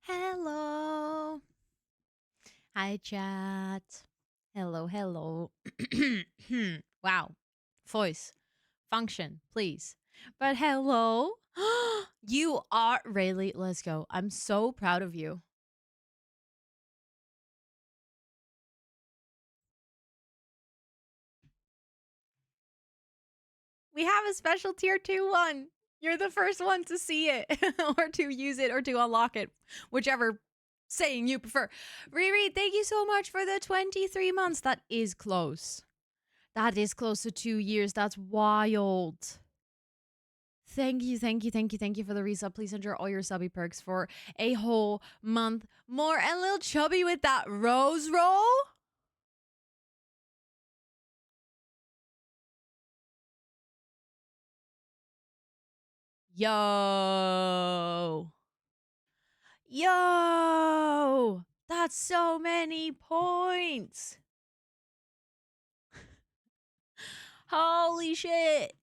Hello. Hi, chat. Hello, hello. Wow. Voice. Function, please. But hello. You are really, let's go. I'm so proud of you. We have a special tier 2 one. You're the first one to see it or to use it or to unlock it, whichever saying you prefer. Riri, thank you so much for the 23 months. That is close. That is close to 2 years. That's wild. Thank you, thank you, thank you, thank you for the resub. Please enjoy all your subby perks for a whole month more. And little chubby with that rose roll. Yo. Yo. That's so many points. Holy shit.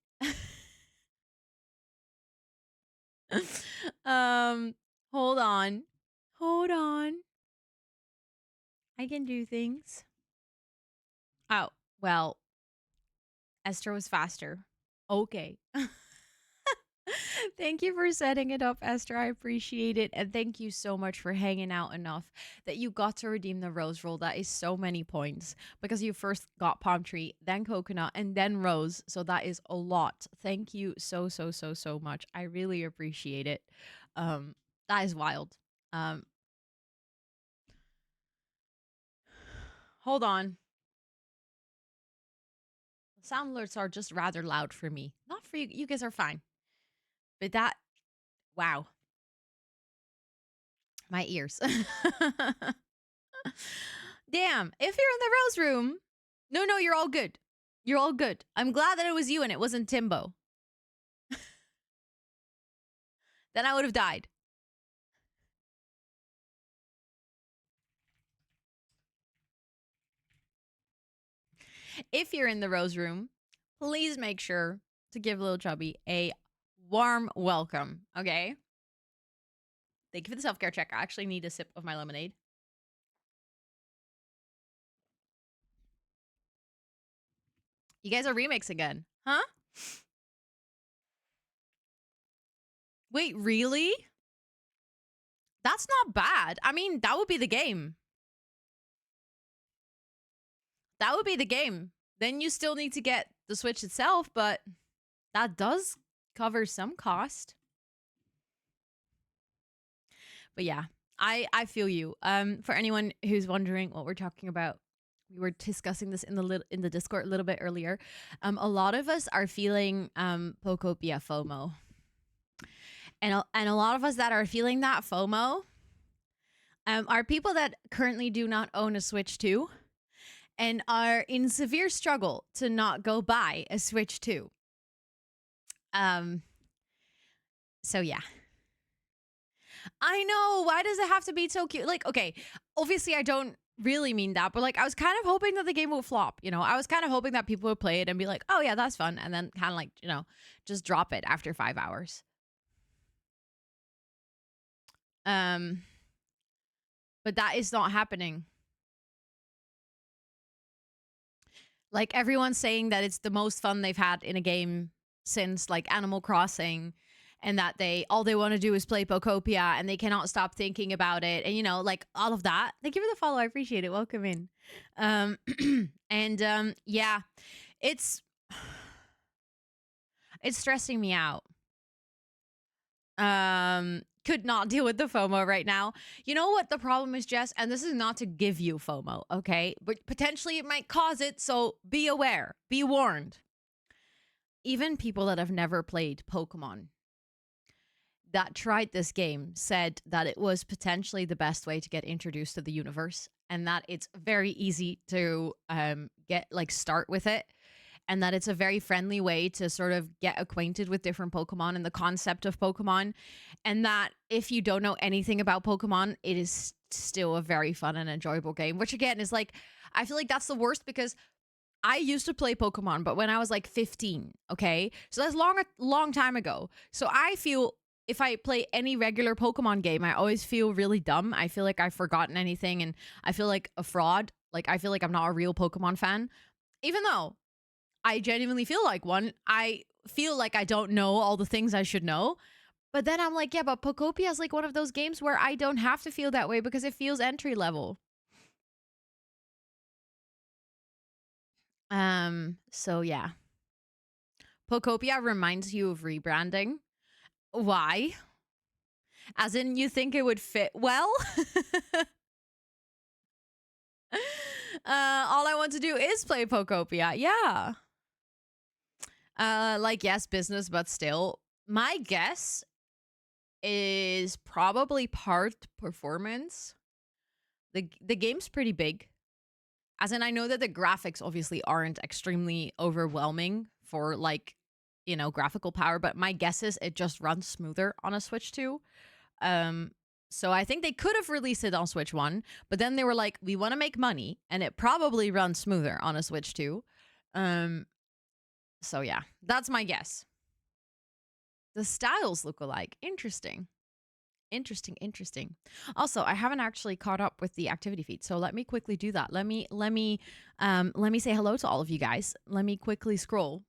Hold on. Hold on. I can do things. Oh, well, Esther was faster. Okay. Thank you for setting it up, Esther. I appreciate it. And thank you so much for hanging out enough that you got to redeem the rose roll. That is so many points because you first got palm tree, then coconut, and then rose. So that is a lot. Thank you so, so, so, so much. I really appreciate it. That is wild. Um, hold on. Sound alerts are just rather loud for me. Not for you. You guys are fine. But that, wow. My ears. Damn. If you're in the rose room, no, you're all good. You're all good. I'm glad that it was you and it wasn't Timbo. Then I would have died. If you're in the rose room, please make sure to give Little Chubby a warm welcome, okay? Thank you for the self-care check. I actually need a sip of my lemonade. You guys are remix again, huh? Wait, really? That's not bad. I mean, that would be the game. That would be the game. Then you still need to get the Switch itself, but that does cover some cost. But yeah, I feel you. For anyone who's wondering what we're talking about, we were discussing this in the Discord a little bit earlier. A lot of us are feeling Pokopia FOMO, and a lot of us that are feeling that FOMO are people that currently do not own a Switch 2 and are in severe struggle to not go buy a Switch 2. So yeah. I know. Why does it have to be so cute? Like, okay, obviously I don't really mean that, but like I was kind of hoping that the game would flop, you know. I was kind of hoping that people would play it and be like, "Oh yeah, that's fun." And then kind of like, you know, just drop it after 5 hours. Um but that is not happening. Like everyone's saying that it's the most fun they've had in a game since like Animal Crossing, and that all they want to do is play Pokopia and they cannot stop thinking about it, and you know, like all of that. Thank you for the follow. I appreciate it. Welcome in. And yeah, it's it's stressing me out. Could not deal with the FOMO right now. You know what the problem is, Jess? And this is not to give you FOMO, okay? But potentially it might cause it, so be aware, be warned. Even people that have never played Pokemon that tried this game said that it was potentially the best way to get introduced to the universe, and that it's very easy to start with it, and that it's a very friendly way to sort of get acquainted with different Pokemon and the concept of Pokemon, and that if you don't know anything about Pokemon, it is still a very fun and enjoyable game, which again is like, I feel like that's the worst because I used to play Pokemon, but when I was like 15, okay? So that's long time ago. So I feel if I play any regular Pokemon game, I always feel really dumb. I feel like I've forgotten anything and I feel like a fraud. Like, I feel like I'm not a real Pokemon fan. Even though I genuinely feel like one, I feel like I don't know all the things I should know. But then I'm like, yeah, but Pokopia is like one of those games where I don't have to feel that way because it feels entry level. So yeah. Pokopia reminds you of rebranding. Why? As in, you think it would fit well? All I want to do is play Pokopia. Yeah. Like, yes, business, but still. My guess is probably part performance. The game's pretty big. As in, I know that the graphics obviously aren't extremely overwhelming for, like, you know, graphical power, but my guess is it just runs smoother on a Switch 2. So I think they could have released it on Switch 1, but then they were like, we want to make money, and it probably runs smoother on a Switch 2. So yeah, that's my guess. The styles look alike. Interesting. Interesting. Also, I haven't actually caught up with the activity feed, so let me quickly do that. Let me say hello to all of you guys. Let me quickly scroll.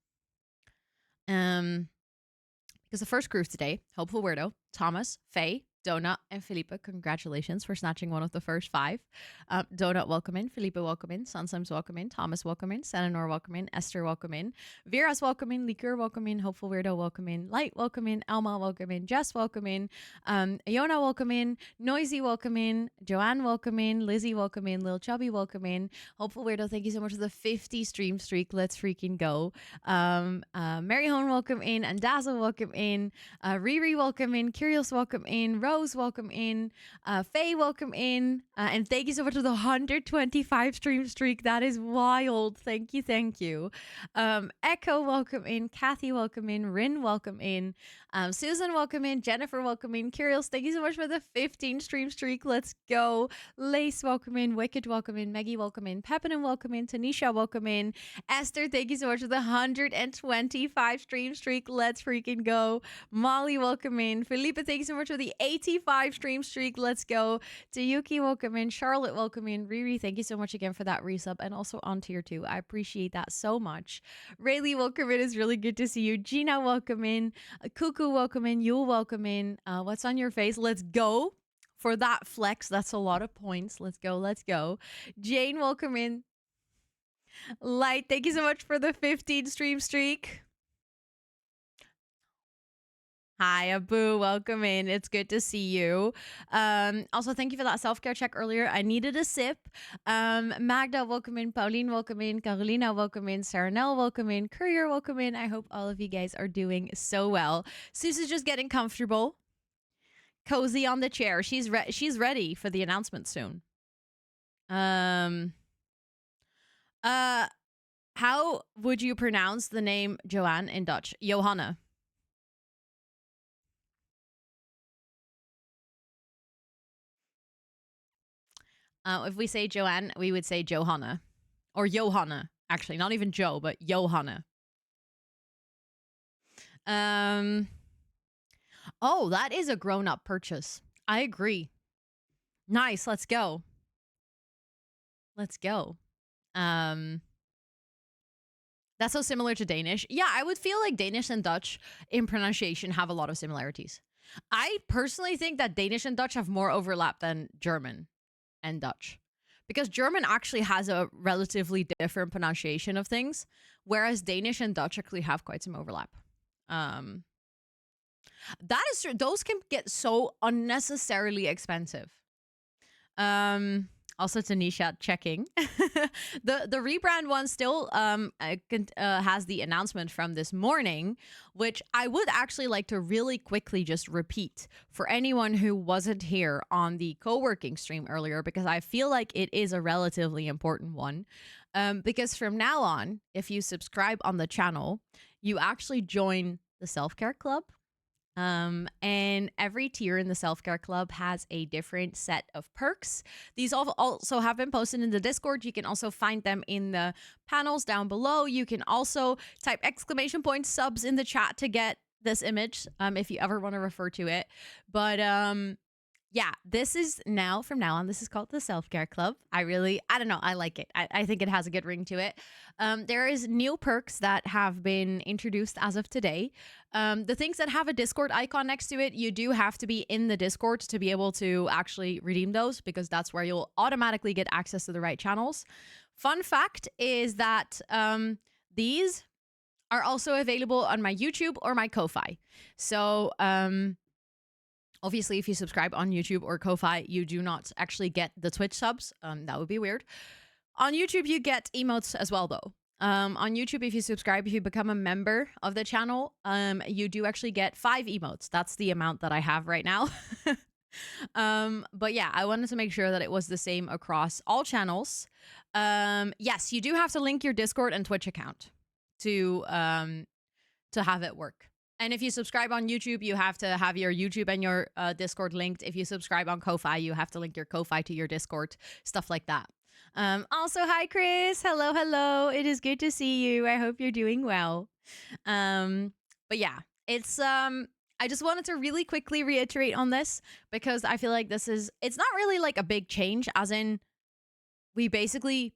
Because the first group today, Hopeful Weirdo, Thomas, Faye, Donut, and Felipe, congratulations for snatching one of the first 5. Donut, welcome in. Felipe, welcome in. Sunsims, welcome in. Thomas, welcome in. Senanor, welcome in. Esther, welcome in. Vera's, welcome in. Liquor, welcome in. Hopeful Weirdo, welcome in. Light, welcome in. Elma, welcome in. Jess, welcome in. Iona, welcome in. Noisy, welcome in. Joanne, welcome in. Lizzie, welcome in. Lil Chubby, welcome in. Hopeful Weirdo, thank you so much for the 50 stream streak. Let's freaking go. Mary Hone, welcome in. And Dazzle, welcome in. Riri, welcome in. Curious, welcome in. Rose, welcome in. Faye, welcome in. And thank you so much for the 125 stream streak. That is wild. Thank you. Echo, welcome in. Kathy, welcome in. Rin, welcome in. Susan, welcome in. Jennifer, welcome in. Curious, thank you so much for the 15 stream streak. Let's go. Lace, welcome in. Wicked, welcome in. Maggie, welcome in. Pepin, welcome in. Tanisha, welcome in. Esther, thank you so much for the 125 stream streak. Let's freaking go. Molly, welcome in. Felipe, thank you so much for the 85 stream streak. Let's go. Tayuki, welcome in. Charlotte, welcome in. Riri, thank you so much again for that resub and also on tier 2. I appreciate that so much. Rayleigh, welcome in. It's really good to see you. Gina, welcome in. Cuckoo, welcome in. Yule, welcome in. What's on your face? Let's go. For that flex, that's a lot of points. Let's go. Jane, welcome in. Light, thank you so much for the 15 stream streak. Hi, Abu. Welcome in. It's good to see you. Also, thank you for that self-care check earlier. I needed a sip. Magda, welcome in. Pauline, welcome in. Carolina, welcome in. Saranel, welcome in. Courier, welcome in. I hope all of you guys are doing so well. Susan's just getting comfortable. Cozy on the chair. She's ready for the announcement soon. How would you pronounce the name Joanne in Dutch? Johanna. If we say Joanne, we would say Johanna. Or Johanna. Actually, not even Joe, but Johanna. Oh, that is a grown-up purchase. I agree. Nice, let's go. That's so similar to Danish. Yeah, I would feel like Danish and Dutch in pronunciation have a lot of similarities. I personally think that Danish and Dutch have more overlap than German and Dutch. Because German actually has a relatively different pronunciation of things, whereas Danish and Dutch actually have quite some overlap. That is true. Those can get so unnecessarily expensive. Also, Tanisha checking. the rebrand one still has the announcement from this morning, which I would actually like to really quickly just repeat for anyone who wasn't here on the co-working stream earlier, because I feel like it is a relatively important one. Because from now on, if you subscribe on the channel, you actually join the self-care club. And every tier in the self-care club has a different set of perks. These also have been posted in the Discord. You can also find them in the panels down below. You can also type !subs in the chat to get this image, if you ever want to refer to it. But yeah, this is now, from now on, this is called the Self-Care Club. I don't know, I like it. I think it has a good ring to it. There is new perks that have been introduced as of today. The things that have a Discord icon next to it, you do have to be in the Discord to be able to actually redeem those, because that's where you'll automatically get access to the right channels. Fun fact is that these are also available on my YouTube or my Ko-Fi. So obviously, if you subscribe on YouTube or Ko-Fi, you do not actually get the Twitch subs. That would be weird. On YouTube, you get emotes as well, though. On YouTube, if you subscribe, if you become a member of the channel, you do actually get 5 emotes. That's the amount that I have right now. But yeah, I wanted to make sure that it was the same across all channels. Yes, you do have to link your Discord and Twitch account to have it work. And if you subscribe on YouTube, you have to have your YouTube and your Discord linked. If you subscribe on Ko-Fi, you have to link your Ko-Fi to your Discord, stuff like that. Also, hi, Chris. Hello, hello. It is good to see you. I hope you're doing well. But yeah, it's I just wanted to really quickly reiterate on this, because I feel like it's not really like a big change, as in we basically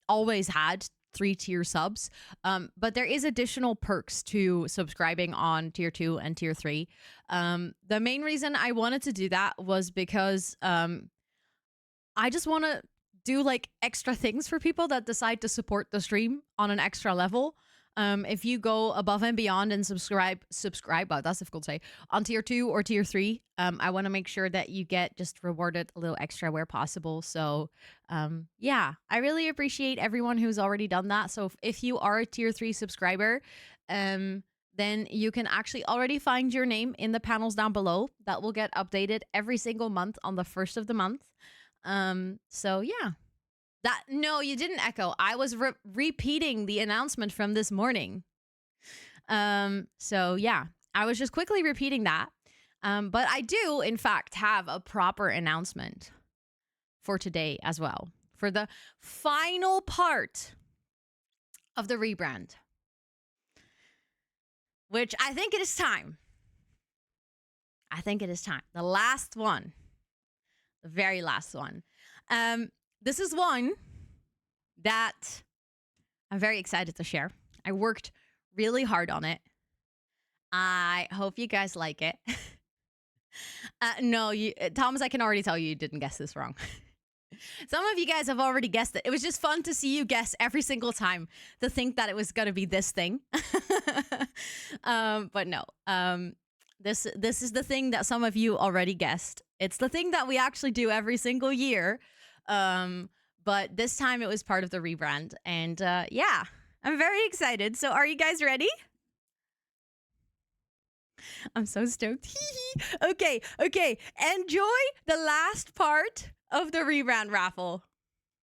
always had 3-tier subs, but there is additional perks to subscribing on tier 2 and tier 3. The main reason I wanted to do that was because I just want to do like extra things for people that decide to support the stream on an extra level. If you go above and beyond and subscribe, that's difficult to say, on tier 2 or tier 3, I want to make sure that you get just rewarded a little extra where possible. So yeah, I really appreciate everyone who's already done that. So if you are a tier 3 subscriber, then you can actually already find your name in the panels down below. That will get updated every single month on the 1st of the month. So yeah. No, you didn't echo. I was repeating the announcement from this morning. So yeah, I was just quickly repeating that. But I do, in fact, have a proper announcement for today as well, for the final part of the rebrand, which I think it is time. I think it is time. The last one. The very last one. This is one that I'm very excited to share. I worked really hard on it. I hope you guys like it. No, Thomas, I can already tell you didn't guess this wrong. Some of you guys have already guessed it. It was just fun to see you guess every single time, to think that it was going to be this thing. But no, this is the thing that some of you already guessed. It's the thing that we actually do every single year. But this time it was part of the rebrand, and yeah, I'm very excited. So are you guys ready? I'm so stoked. Okay. Enjoy the last part of the rebrand raffle.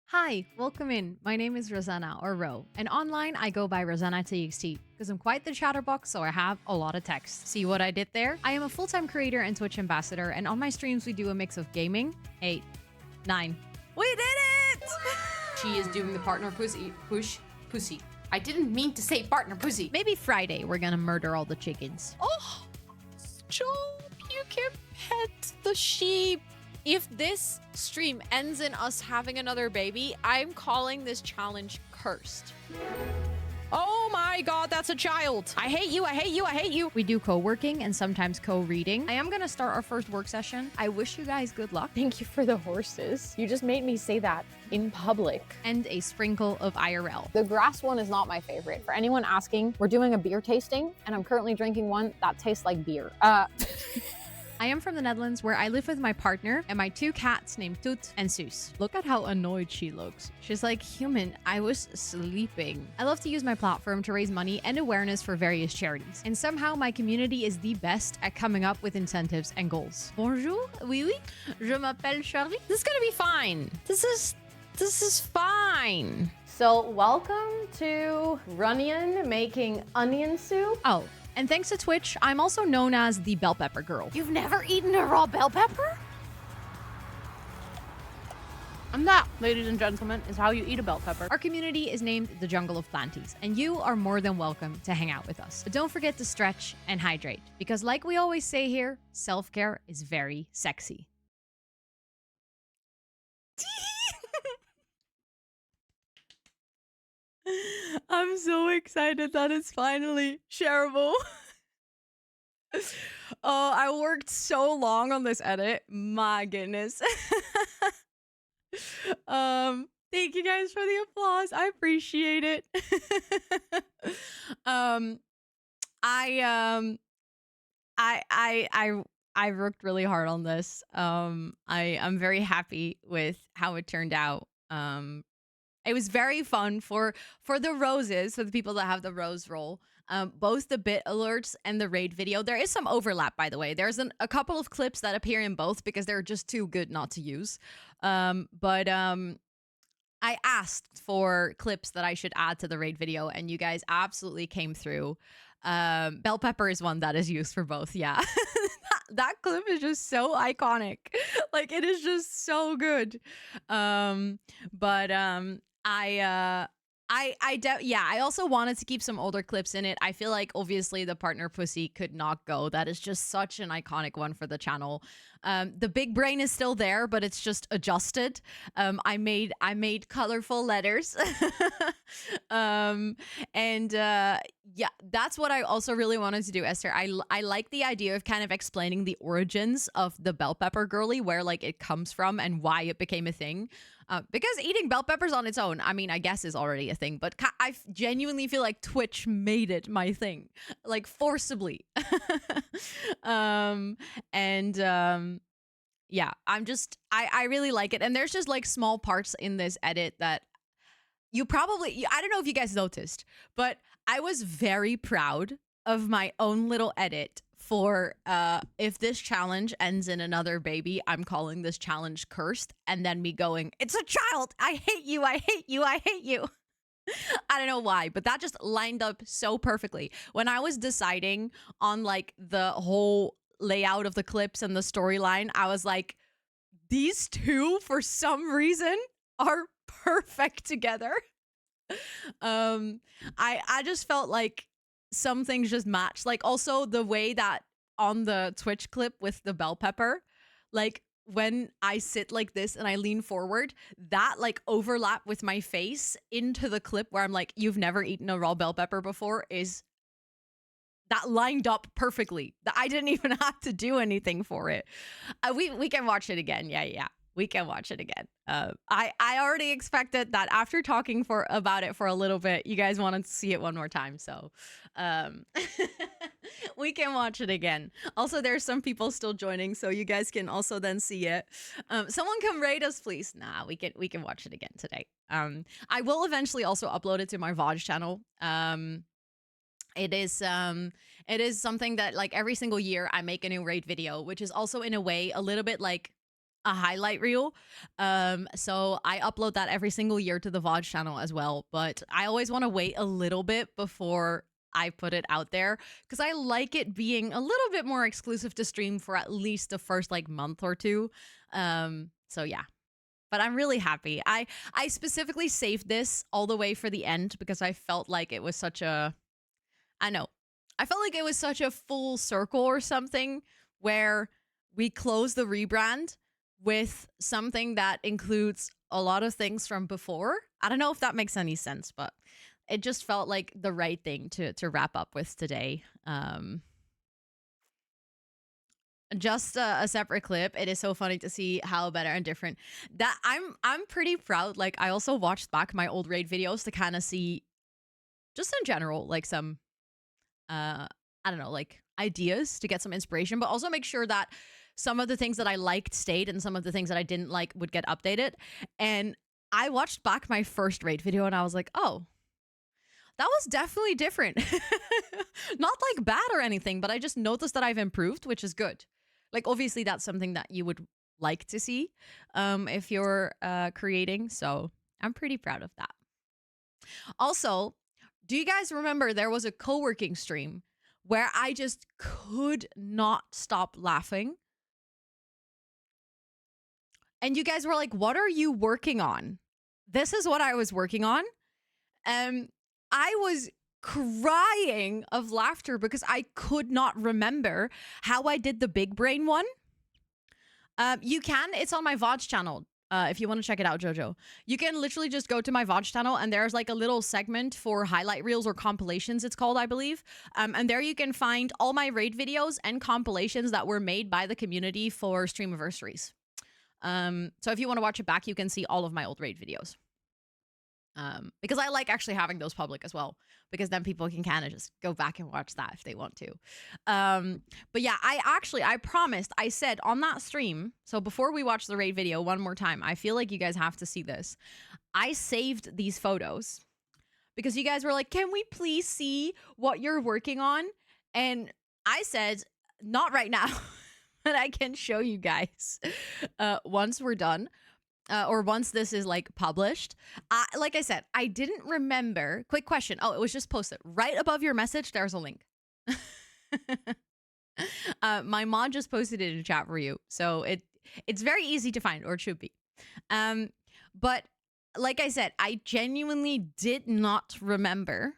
Hi, welcome in. My name is Rosanna, or Ro, and online I go by rosannatxt because I'm quite the chatterbox, so I have a lot of text. See what I did there? I am a full-time creator and Twitch ambassador, and on my streams we do a mix of gaming. 8, 9. We did it! She is doing the partner pussy. I didn't mean to say partner pussy. Maybe Friday we're gonna murder all the chickens. Oh, stop! You can pet the sheep. If this stream ends in us having another baby, I'm calling this challenge cursed. Oh my god, that's a child. I hate you, I hate you, I hate you. We do co-working and sometimes co-reading. I am gonna start our first work session. I wish you guys good luck. Thank you for the horses. You just made me say that in public. And a sprinkle of IRL. The grass one is not my favorite. For anyone asking, we're doing a beer tasting, and I'm currently drinking one that tastes like beer. I am from the Netherlands, where I live with my partner and my 2 cats named Toot and Soos. Look at how annoyed she looks. She's like, human, I was sleeping. I love to use my platform to raise money and awareness for various charities. And somehow my community is the best at coming up with incentives and goals. Bonjour, oui, je m'appelle Charlie. This is gonna be fine. This is fine. So welcome to Runyon making onion soup. Oh, and thanks to Twitch, I'm also known as the bell pepper girl. You've never eaten a raw bell pepper? And that, ladies and gentlemen, is how you eat a bell pepper. Our community is named the Jungle of Planties, and you are more than welcome to hang out with us. But don't forget to stretch and hydrate, because like we always say here, self-care is very sexy. I'm so excited that it's finally shareable. Oh, I worked so long on this edit. My goodness. Thank you guys for the applause. I appreciate it. um, I um, I worked really hard on this. I'm very happy with how it turned out. It was very fun for the roses, for the people that have the rose roll. Both the bit alerts and the raid video. There is some overlap, by the way. There's a couple of clips that appear in both because they're just too good not to use. But I asked for clips that I should add to the raid video, and you guys absolutely came through. Bell pepper is one that is used for both. Yeah, that clip is just so iconic. Like, it is just so good. But I also wanted to keep some older clips in it. I feel like obviously the partner pussy could not go. That is just such an iconic one for the channel. The big brain is still there, but it's just adjusted. I made colorful letters. Yeah, that's what I also really wanted to do, Esther. I like the idea of kind of explaining the origins of the bell pepper girly, where like it comes from and why it became a thing. Because eating bell peppers on its own, I mean, I guess is already a thing, but I genuinely feel like Twitch made it my thing, like forcibly. Yeah, I really like it. And there's just like small parts in this edit that I don't know if you guys noticed, but I was very proud of my own little edit for if this challenge ends in another baby, I'm calling this challenge cursed, and then me going, it's a child, I hate you, I hate you, I hate you. I don't know why, but that just lined up so perfectly. When I was deciding on like the whole layout of the clips and the storyline, I was like, these two for some reason are perfect together. I just felt like some things just match. Like also the way that on the Twitch clip with the bell pepper, like when I sit like this and I lean forward, that like overlap with my face into the clip where I'm like, you've never eaten a raw bell pepper before, is that lined up perfectly. That I didn't even have to do anything for it. We can watch it again. Yeah. We can watch it again. I already expected that after talking about it for a little bit, you guys wanted to see it one more time. So we can watch it again. Also, there's some people still joining, so you guys can also then see it. Someone come raid us, please. Nah, we can watch it again today. I will eventually also upload it to my VOD channel. It is something that like every single year I make a new raid video, which is also in a way a little bit like a highlight reel. So I upload that every single year to the VOD channel as well, but I always want to wait a little bit before I put it out there because I like it being a little bit more exclusive to stream for at least the first like month or two. So yeah. But I'm really happy. I specifically saved this all the way for the end because I felt like it was such a full circle or something where we close the rebrand with something that includes a lot of things from before. I don't know if that makes any sense, but it just felt like the right thing to wrap up with today. Just a separate clip. It is so funny to see how better and different that I'm pretty proud. Like I also watched back my old raid videos to kind of see just in general, like some I don't know, like ideas to get some inspiration, but also make sure that some of the things that I liked stayed and some of the things that I didn't like would get updated. And I watched back my first raid video and I was like, oh, that was definitely different. Not like bad or anything, but I just noticed that I've improved, which is good. Like, obviously that's something that you would like to see if you're creating. So I'm pretty proud of that. Also, do you guys remember there was a co-working stream where I just could not stop laughing? And you guys were like, what are you working on? This is what I was working on. I was crying of laughter because I could not remember how I did the big brain one. You can, it's on my VOD channel. If you want to check it out, Jojo, you can literally just go to my VOD channel and there's like a little segment for highlight reels or compilations, it's called, I believe. And there you can find all my raid videos and compilations that were made by the community for streamiversaries. So if you want to watch it back, you can see all of my old raid videos. Because I like actually having those public as well, because then people can kind of just go back and watch that if they want to. But yeah, I promised, I said on that stream, so before we watch the raid video one more time, I feel like you guys have to see this. I saved these photos because you guys were like, can we please see what you're working on? And I said, not right now, but I can show you guys once we're done. Or once this is like published. Like I said, I didn't remember. Quick question. Oh, it was just posted right above your message. There's a link. My mom just posted it in chat for you. So it's very easy to find, or it should be. But like I said, I genuinely did not remember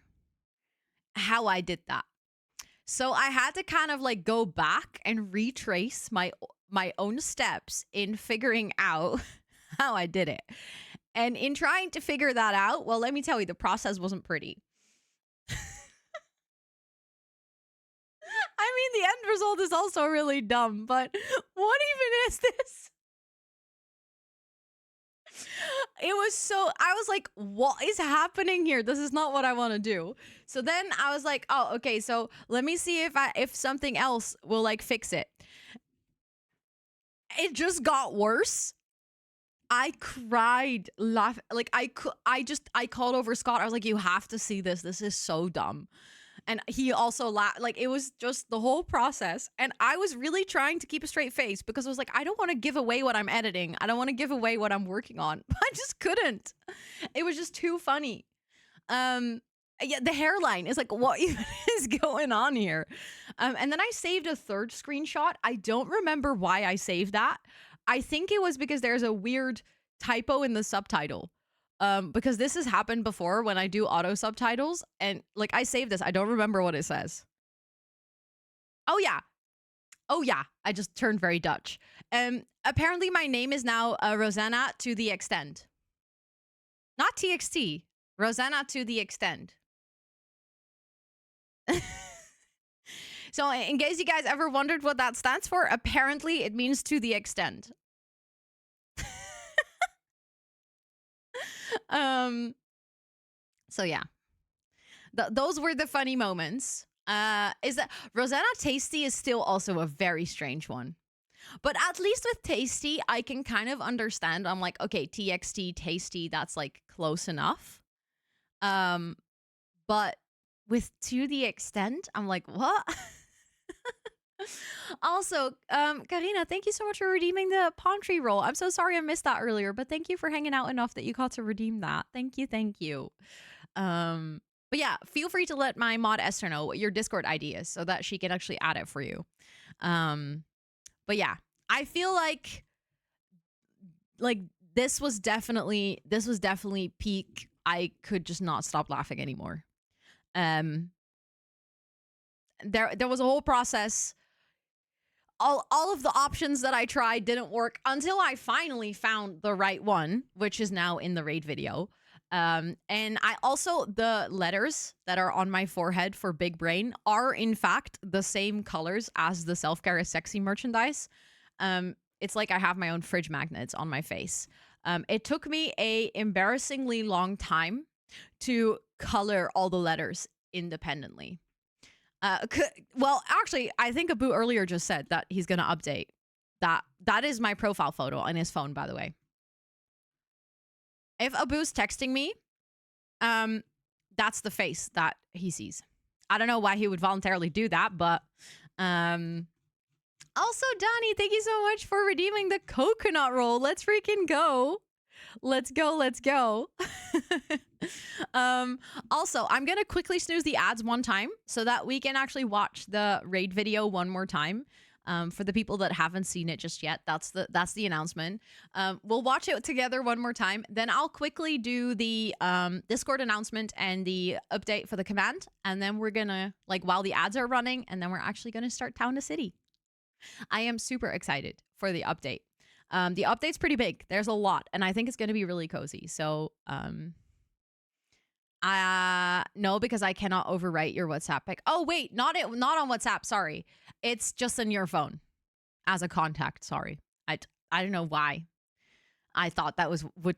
how I did that. So I had to kind of like go back and retrace my own steps in figuring out how I did it. And in trying to figure that out, well, let me tell you, the process wasn't pretty. I mean, the end result is also really dumb, but what even is this? It was so, I was like, what is happening here? This is not what I want to do. So then I was like, oh, okay, so let me see if something else will like fix it. It just got worse. I cried, laugh like I called over Scott. I was like, you have to see this. This is so dumb. And he also laughed. Like, it was just the whole process. And I was really trying to keep a straight face because I was like, I don't want to give away what I'm editing. I don't want to give away what I'm working on. But I just couldn't. It was just too funny. Yeah, the hairline is like, what even is going on here? And then I saved a third screenshot. I don't remember why I saved that. I think it was because there's a weird typo in the subtitle. Because this has happened before when I do auto subtitles, and like I saved this. I don't remember what it says. Oh yeah. I just turned very Dutch. Apparently my name is now Rosanna to the extend. Not TXT. Rosanna to the extend. So in case you guys ever wondered what that stands for, apparently it means to the extent. So yeah, those were the funny moments. Is that Rosanna Tasty is still also a very strange one. But at least with Tasty, I can kind of understand. I'm like, okay, TXT, Tasty, that's like close enough. But with to the extent, I'm like, what? Also, Karina, thank you so much for redeeming the palm tree roll. I'm so sorry I missed that earlier, but thank you for hanging out enough that you got to redeem that. Thank you. But yeah, feel free to let my mod Esther know what your Discord ID is so that she can actually add it for you. But yeah, I feel like this was definitely peak. I could just not stop laughing anymore. There was a whole process. All of the options that I tried didn't work until I finally found the right one, which is now in the raid video. And I also, the letters that are on my forehead for Big Brain are in fact the same colors as the Self-Care is Sexy merchandise. It's like I have my own fridge magnets on my face. It took me a embarrassingly long time to color all the letters independently. Well, actually, I think Abu earlier just said that he's going to update. That is my profile photo on his phone, by the way. If Abu's texting me, that's the face that he sees. I don't know why he would voluntarily do that, but also, Donnie, thank you so much for redeeming the coconut roll. Let's freaking go. Let's go. Also, I'm gonna quickly snooze the ads one time so that we can actually watch the raid video one more time. For the people that haven't seen it just yet, that's the announcement. We'll watch it together one more time. Then I'll quickly do the Discord announcement and the update for the command. And then we're gonna, like, while the ads are running, and then we're actually gonna start Town to City. I am super excited for the update. The update's pretty big. There's a lot, and I think it's gonna be really cozy. So no, because I cannot overwrite your WhatsApp pic. Oh wait, not on WhatsApp. Sorry, it's just in your phone as a contact. Sorry, I don't know why. I thought that was what.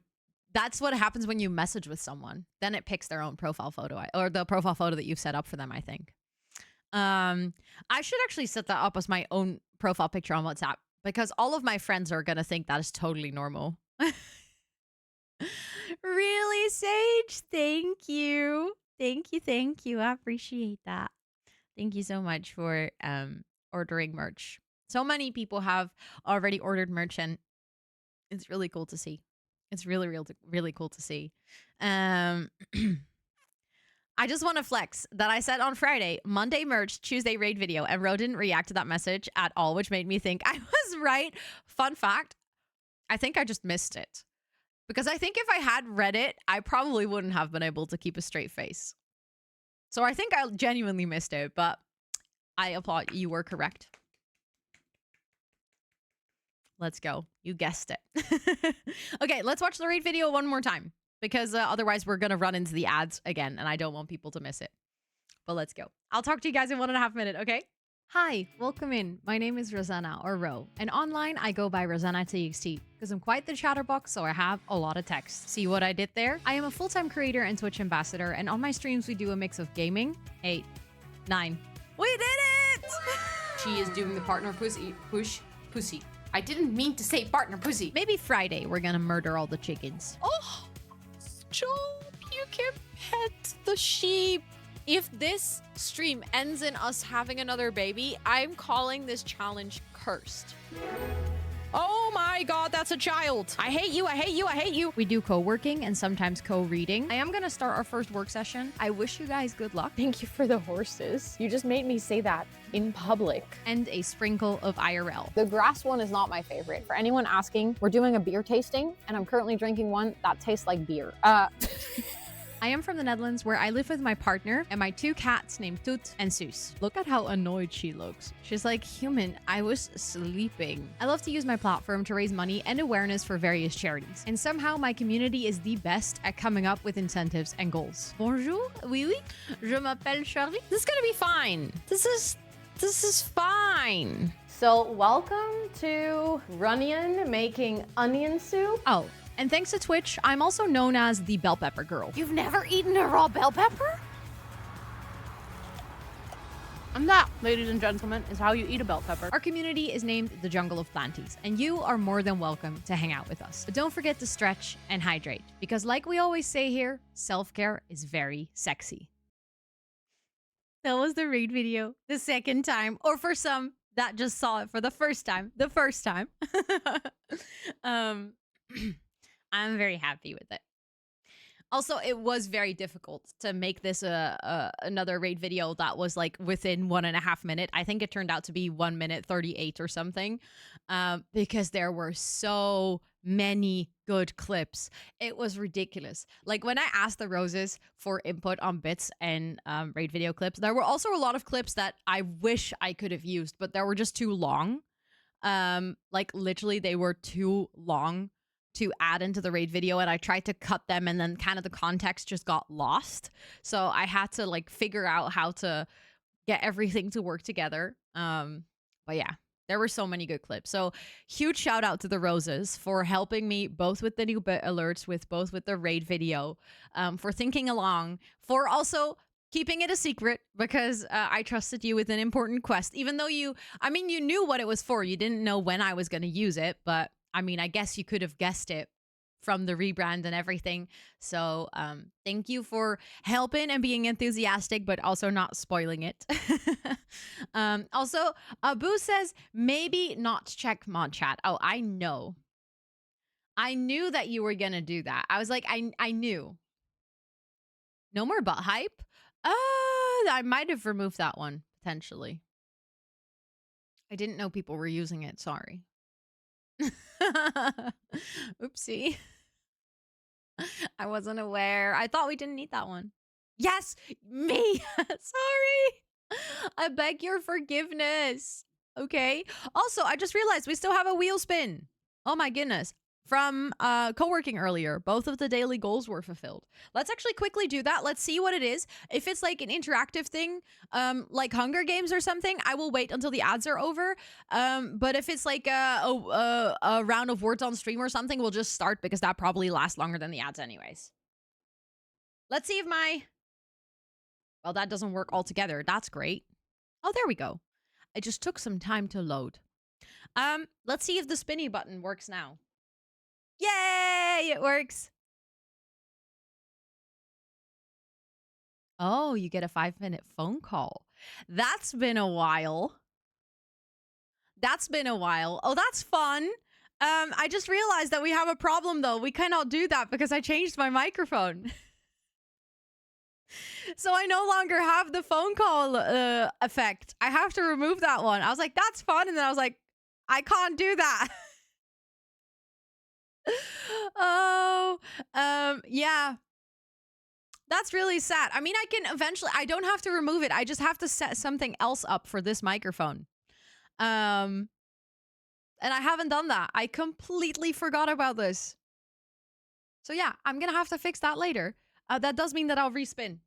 That's what happens when you message with someone. Then it picks their own profile photo or the profile photo that you've set up for them, I think. I should actually set that up as my own profile picture on WhatsApp because all of my friends are gonna think that is totally normal. Really, Sage? Thank you. Thank you. I appreciate that. Thank you so much for ordering merch. So many people have already ordered merch, and it's really cool to see. It's really cool to see. I just want to flex that I said on Friday, Monday merch, Tuesday raid video, and Ro didn't react to that message at all, which made me think I was right. Fun fact, I think I just missed it. Because I think if I had read it, I probably wouldn't have been able to keep a straight face. So I think I genuinely missed it, but I applaud you. Were correct. Let's go. You guessed it. Okay, let's watch the raid video one more time. Because otherwise we're going to run into the ads again, and I don't want people to miss it. But let's go. I'll talk to you guys in 1.5 minutes, okay? Hi, welcome in. My name is Rosanna, or Ro, and online I go by rosannatxt because I'm quite the chatterbox, so I have a lot of text. See what I did there? I am a full-time creator and Twitch ambassador, and on my streams we do a mix of gaming. 8, 9. We did it! She is doing the partner pussy. I didn't mean to say partner pussy. Maybe Friday we're gonna murder all the chickens. Oh, stop. You can pet the sheep. If this stream ends in us having another baby, I'm calling this challenge cursed. Oh my god, that's a child. I hate you, I hate you, I hate you. We do co-working and sometimes co-reading. I am gonna start our first work session. I wish you guys good luck. Thank you for the horses. You just made me say that in public. And a sprinkle of IRL. The grass one is not my favorite. For anyone asking, we're doing a beer tasting, and I'm currently drinking one that tastes like beer. I am from the Netherlands, where I live with my partner and my 2 cats named Toot and Soos. Look at how annoyed she looks. She's like, human, I was sleeping. I love to use my platform to raise money and awareness for various charities. And somehow my community is the best at coming up with incentives and goals. Bonjour, oui, je m'appelle Charlie. This is gonna be fine. This is fine. So welcome to Runyon making onion soup. Oh, and thanks to Twitch, I'm also known as the bell pepper girl. You've never eaten a raw bell pepper? And that, ladies and gentlemen, is how you eat a bell pepper. Our community is named the Jungle of Planties, and you are more than welcome to hang out with us. But don't forget to stretch and hydrate, because like we always say here, self-care is very sexy. That was the raid video the second time, or for some that just saw it for the first time. I'm very happy with it. Also, it was very difficult to make this another raid video that was like within 1.5 minutes. I think it turned out to be 1 minute 38 or something, because there were so many good clips. It was ridiculous. Like when I asked the roses for input on bits and raid video clips, there were also a lot of clips that I wish I could have used, but they were just too long. Like literally they were too long to add into the raid video, and I tried to cut them, and then kind of the context just got lost. So I had to like figure out how to get everything to work together. But yeah, there were so many good clips. So huge shout out to the roses for helping me both with the new bit alerts, with the raid video, for thinking along, for also keeping it a secret, because I trusted you with an important quest, even though you knew what it was for. You didn't know when I was going to use it, but I mean, I guess you could have guessed it from the rebrand and everything. So thank you for helping and being enthusiastic, but also not spoiling it. Also, Abu says, maybe not check mod chat. Oh, I know. I knew that you were going to do that. I was like, I knew. No more butt hype? I might have removed that one, potentially. I didn't know people were using it. Sorry. Oopsie. I wasn't aware. I thought we didn't need that one. Yes, me. Sorry. I beg your forgiveness. Okay. Also, I just realized we still have a wheel spin. Oh my goodness. From co-working earlier, both of the daily goals were fulfilled. Let's actually quickly do that. Let's see what it is. If it's like an interactive thing, like Hunger Games or something, I will wait until the ads are over. But if it's like a round of words on stream or something, we'll just start because that probably lasts longer than the ads anyways. Let's see if my... Well, that doesn't work altogether. That's great. Oh, there we go. It just took some time to load. Let's see if the spinny button works now. Yay! It works. Oh, you get a 5-minute phone call. That's been a while. That's been a while. Oh, that's fun. I just realized that we have a problem, though. We cannot do that because I changed my microphone. So I no longer have the phone call effect. I have to remove that one. I was like, that's fun. And then I was like, I can't do that. Oh, yeah. That's really sad. I mean, I can eventually, I don't have to remove it. I just have to set something else up for this microphone. And I haven't done that. I completely forgot about this. So yeah, I'm going to have to fix that later. That does mean that I'll respin.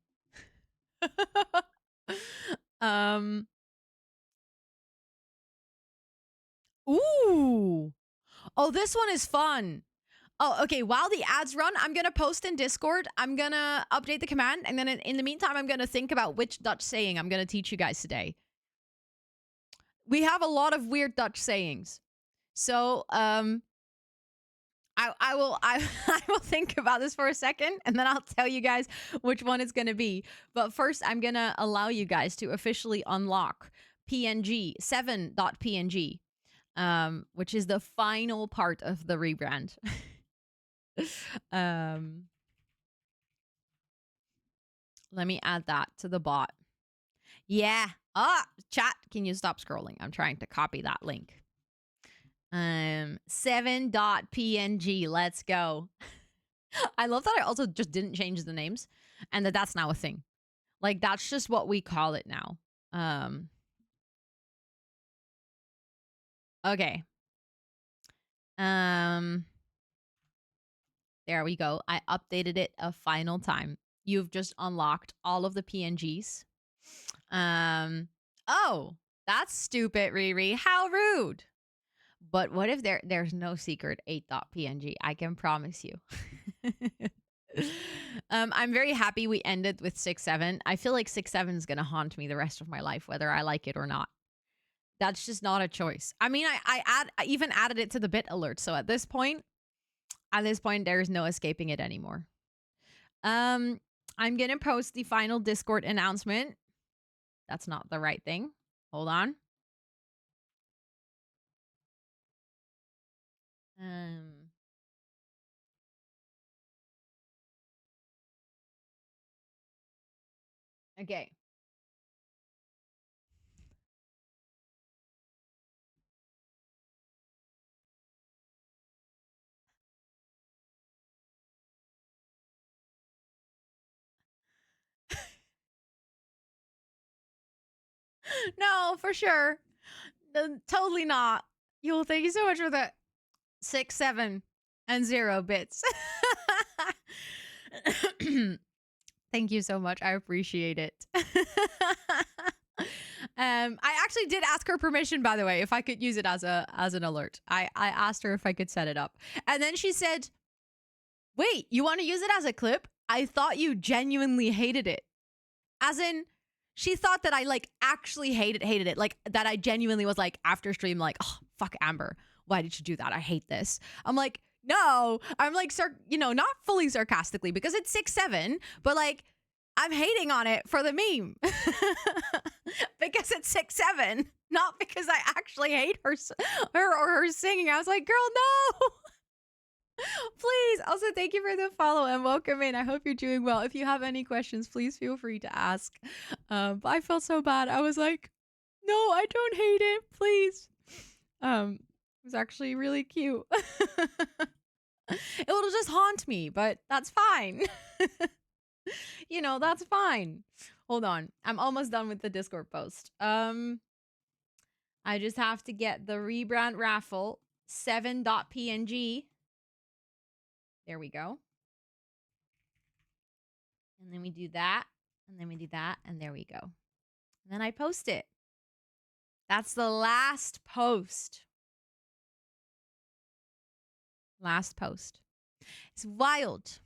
Ooh. Oh, this one is fun. Oh, okay. While the ads run, I'm going to post in Discord. I'm going to update the command. And then in the meantime, I'm going to think about which Dutch saying I'm going to teach you guys today. We have a lot of weird Dutch sayings. So, I will think about this for a second and then I'll tell you guys which one it's going to be. But first, I'm going to allow you guys to officially unlock PNG, 7.png, which is the final part of the rebrand. Let me add that to the bot. Yeah. Chat, can you stop scrolling? I'm trying to copy that link. 7.png. Let's go. I love that I also just didn't change the names and that's now a thing. Like, that's just what we call it now. Okay. There we go. I updated it a final time. You've just unlocked all of the PNGs. Oh, that's stupid, Riri. How rude. But what if there's no secret 8.png? I can promise you. I'm very happy we ended with 6.7. I feel like 6.7 is going to haunt me the rest of my life, whether I like it or not. That's just not a choice. I mean, I even added it to the bit alert. So at this point, there's no escaping it anymore. I'm going to post the final Discord announcement. That's not the right thing. Hold on. Okay. No, for sure. Totally not. You'll thank you so much for the 6, 7, and 0 bits. Thank you so much. I appreciate it. I actually did ask her permission, by the way, if I could use it as an alert. I asked her if I could set it up. And then she said, wait, you want to use it as a clip? I thought you genuinely hated it. As in, she thought that I like actually hated it. Like that I genuinely was like after stream, like, oh, fuck Amber. Why did you do that? I hate this. I'm like, no, I'm like, not fully sarcastically because it's 6.7, but like I'm hating on it for the meme because it's 6.7, not because I actually hate her or her singing. I was like, girl, no. Please. Also, thank you for the follow and welcome in. I hope you're doing well. If you have any questions, please feel free to ask. But I felt so bad. I was like, No, I don't hate it. Please. It was actually really cute. It will just haunt me, but that's fine. You know, that's fine. Hold on. I'm almost done with the Discord post. I just have to get the rebrand raffle 7.png. There we go. And then we do that. And then we do that. And there we go. And then I post it. That's the last post. Last post. It's wild.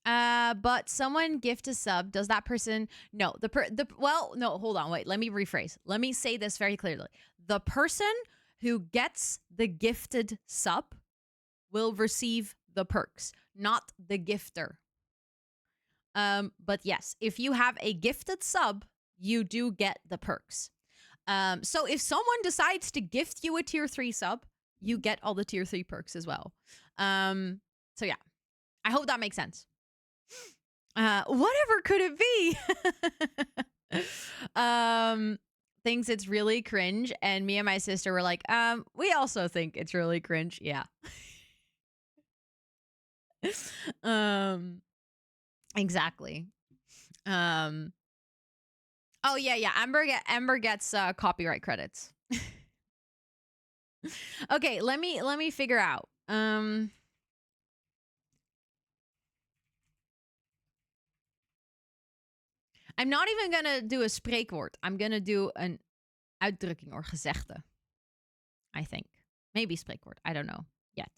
But someone gift a sub. Does that person? No. Well, no. Hold on. Wait. Let me rephrase. Let me say this very clearly. The person who gets the gifted sub will receive the perks, not the gifter. But yes, if you have a gifted sub, you do get the perks. So if someone decides to gift you a tier 3 sub, you get all the tier 3 perks as well. So yeah, I hope that makes sense. Whatever could it be? Thinks it's really cringe, and me and my sister were like, we also think it's really cringe. Yeah. Exactly. Oh yeah. Amber gets copyright credits. Okay, let me figure out. I'm not even gonna do a spreekwoord. I'm gonna do an uitdrukking or gezegde. I think. Maybe spreekwoord. I don't know yet.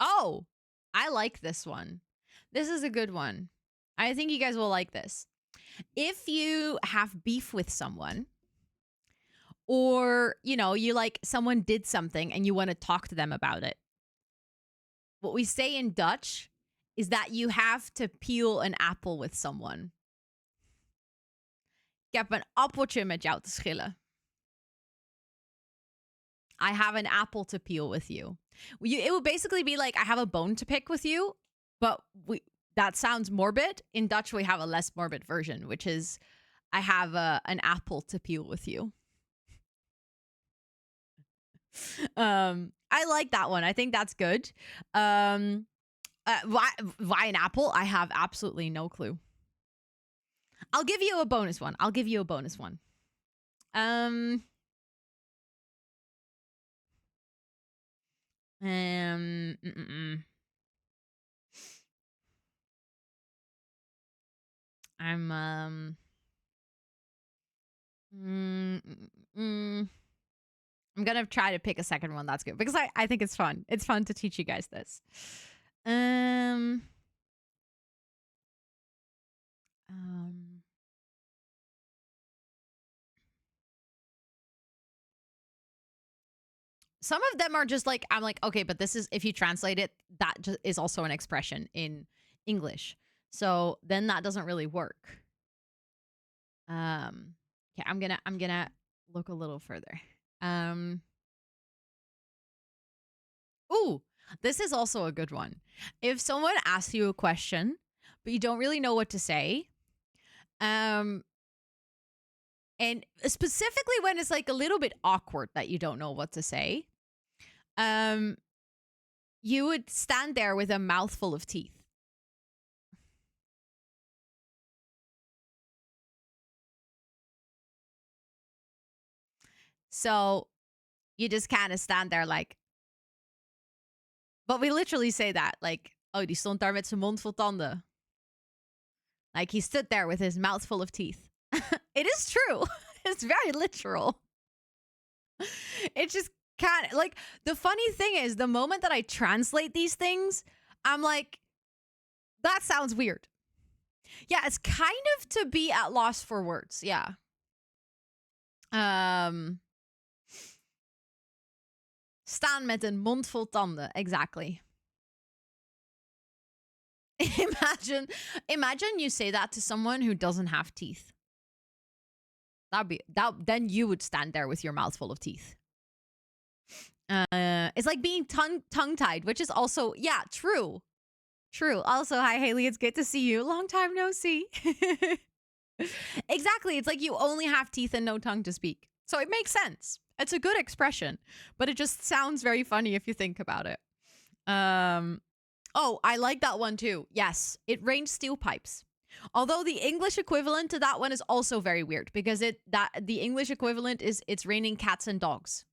Oh, I like this one. This is a good one. I think you guys will like this. If you have beef with someone, or, you know, you like someone did something and you want to talk to them about it, what we say in Dutch is that you have to peel an apple with someone. Ik heb een appeltje met jou te schillen. I have an apple to peel with you. It would basically be like, I have a bone to pick with you, but that sounds morbid. In Dutch, we have a less morbid version, which is, I have an apple to peel with you. I like that one. I think that's good. Why an apple? I have absolutely no clue. I'll give you a bonus one. I'm gonna try to pick a second one that's good because I think it's fun. It's fun to teach you guys this. Some of them are just like, I'm like, okay, but this is, if you translate it, that just is also an expression in English. So then that doesn't really work. Okay, I'm gonna look a little further. Ooh, this is also a good one. If someone asks you a question, but you don't really know what to say, and specifically when it's like a little bit awkward that you don't know what to say, you would stand there with a mouthful of teeth. So you just kind of stand there like, but we literally say that, like, oh, die stond daar met zijn mond vol tanden. Like, he stood there with his mouth full of teeth. It is true. It's very literal. It just kind of, like, the funny thing is, the moment that I translate these things, I'm like, that sounds weird. Yeah, it's kind of to be at loss for words. Yeah. Staan met een mond vol tanden. Exactly. Imagine you say that to someone who doesn't have teeth. Then you would stand there with your mouth full of teeth. It's like being tongue-tied, which is also, yeah, true. True. Also, hi, Haley. It's good to see you. Long time no see. Exactly. It's like you only have teeth and no tongue to speak. So it makes sense. It's a good expression, but it just sounds very funny if you think about it. Oh, I like that one too. Yes, it rained steel pipes. Although the English equivalent to that one is also very weird because the English equivalent is it's raining cats and dogs.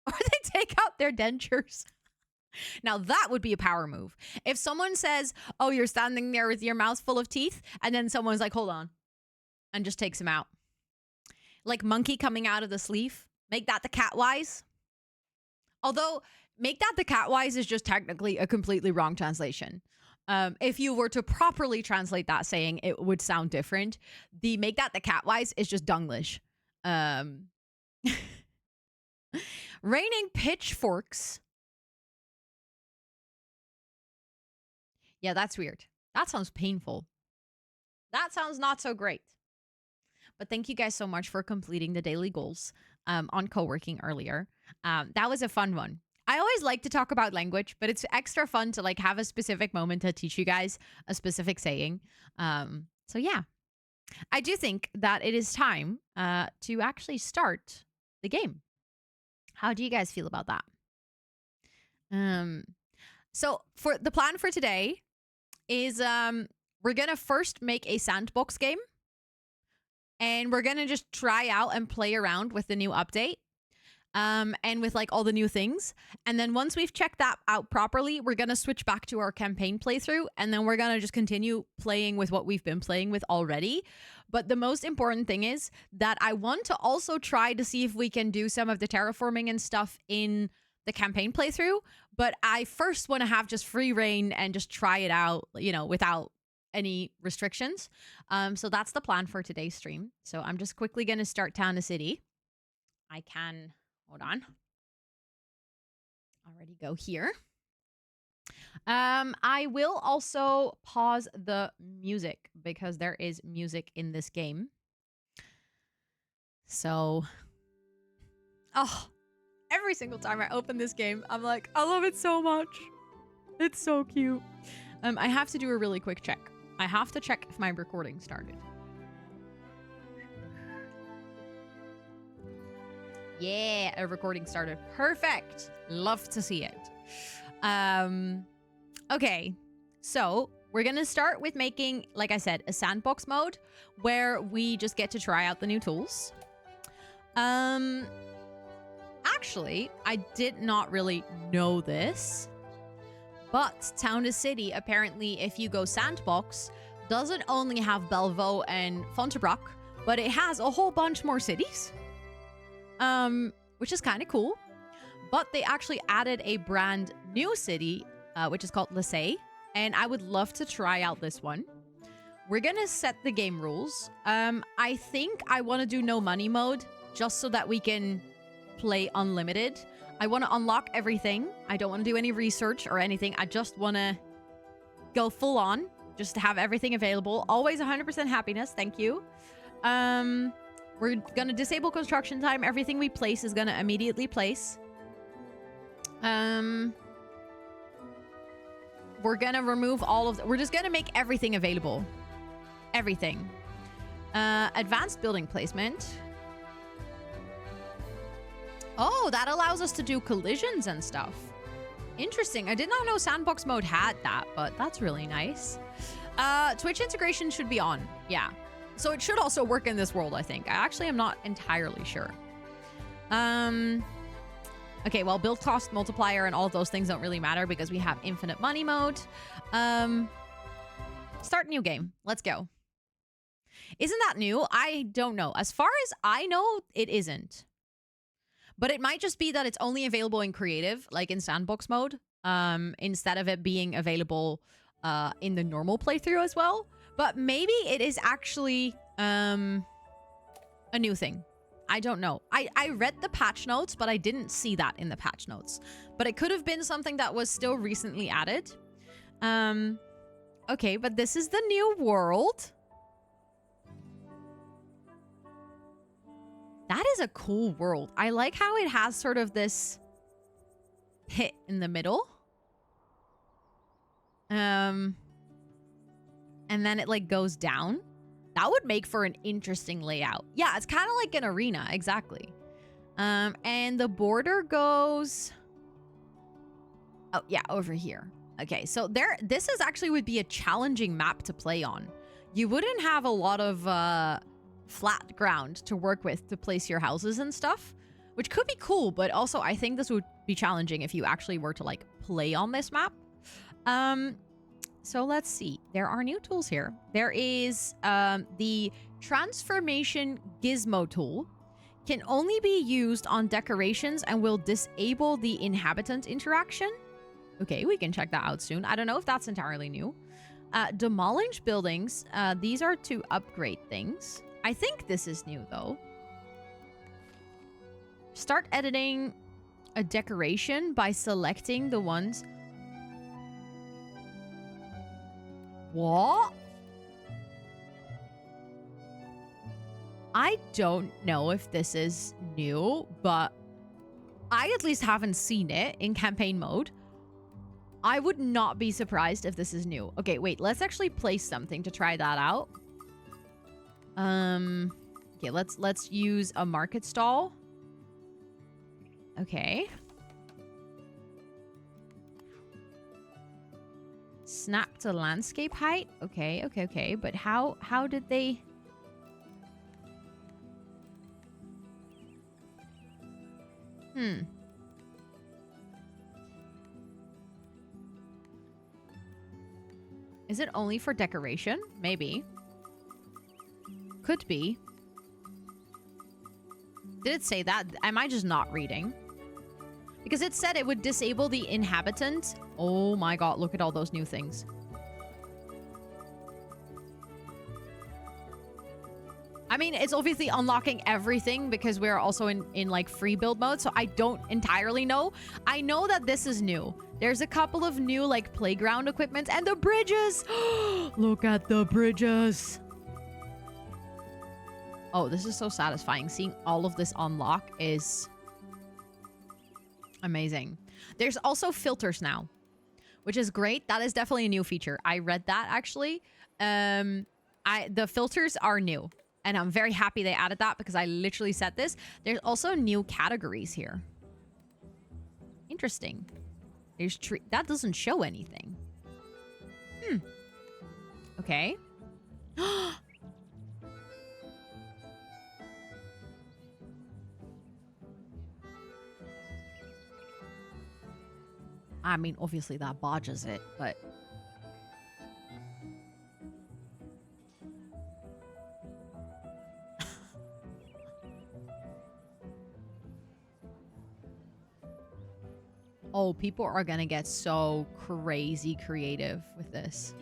Or they take out their dentures. Now that would be a power move. If someone says, "Oh, you're standing there with your mouth full of teeth," and then someone's like, "Hold on," and just takes them out. Like monkey coming out of the sleeve. Make that the cat wise. Although, make that the cat wise is just technically a completely wrong translation. If you were to properly translate that saying, it would sound different. The make that the cat wise is just Dunglish. Raining pitchforks. Yeah, that's weird. That sounds painful. That sounds not so great. But thank you guys so much for completing the daily goals on co-working earlier. That was a fun one. I always like to talk about language, but it's extra fun to like have a specific moment to teach you guys a specific saying. So yeah, I do think that it is time to actually start the game. How do you guys feel about that? So for the plan for today is we're gonna first make a sandbox game. And we're going to just try out and play around with the new update and with like all the new things. And then once we've checked that out properly, we're going to switch back to our campaign playthrough. And then we're going to just continue playing with what we've been playing with already. But the most important thing is that I want to also try to see if we can do some of the terraforming and stuff in the campaign playthrough. But I first want to have just free reign and just try it out, you know, without any restrictions. So that's the plan for today's stream. So I'm just quickly going to start Town to City. I can, hold on. Already go here. I will also pause the music because there is music in this game. So, oh, every single time I open this game, I'm like, I love it so much. It's so cute. I have to do a really quick check. I have to check if my recording started. Yeah, a recording started. Perfect. Love to see it. Okay, so we're going to start with making, like I said, a sandbox mode where we just get to try out the new tools. Actually, I did not really know this. But Town to City, apparently, if you go sandbox, doesn't only have Bellevaux and Fontebrock, but it has a whole bunch more cities. Which is kind of cool. But they actually added a brand new city, which is called Lessay. And I would love to try out this one. We're going to set the game rules. I think I want to do no money mode, just so that we can play unlimited. I want to unlock everything. I don't want to do any research or anything. I just want to go full on. Just to have everything available. Always 100% happiness. Thank you. We're going to disable construction time. Everything we place is going to immediately place. We're going to remove all of... We're just going to make everything available. Everything. Advanced building placement. Oh, that allows us to do collisions and stuff. Interesting. I did not know sandbox mode had that, but that's really nice. Twitch integration should be on. Yeah. So it should also work in this world, I think. I actually am not entirely sure. Okay, well, build cost multiplier and all of those things don't really matter because we have infinite money mode. Start new game. Let's go. Isn't that new? I don't know. As far as I know, it isn't. But it might just be that it's only available in creative, like in sandbox mode, instead of it being available in the normal playthrough as well. But maybe it is actually a new thing. I don't know. I read the patch notes, but I didn't see that in the patch notes. But it could have been something that was still recently added. Okay, but this is the new world. That is a cool world. I like how it has sort of this pit in the middle. And then it like goes down. That would make for an interesting layout. Yeah, it's kind of like an arena, exactly. And the border goes... Oh, yeah, over here. Okay, so this is actually would be a challenging map to play on. You wouldn't have a lot of flat ground to work with to place your houses and stuff, which could be cool, but also I think this would be challenging if you actually were to like play on this map. So let's see. There are new tools here. There is the transformation gizmo tool. Can only be used on decorations and will disable the inhabitant interaction. Okay, we can check that out soon. I don't know if that's entirely new. Demolish buildings. These are to upgrade things. I think this is new, though. Start editing a decoration by selecting the ones... What? I don't know if this is new, but I at least haven't seen it in campaign mode. I would not be surprised if this is new. Okay, wait, let's actually place something to try that out. Okay, let's use a market stall. Okay. Snap to landscape height. Okay. But how did they... Is it only for decoration? Maybe. Could be. Did it say that? Am I just not reading? Because it said it would disable the inhabitant. Oh my god, look at all those new things. I mean, it's obviously unlocking everything because we're also in like free build mode, so I don't entirely know. I know that this is new. There's a couple of new like playground equipment and the bridges. Look at the bridges. Oh, this is so satisfying. Seeing all of this unlock is amazing. There's also filters now, which is great. That is definitely a new feature. I read that actually. The filters are new. And I'm very happy they added that because I literally said this. There's also new categories here. Interesting. There's tree. That doesn't show anything. Okay. I mean, obviously that bodges it, but... Oh, people are gonna get so crazy creative with this.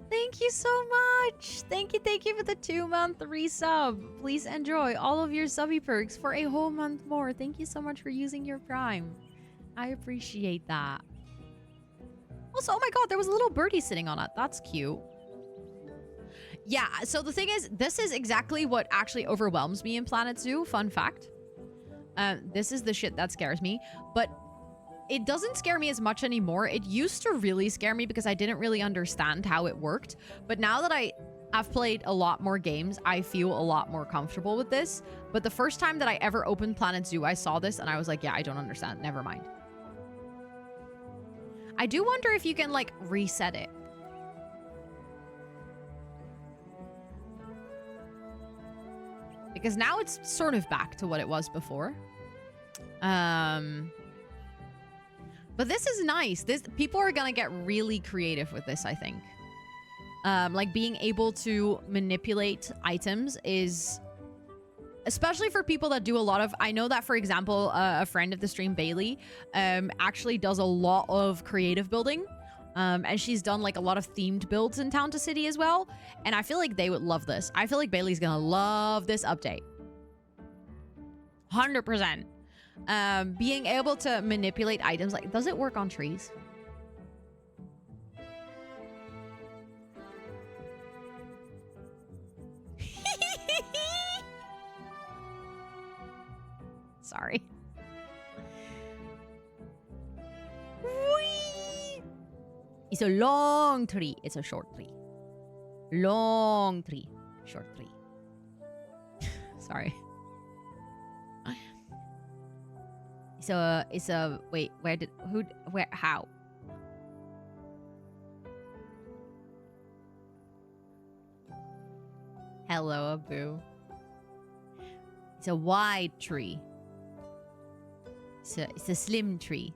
Thank you so much. Thank you for the 2-month resub. Please enjoy all of your subby perks for a whole month more. Thank you so much for using your Prime. I appreciate that. Also, oh my god, there was a little birdie sitting on it. That's cute. Yeah, so the thing is, this is exactly what actually overwhelms me in Planet Zoo. Fun fact. This is the shit that scares me, but it doesn't scare me as much anymore. It used to really scare me because I didn't really understand how it worked. But now that I've played a lot more games, I feel a lot more comfortable with this. But the first time that I ever opened Planet Zoo, I saw this and I was like, yeah, I don't understand. Never mind. I do wonder if you can like reset it. Because now it's sort of back to what it was before. But this is nice. People are gonna get really creative with this, I think. Like being able to manipulate items is... Especially for people that do a lot of... I know that, for example, a friend of the stream, Bailey, actually does a lot of creative building. And she's done like a lot of themed builds in Town to City as well. And I feel like they would love this. I feel like Bailey's gonna love this update. 100%. Being able to manipulate items, like, does it work on trees? Sorry. Whee! It's a long tree. It's a short tree. Long tree. Short tree. Sorry. It's a wait, how? Hello, Abu. It's a wide tree. It's a slim tree.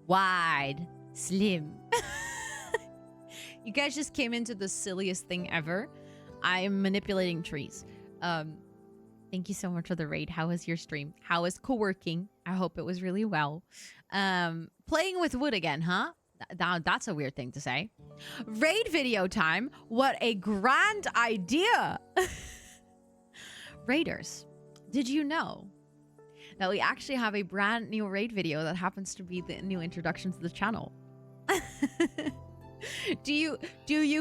Wide, slim. You guys just came into the silliest thing ever. I'm manipulating trees. Thank you so much for the raid. How was your stream? How was co-working? I hope it was really well. Playing with wood again, huh? That's a weird thing to say. Raid video time. What a grand idea. Raiders, did you know that we actually have a brand new raid video that happens to be the new introduction to the channel? Do you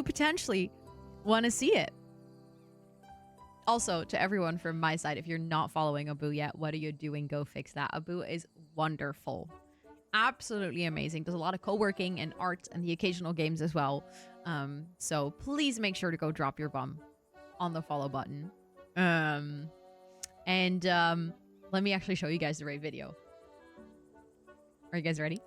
potentially want to see it? Also, to everyone from my side, if you're not following Abu yet, what are you doing? Go fix that. Abu is wonderful. Absolutely amazing. Does a lot of co-working and art and the occasional games as well. So please make sure to go drop your bum on the follow button. Let me actually show you guys the raid video. Are you guys ready?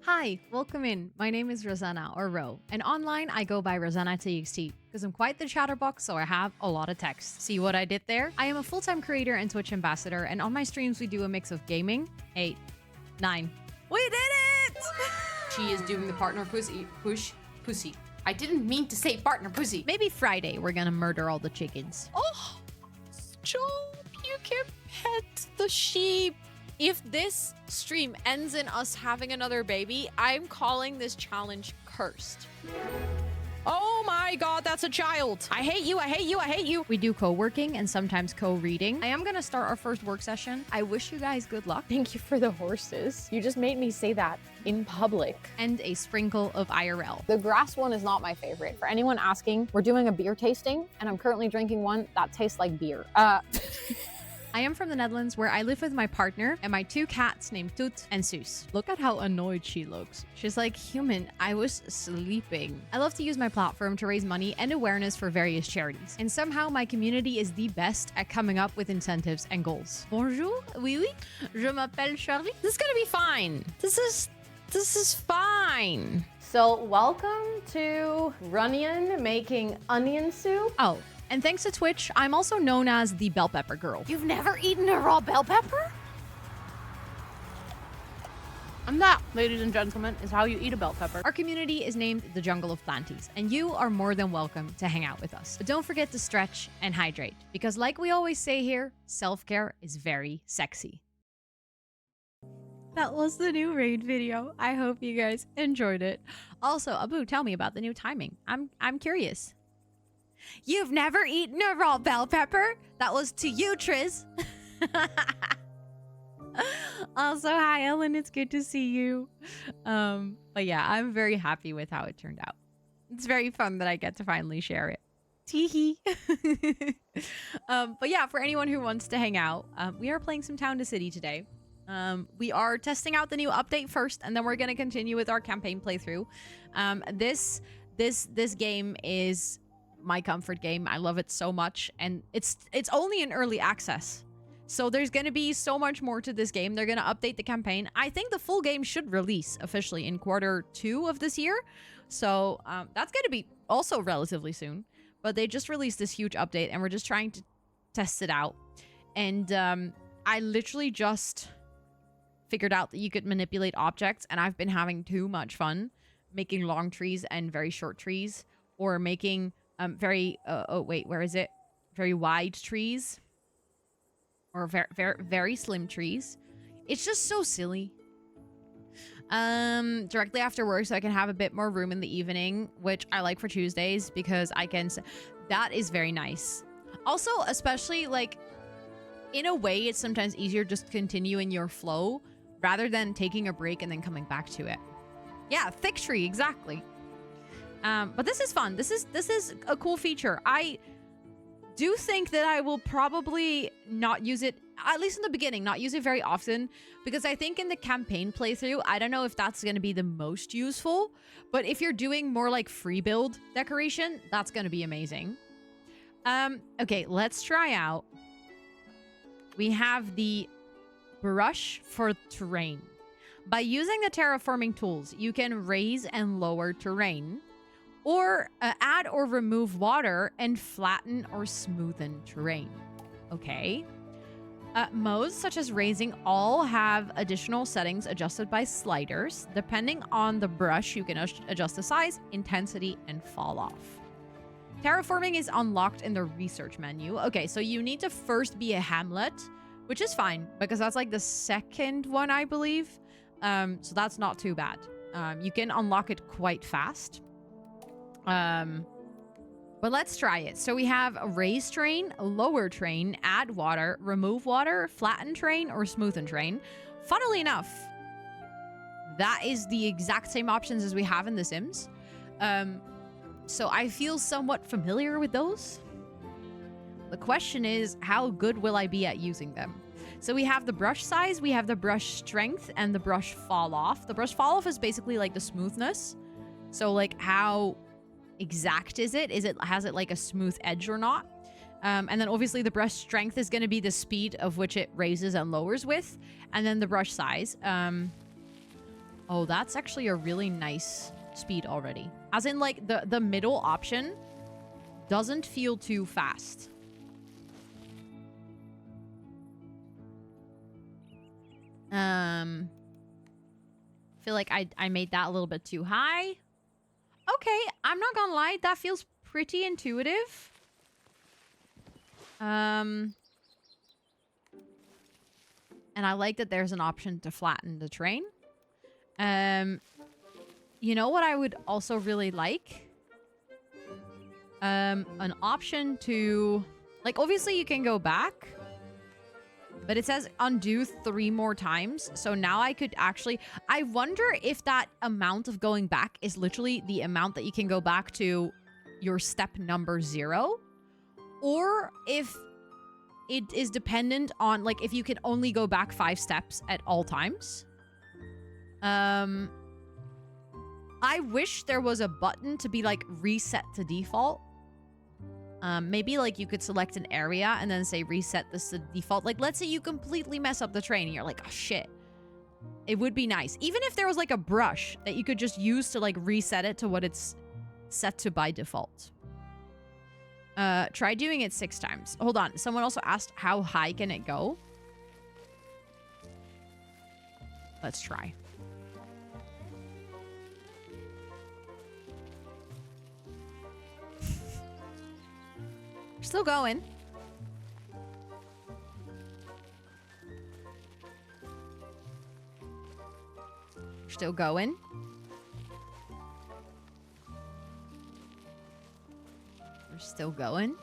Hi, welcome in. My name is Rosanna, or Ro, and online I go by rosannatxt because I'm quite the chatterbox, so I have a lot of text. See what I did there? I am a full-time creator and Twitch ambassador, and on my streams we do a mix of gaming. 8, 9. We did it! She is doing the partner pussy. I didn't mean to say partner pussy. Maybe Friday we're gonna murder all the chickens. Oh, stop. You can pet the sheep. If this stream ends in us having another baby, I'm calling this challenge cursed. Oh my god, that's a child. I hate you, I hate you, I hate you. We do co-working and sometimes co-reading. I am gonna start our first work session. I wish you guys good luck. Thank you for the horses. You just made me say that in public. And a sprinkle of IRL. The grass one is not my favorite. For anyone asking, we're doing a beer tasting, and I'm currently drinking one that tastes like beer. I am from the Netherlands, where I live with my partner and my 2 cats named Toot and Soos. Look at how annoyed she looks. She's like, human, I was sleeping. I love to use my platform to raise money and awareness for various charities. And somehow my community is the best at coming up with incentives and goals. Bonjour, oui oui, je m'appelle Charlie. This is gonna be fine. This is fine. So welcome to Runyon making onion soup. Oh, and thanks to Twitch, I'm also known as the bell pepper girl. You've never eaten a raw bell pepper? And that, ladies and gentlemen, is how you eat a bell pepper. Our community is named the Jungle of Planties, and you are more than welcome to hang out with us. But don't forget to stretch and hydrate, because like we always say here, self-care is very sexy. That was the new raid video. I hope you guys enjoyed it. Also, Abu, tell me about the new timing. I'm curious. You've never eaten a raw bell pepper? That was to you, Triz. Also, hi, Ellen. It's good to see you. But yeah, I'm very happy with how it turned out. It's very fun that I get to finally share it. Teehee. But yeah, for anyone who wants to hang out, we are playing some Town to City today. We are testing out the new update first, and then we're going to continue with our campaign playthrough. This game is my comfort game. I love it so much, and it's only in early access, so there's going to be so much more to this game. They're going to update the campaign. I think the full game should release officially in Q2 of this year, so that's going to be also relatively soon. But they just released this huge update, and we're just trying to test it out. And I literally just figured out that you could manipulate objects, and I've been having too much fun making long trees and very short trees, or making very wide trees, or very slim trees. It's just so silly. Directly after work, so I can have a bit more room in the evening, which I like for Tuesdays because I can. That is very nice. Also, especially like in a way, it's sometimes easier just to continue in your flow rather than taking a break and then coming back to it. Yeah, thick tree, exactly. But this is fun. This is a cool feature. do think that I will probably not use it, at least in the beginning, not use it very often, because I think in the campaign playthrough, I don't know if that's going to be the most useful, but if you're doing more like free build decoration, that's going to be amazing. Okay, let's try out. We have the brush for terrain. By using the terraforming tools, you can raise and lower terrain, or add or remove water and flatten or smoothen terrain. Okay. Modes such as raising all have additional settings adjusted by sliders. Depending on the brush, you can adjust the size, intensity, and fall off. Terraforming is unlocked in the research menu. Okay, so you need to first be a hamlet, which is fine because that's like the second one, I believe. So that's not too bad. You can unlock it quite fast. But let's try it. So we have a raise terrain, a lower terrain, add water, remove water, flatten terrain, or smoothen terrain. Funnily enough, that is the exact same options as we have in The Sims. So I feel somewhat familiar with those. The question is, how good will I be at using them? So we have the brush size, we have the brush strength, and the brush fall off. The brush fall off is basically like the smoothness. So like how exact is it? Has it like a smooth edge or not? And then obviously the brush strength is going to be the speed of which it raises and lowers with. And then the brush size. Oh, that's actually a really nice speed already. As in like the middle option doesn't feel too fast. Feel like I made that a little bit too high. Okay, I'm not gonna lie, that feels pretty intuitive. And I like that there's an option to flatten the terrain. You know what I would also really like? An option to... Like, obviously you can go back. But it says undo 3 more times. So now I could actually... I wonder if that amount of going back is literally the amount that you can go back to your step number 0. Or if it is dependent on... Like, if you can only go back 5 steps at all times. I wish there was a button to be, like, reset to default. Maybe like you could select an area and then say reset this to default. Like, let's say you completely mess up the train and you're like, oh shit. It would be nice. Even if there was like a brush that you could just use to like reset it to what it's set to by default. Try doing it 6 times. Hold on. Someone also asked how high can it go? Let's try. Still going. Still going. We're still going.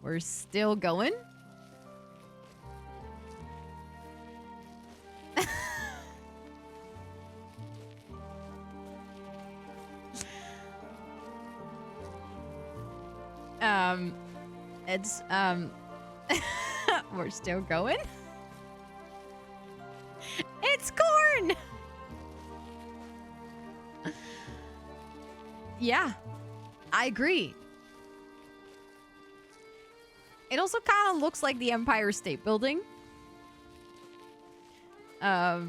We're still going. It's, we're still going. It's corn! Yeah, I agree. It also kind of looks like the Empire State Building. Or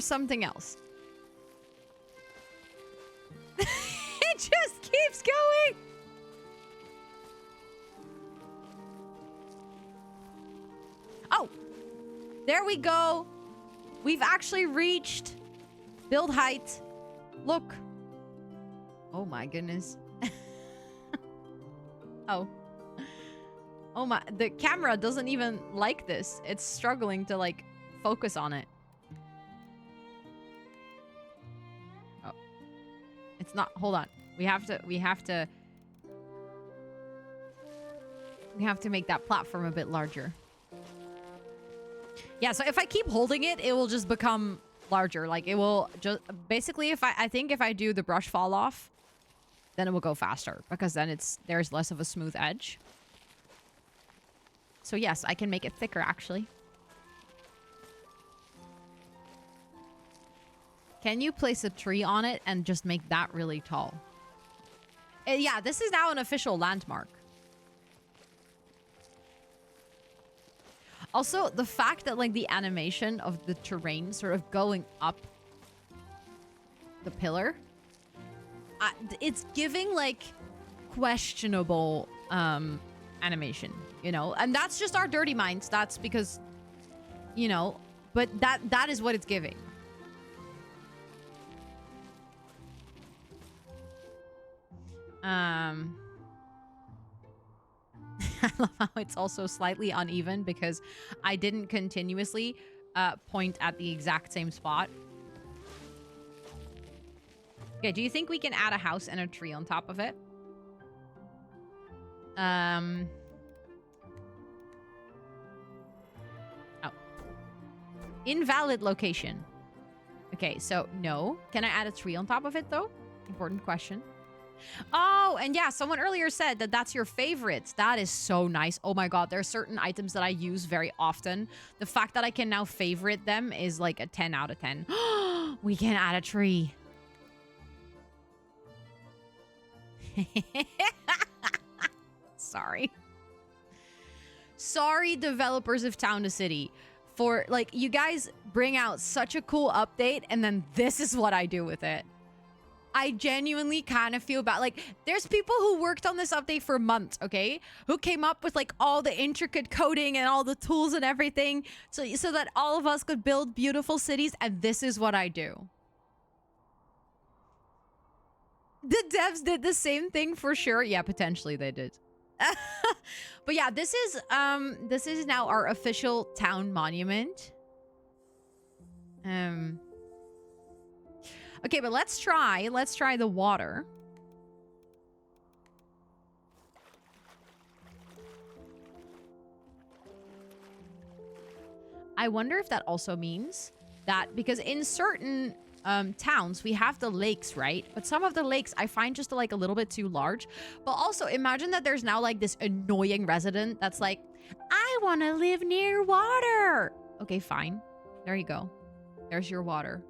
something else. It just keeps going! Oh, there we go. We've actually reached build height. Look. Oh my goodness. Oh. Oh my, the camera doesn't even like this. It's struggling to like focus on it. Oh. It's not, hold on. We have to make that platform a bit larger. Yeah, so if I keep holding it, it will just become larger. Like, it will just... Basically, I think if I do the brush fall off, then it will go faster. Because then there's less of a smooth edge. So yes, I can make it thicker, actually. Can you place a tree on it and just make that really tall? Yeah, this is now an official landmark. Also, the fact that, like, the animation of the terrain sort of going up the pillar, it's giving, like, questionable animation, you know? And that's just our dirty minds. That's because, you know, but that is what it's giving. I love how it's also slightly uneven because I didn't continuously point at the exact same spot. Okay, do you think we can add a house and a tree on top of it? Oh. Invalid location. Okay, so no. Can I add a tree on top of it, though? Important question. Oh, and yeah, someone earlier said that that's your favorites. That is so nice. Oh my god, there are certain items that I use very often. The fact that I can now favorite them is like a 10 out of 10. We can add a tree. Sorry. Sorry, developers of Town to City, for, like, you guys bring out such a cool update and then this is what I do with it. I genuinely kind of feel bad. Like, there's people who worked on this update for months, okay? Who came up with, like, all the intricate coding and all the tools and everything so that all of us could build beautiful cities, and this is what I do. The devs did the same thing for sure. Yeah, potentially they did. But yeah, this is now our official town monument. Okay, but let's try the water. I wonder if that also means that, because in certain towns we have the lakes, right? But some of the lakes I find just like a little bit too large. But also imagine that there's now like this annoying resident that's like, I want to live near water. Okay, fine. There you go. There's your water.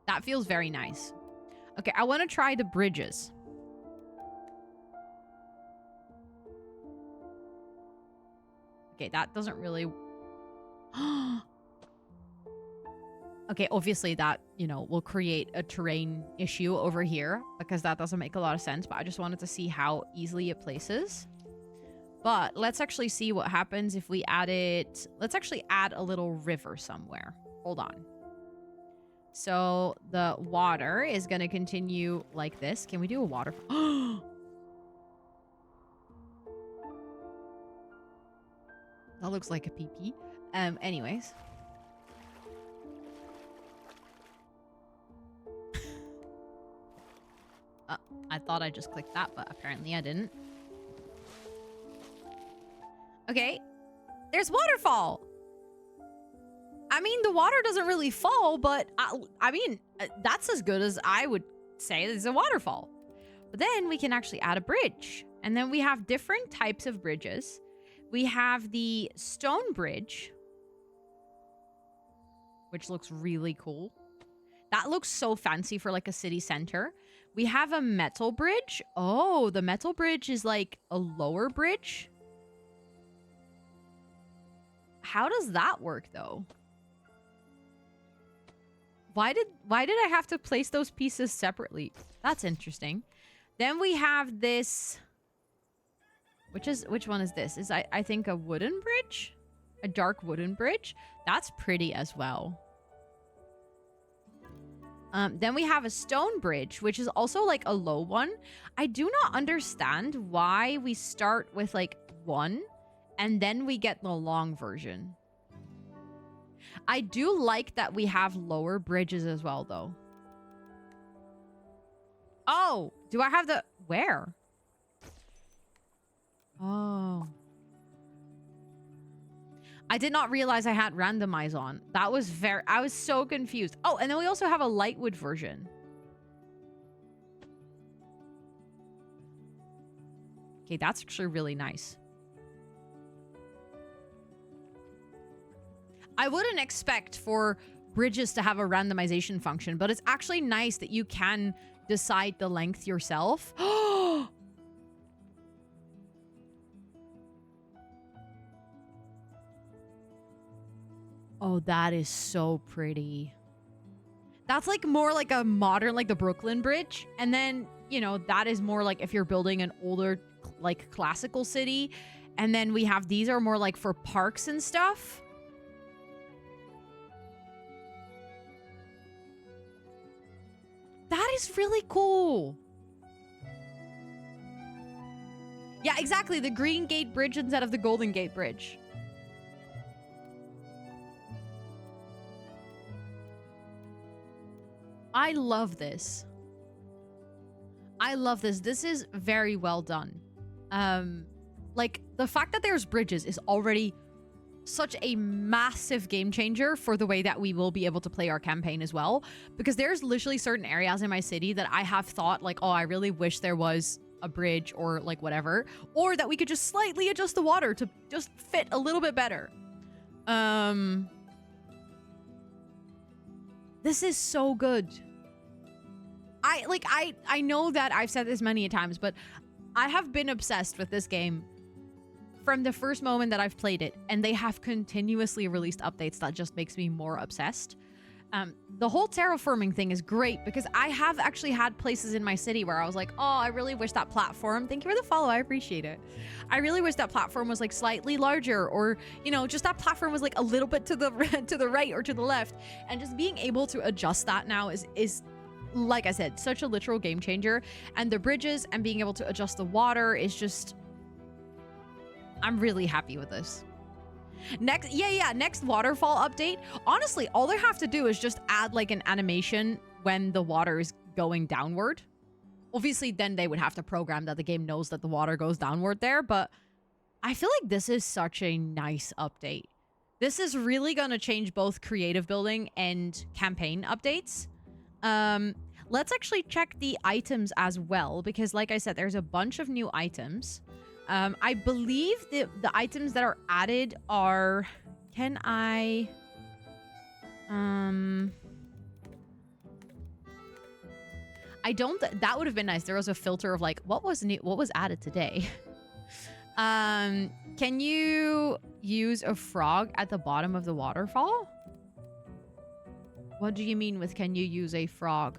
That feels very nice. Okay, I want to try the bridges. Okay, that doesn't really... Okay, obviously that, you know, will create a terrain issue over here because that doesn't make a lot of sense, but I just wanted to see how easily it places. But let's actually see what happens if we add it... Let's actually add a little river somewhere. Hold on. So the water is going to continue like this. Can we do a water? That looks like a pee-pee. Anyways. I thought I just clicked that, but apparently I didn't. Okay. There's waterfall. I mean, the water doesn't really fall, but I mean, that's as good as I would say is a waterfall. But then we can actually add a bridge. And then we have different types of bridges. We have the stone bridge, which looks really cool. That looks so fancy for like a city center. We have a metal bridge. Oh, the metal bridge is like a lower bridge. How does that work though? Why did I have to place those pieces separately? That's interesting. Then we have this, which one is this? Is I think a wooden bridge? A dark wooden bridge? That's pretty as well. Then we have a stone bridge, which is also like a low one. I do not understand why we start with like one and then we get the long version. I do like that we have lower bridges as well, though. Oh, do I have the... Where? Oh. I did not realize I had randomize on. That was very... I was so confused. Oh, and then we also have a lightwood version. Okay, that's actually really nice. I wouldn't expect for bridges to have a randomization function, but it's actually nice that you can decide the length yourself. Oh, that is so pretty. That's like more like a modern, like the Brooklyn Bridge. And then, you know, that is more like if you're building an older, like classical city. And then we have, these are more like for parks and stuff. That is really cool. Yeah, exactly. The Green Gate Bridge instead of the Golden Gate Bridge. I love this. I love this. This is very well done. Like, the fact that there's bridges is already such a massive game changer for the way that we will be able to play our campaign as well. Because there's literally certain areas in my city that I have thought, like, oh, I really wish there was a bridge or, like, whatever. Or that we could just slightly adjust the water to just fit a little bit better. This is so good. I know that I've said this many times, but I have been obsessed with this game from the first moment that I've played it, and they have continuously released updates that just makes me more obsessed. The whole terraforming thing is great because I have actually had places in my city where I was like, oh, I really wish that platform, thank you for the follow, I appreciate it. I really wish that platform was like slightly larger, or, you know, just that platform was like a little bit to the to the right or to the left. And just being able to adjust that now is like I said, such a literal game changer. And the bridges and being able to adjust the water is just, I'm really happy with this. Next waterfall update. Honestly, all they have to do is just add like an animation when the water is going downward. Obviously, then they would have to program that the game knows that the water goes downward there, but I feel like this is such a nice update. This is really going to change both creative building and campaign updates. Let's actually check the items as well, because like I said, there's a bunch of new items. I believe the items that are added are... Can I... I don't... That would have been nice. There was a filter of like, what was new, what was added today? Can you use a frog at the bottom of the waterfall? What do you mean with can you use a frog?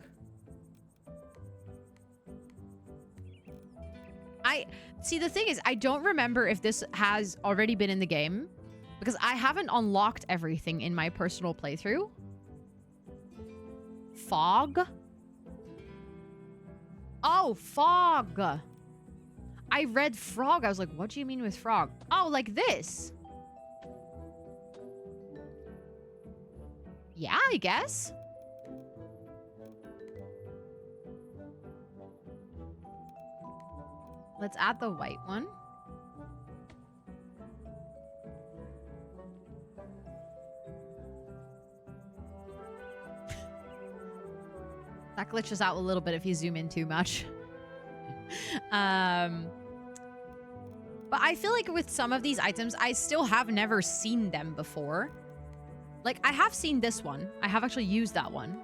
See, the thing is, I don't remember if this has already been in the game, because I haven't unlocked everything in my personal playthrough. Fog? Oh, fog. I read frog. I was like, what do you mean with frog? Oh, like this. Yeah, I guess. Let's add the white one. That glitches out a little bit if you zoom in too much. But I feel like with some of these items, I still have never seen them before. Like, I have seen this one. I have actually used that one.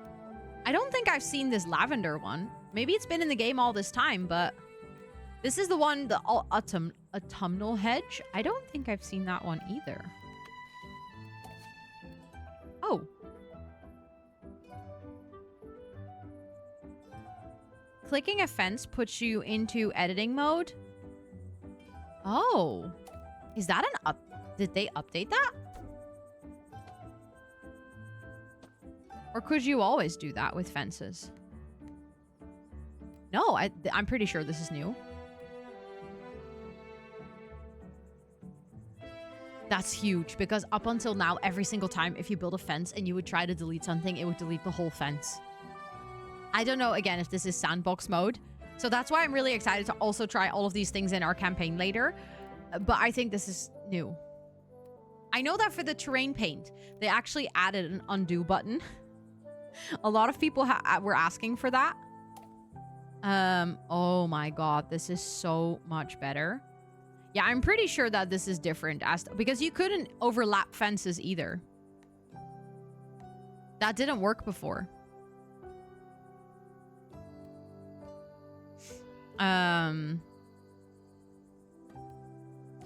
I don't think I've seen this lavender one. Maybe it's been in the game all this time, but... This is the one, the autumnal hedge. I don't think I've seen that one either. Oh. Clicking a fence puts you into editing mode. Oh. Is that an up? Did they update that? Or could you always do that with fences? No, I'm pretty sure this is new. That's huge, because up until now, every single time if you build a fence and you would try to delete something, it would delete the whole fence. I don't know, again, if this is sandbox mode. So that's why I'm really excited to also try all of these things in our campaign later. But I think this is new. I know that for the terrain paint, they actually added an undo button. A lot of people were asking for that. Oh my god, this is so much better. Yeah, I'm pretty sure that this is different because you couldn't overlap fences either. That didn't work before.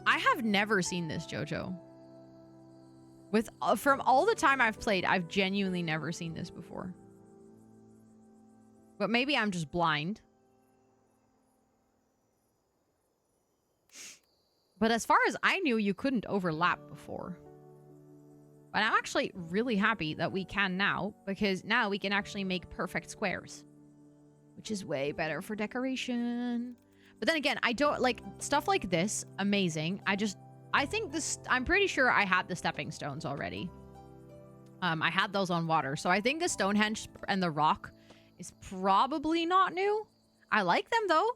I have never seen this, Jojo. From all the time I've played, I've genuinely never seen this before. But maybe I'm just blind. But as far as I knew, you couldn't overlap before. But I'm actually really happy that we can now, because now we can actually make perfect squares, which is way better for decoration. But then again, I don't like stuff like this. Amazing. I think this, I'm pretty sure I had the stepping stones already. I had those on water. So I think the Stonehenge and the rock is probably not new. I like them though.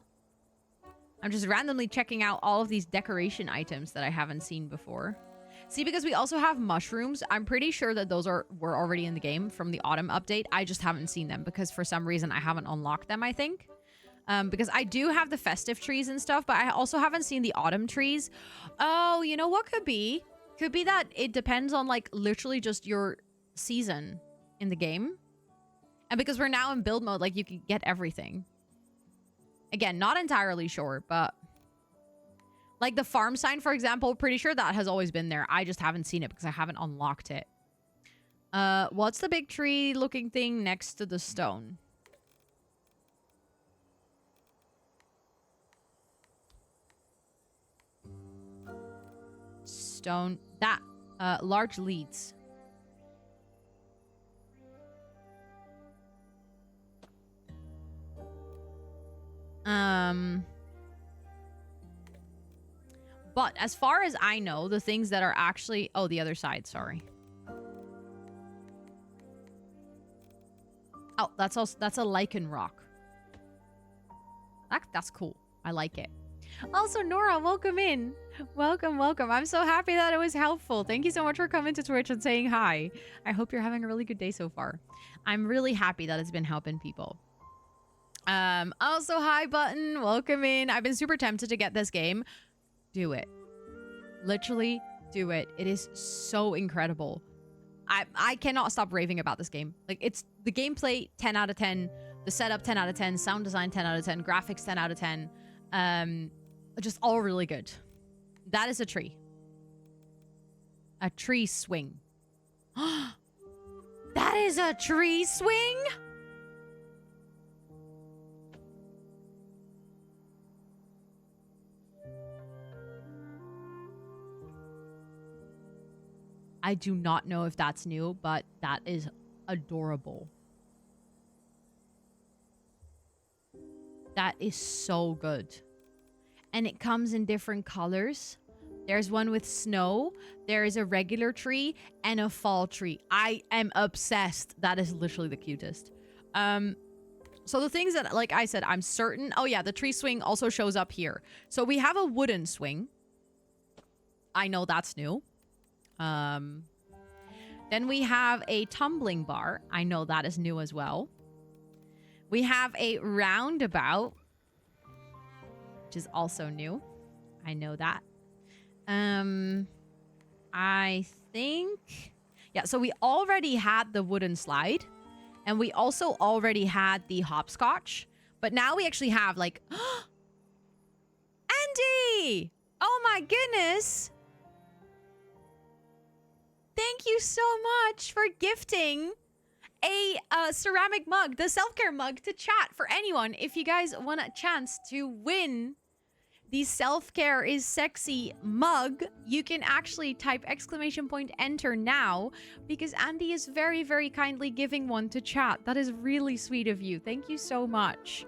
I'm just randomly checking out all of these decoration items that I haven't seen before. See, because we also have mushrooms. I'm pretty sure that those were already in the game from the autumn update. I just haven't seen them because for some reason I haven't unlocked them, I think. Because I do have the festive trees and stuff, but I also haven't seen the autumn trees. Oh, you know what could be? Could be that it depends on like literally just your season in the game. And because we're now in build mode, like you can get everything. Again, not entirely sure, but like the farm sign, for example, pretty sure that has always been there. I just haven't seen it because I haven't unlocked it. What's the big tree looking thing next to the stone? Stone. That. Large leads. But as far as I know, the things that are actually... Oh, the other side, sorry. Oh, that's a lichen rock. That's cool. I like it. Also, Nora, welcome in. Welcome, welcome. I'm so happy that it was helpful. Thank you so much for coming to Twitch and saying hi. I hope you're having a really good day so far. I'm really happy that it's been helping people. Also, hi, Button. Welcome in. I've been super tempted to get this game. Do it. Literally do it. It is so incredible. I cannot stop raving about this game. Like, it's the gameplay 10 out of 10, the setup 10 out of 10, sound design 10 out of 10, graphics 10 out of 10. Just all really good. That is a tree. A tree swing. That is a tree swing? I do not know if that's new, but that is adorable. That is so good. And it comes in different colors. There's one with snow. There is a regular tree and a fall tree. I am obsessed. That is literally the cutest. So the things that, like I said, I'm certain. Oh yeah, the tree swing also shows up here. So we have a wooden swing. I know that's new. Then we have a tumbling bar. I know that is new as well. We have a roundabout, which is also new. I know that. I think... Yeah, so we already had the wooden slide. And we also already had the hopscotch. But now we actually have, like... Andy! Oh my goodness! Thank you so much for gifting a ceramic mug, the self-care mug, to chat for anyone. If you guys want a chance to win the self-care is sexy mug, you can actually type !enter now, because Andy is very, very kindly giving one to chat. That is really sweet of you. Thank you so much.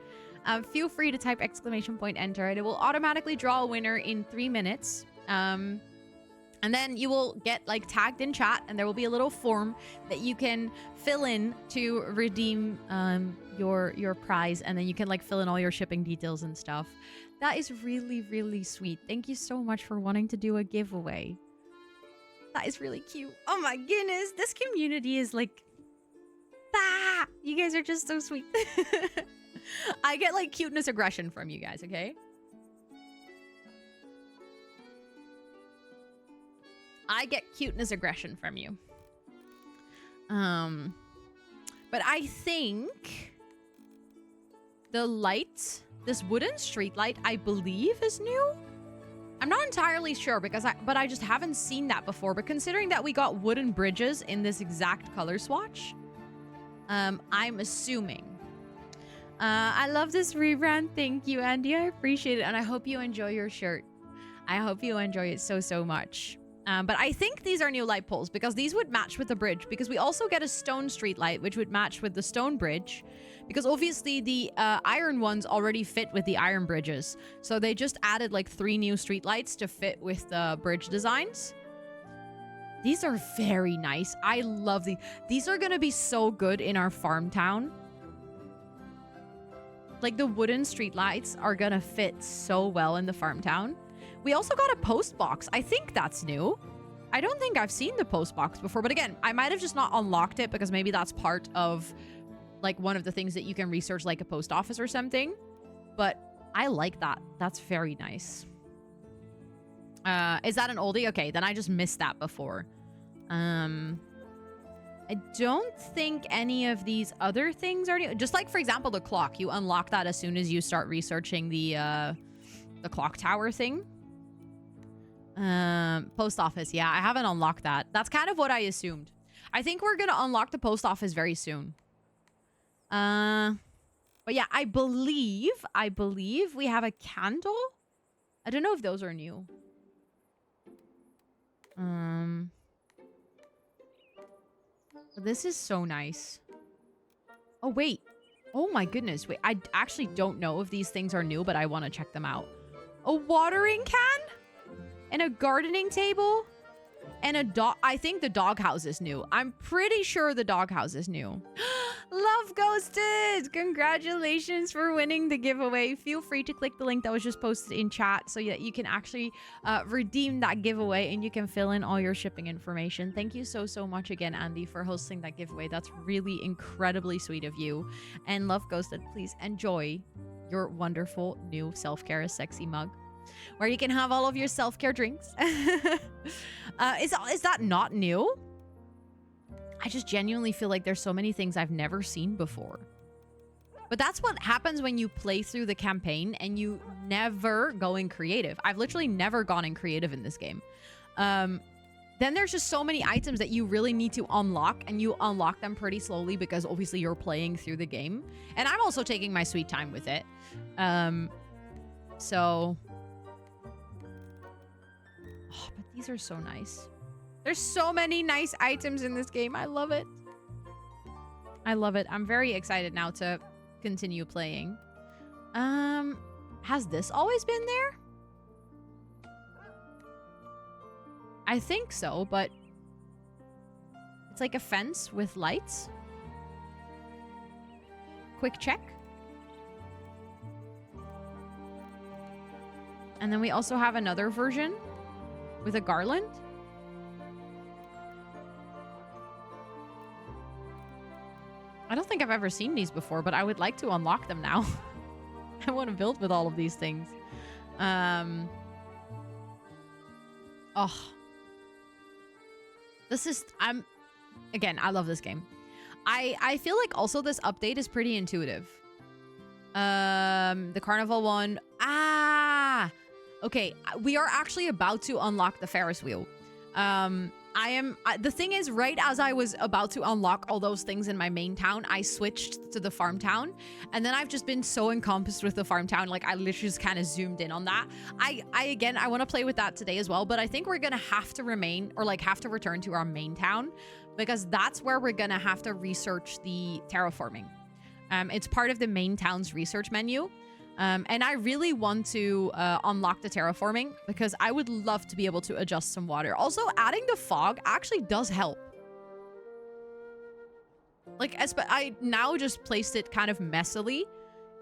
Feel free to type !enter and it will automatically draw a winner in 3 minutes. And then you will get like tagged in chat, and there will be a little form that you can fill in to redeem your prize, and then you can like fill in all your shipping details and stuff. That is really, really sweet. Thank you so much for wanting to do a giveaway. That is really cute. Oh my goodness. This community is like... Ah, you guys are just so sweet. I get like cuteness aggression from you guys, okay? I get cuteness aggression from you. But I think the light, this wooden street light, I believe is new. I'm not entirely sure because I just haven't seen that before. But considering that we got wooden bridges in this exact color swatch, I'm assuming. I love this rebrand. Thank you, Andy. I appreciate it. And I hope you enjoy your shirt. I hope you enjoy it so, so much. But I think these are new light poles because these would match with the bridge, because we also get a stone street light, which would match with the stone bridge, because obviously the iron ones already fit with the iron bridges. So they just added like 3 new street lights to fit with the bridge designs. These are very nice. I love these. These are going to be so good in our farm town. Like the wooden street lights are going to fit so well in the farm town. We also got a post box. I think that's new. I don't think I've seen the post box before, but again, I might have just not unlocked it because maybe that's part of like one of the things that you can research, like a post office or something. But I like that. That's very nice. Is that an oldie? Okay, then I just missed that before. I don't think any of these other things are new. Just like, for example, the clock. You unlock that as soon as you start researching the clock tower thing. Post office. Yeah, I haven't unlocked that. That's kind of what I assumed. I think we're gonna unlock the post office very soon. But yeah, I believe we have a candle. I don't know if those are new. This is so nice. Oh, wait. Oh my goodness. Wait, I actually don't know if these things are new, but I want to check them out. A watering can? And a gardening table? And a dog. I think the doghouse is new. I'm pretty sure the doghouse is new. Love Ghosted! Congratulations for winning the giveaway. Feel free to click the link that was just posted in chat so that you can actually redeem that giveaway and you can fill in all your shipping information. Thank you so, so much again, Andy, for hosting that giveaway. That's really incredibly sweet of you. And Love Ghosted, please enjoy your wonderful new Self-Care is Sexy mug, where you can have all of your self-care drinks. Is that not new? I just genuinely feel like there's so many things I've never seen before. But that's what happens when you play through the campaign and you never go in creative. I've literally never gone in creative in this game. Then there's just so many items that you really need to unlock, and you unlock them pretty slowly because obviously you're playing through the game. And I'm also taking my sweet time with it. So... Oh, but these are so nice. There's so many nice items in this game. I love it. I love it. I'm very excited now to continue playing. Has this always been there? I think so, but it's like a fence with lights. Quick check. And then we also have another version with a garland. I don't think I've ever seen these before, but I would like to unlock them now. I want to build with all of these things. Oh. This is... Again, I love this game. I feel like also this update is pretty intuitive. The carnival one... Okay, we are actually about to unlock the Ferris wheel. The thing is, right as I was about to unlock all those things in my main town, I switched to the farm town. And then I've just been so encompassed with the farm town. Like, I literally just kind of zoomed in on that. I want to play with that today as well. But I think we're going to have to remain, or like have to return to our main town, because that's where we're going to have to research the terraforming. It's part of the main town's research menu. And I really want to unlock the terraforming because I would love to be able to adjust some water. Also, adding the fog actually does help. Like, I now just placed it kind of messily.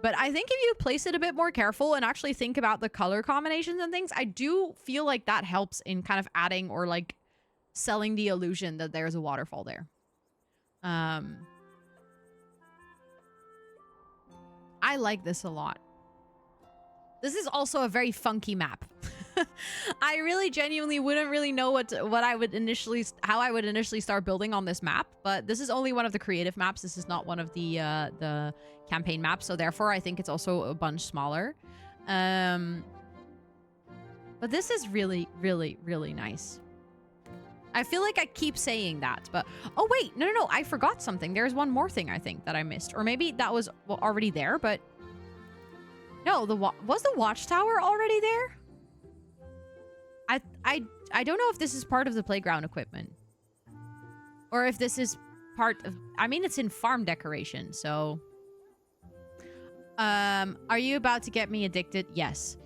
But I think if you place it a bit more careful and actually think about the color combinations and things, I do feel like that helps in kind of adding or like selling the illusion that there's a waterfall there. I like this a lot. This is also a very funky map. I really genuinely wouldn't really know how I would initially start building on this map, but this is only one of the creative maps. This is not one of the campaign maps, so therefore I think it's also a bunch smaller. But this is really, really, really nice. I feel like I keep saying that, but oh wait, no, I forgot something. There's one more thing I think that I missed, or maybe that was already there, but no, was the watchtower already there? I don't know if this is part of the playground equipment. Or if this is part of... I mean, it's in farm decoration, so... Are you about to get me addicted? Yes.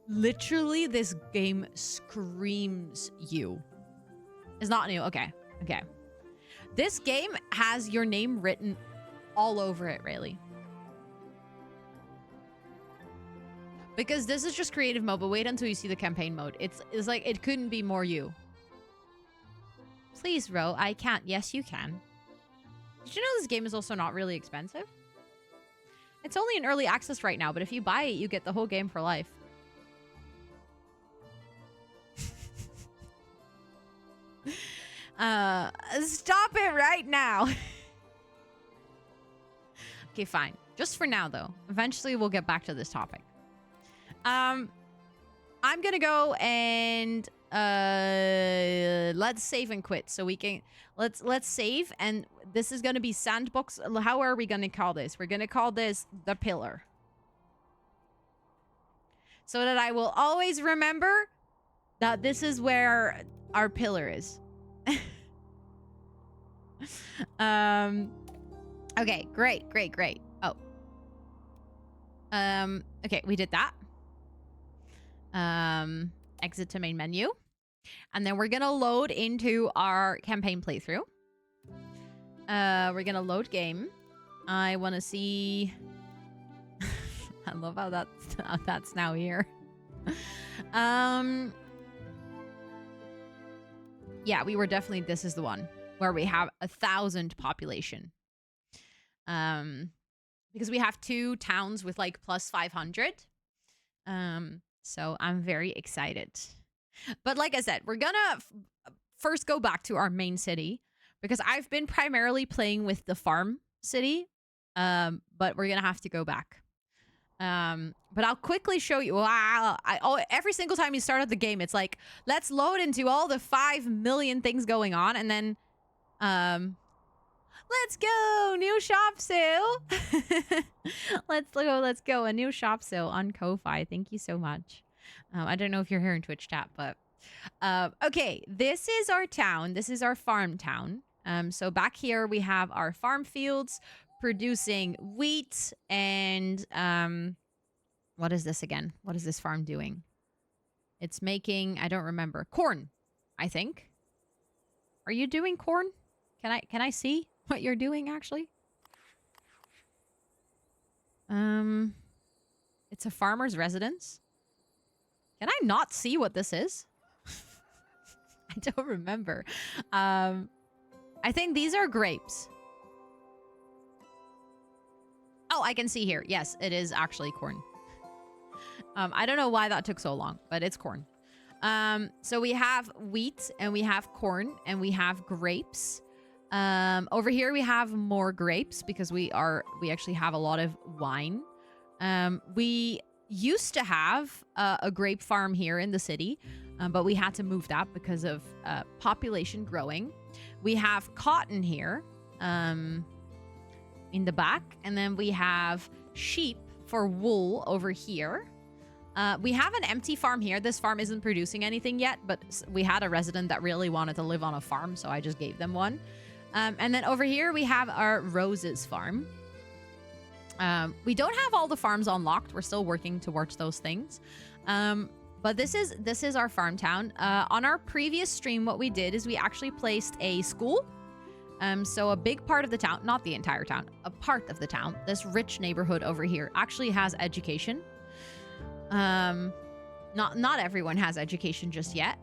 Literally, this game screams you. It's not new. Okay. Okay. This game has your name written all over it, really. Because this is just creative mode, but wait until you see the campaign mode. It's like, it couldn't be more you. Please, Ro, I can't. Yes, you can. Did you know this game is also not really expensive? It's only in early access right now, but if you buy it, you get the whole game for life. Stop it right now. Okay, fine. Just for now, though. Eventually, we'll get back to this topic. I'm gonna go and let's save and quit so we can let's save, and this is gonna be sandbox. How are we gonna call this? We're gonna call this the pillar, so that I will always remember that this is where our pillar is. Okay, great. Oh, okay, we did that. Exit to main menu, and then we're gonna load into our campaign playthrough. We're gonna load game. I want to see. I love how that's now here. Yeah, we were definitely. This is the one where we have 1,000 population. Because we have 2 towns with like plus 500. So I'm very excited. But like I said, we're gonna first go back to our main city, because I've been primarily playing with the farm city. But we're gonna have to go back. But I'll quickly show you. Wow, every single time you start up the game, it's like, let's load into all the 5 million things going on, and then let's go, new shop sale. Let's go, a new shop sale on Ko-Fi. Thank you so much. I don't know if you're here in Twitch chat, but okay, this is our town. This is our farm town. So back here we have our farm fields producing wheat and what is this again? What is this farm doing? It's making, I don't remember, corn, I think. Are you doing corn? Can I see what you're doing actually? It's a farmer's residence. Can I not see what this is? I don't remember. I think these are grapes. Oh, I can see here. Yes, it is actually corn. I don't know why that took so long, but it's corn. So we have wheat and we have corn and we have grapes. Over here we have more grapes because we actually have a lot of wine. We used to have a grape farm here in the city, but we had to move that because of population growing. We have cotton here in the back, and then we have sheep for wool over here. We have an empty farm here. This farm isn't producing anything yet, but we had a resident that really wanted to live on a farm, so I just gave them one. And then over here we have our roses farm. We don't have all the farms unlocked. We're still working towards those things. But this is our farm town. On our previous stream, what we did is we actually placed a school. So a big part of the town, not the entire town, a part of the town, this rich neighborhood over here actually has education. Not everyone has education just yet.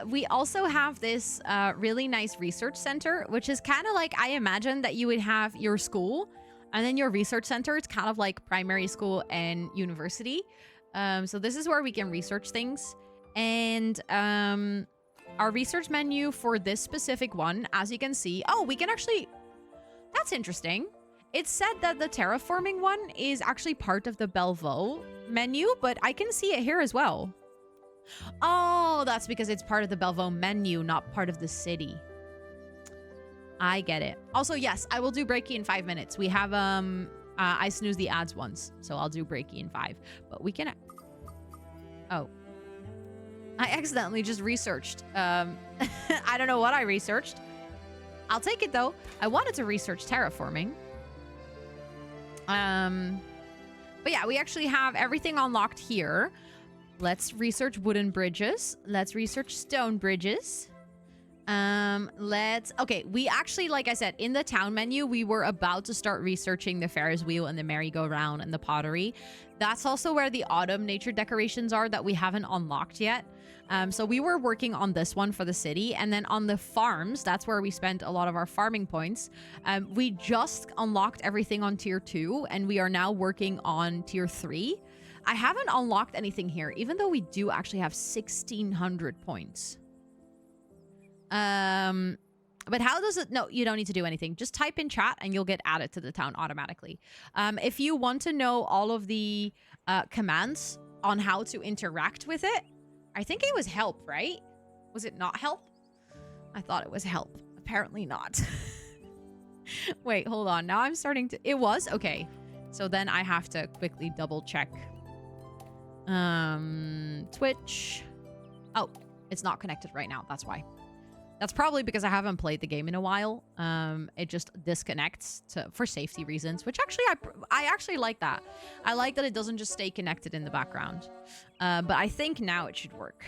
We also have this really nice research center, which is kind of like, I imagine that you would have your school and then your research center. It's kind of like primary school and university. So this is where we can research things. And our research menu for this specific one, as you can see, oh, we can actually, that's interesting. It said that the terraforming one is actually part of the Bellevaux menu, but I can see it here as well. Oh, that's because it's part of the Bellevaux menu, not part of the city. I get it. Also, yes, I will do Breaky in 5 minutes. We have, I snooze the ads once, so I'll do Breaky in 5. But we can... Oh. I accidentally just researched. I don't know what I researched. I'll take it, though. I wanted to research terraforming. But yeah, we actually have everything unlocked here. Let's research wooden bridges. Let's research stone bridges. Okay, we actually, like I said, in the town menu, we were about to start researching the Ferris wheel and the merry-go-round and the pottery. That's also where the autumn nature decorations are that we haven't unlocked yet. So we were working on this one for the city, and then on the farms, that's where we spent a lot of our farming points. We just unlocked everything on tier 2, and we are now working on tier 3. I haven't unlocked anything here, even though we do actually have 1,600 points. But how does it... No, you don't need to do anything. Just type in chat and you'll get added to the town automatically. If you want to know all of the commands on how to interact with it, I think it was help, right? Was it not help? I thought it was help. Apparently not. Wait, hold on. Now I'm starting to... It was? Okay. So then I have to quickly double check. Twitch. Oh, it's not connected right now. That's why. That's probably because I haven't played the game in a while. It just disconnects for safety reasons, which actually I actually like that. I like that it doesn't just stay connected in the background. But I think now it should work.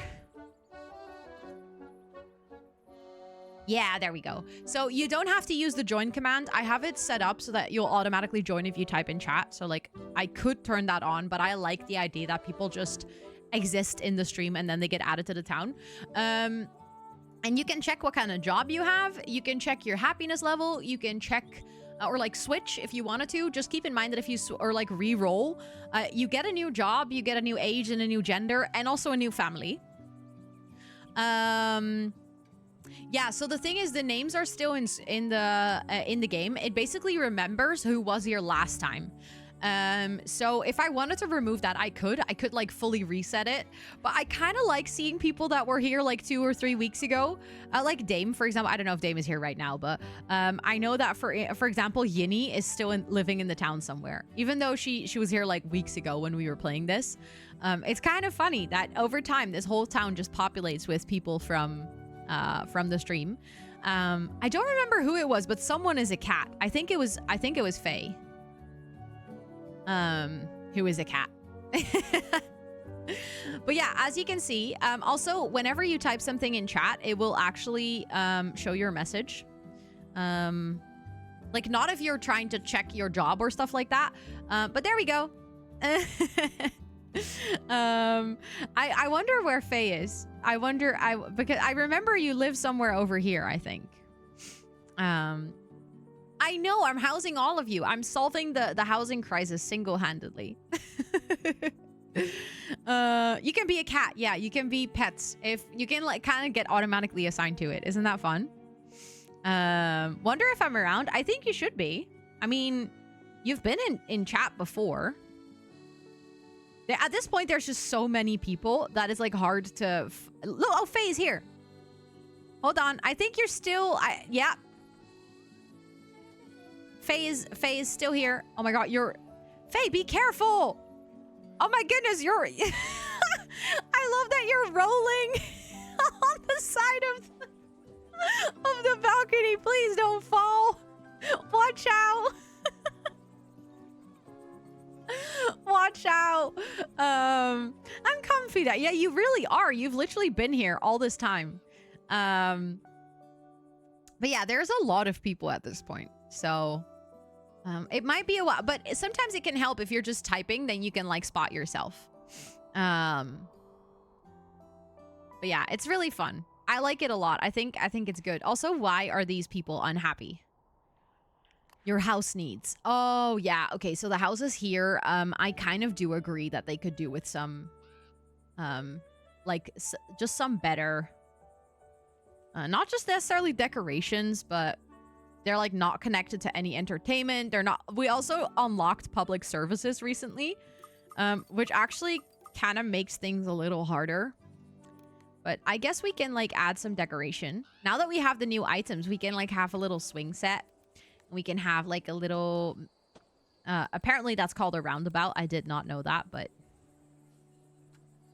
Yeah, there we go. So you don't have to use the join command. I have it set up so that you'll automatically join if you type in chat. So like I could turn that on, but I like the idea that people just exist in the stream and then they get added to the town. And you can check what kind of job you have. You can check your happiness level. You can check or like switch if you wanted to. Just keep in mind that if you or like re-roll, you get a new job, you get a new age and a new gender, and also a new family. Yeah, so the thing is, the names are still in the game. It basically remembers who was here last time. So if I wanted to remove that, I could like fully reset it, but I kind of like seeing people that were here like 2 or 3 weeks ago. Like Dame, for example. I don't know if Dame is here right now, but I know that for example, Yinny is still living in the town somewhere, even though she was here like weeks ago when we were playing this. It's kind of funny that over time, this whole town just populates with people from the stream. I don't remember who it was, but someone is a cat. I think it was Faye. Who is a cat. But yeah, as you can see, also whenever you type something in chat, it will actually show your message. Like not if you're trying to check your job or stuff like that, but there we go. I wonder where Faye is. Because I remember you live somewhere over here, I think. I know, I'm housing all of you. I'm solving the housing crisis single-handedly. You can be a cat. Yeah, you can be pets. If you can like kind of get automatically assigned to it. Isn't that fun? Wonder if I'm around. I think you should be. I mean, you've been in chat before. At this point, there's just so many people that it's like hard to... Look, oh, Faye's here. Hold on. I think you're still... Yeah. Faye is still here. Oh my god, Faye, be careful! Oh my goodness, you're... I love that you're rolling on the side of the balcony. Please don't fall. Watch out. Watch out. I'm comfy that. Yeah, you really are. You've literally been here all this time. But yeah, there's a lot of people at this point. So it might be a while, but sometimes it can help if you're just typing, then you can like spot yourself. But yeah, it's really fun. I like it a lot. I think it's good. Also, why are these people unhappy? Your house needs. Oh, yeah. Okay, so the houses here, I kind of do agree that they could do with some, like, just some better, not just necessarily decorations, but they're, like, not connected to any entertainment. They're not... We also unlocked public services recently, which actually kind of makes things a little harder. But I guess we can, like, add some decoration. Now that we have the new items, we can, like, have a little swing set. We can have, like, a little... apparently that's called a roundabout. I did not know that, but...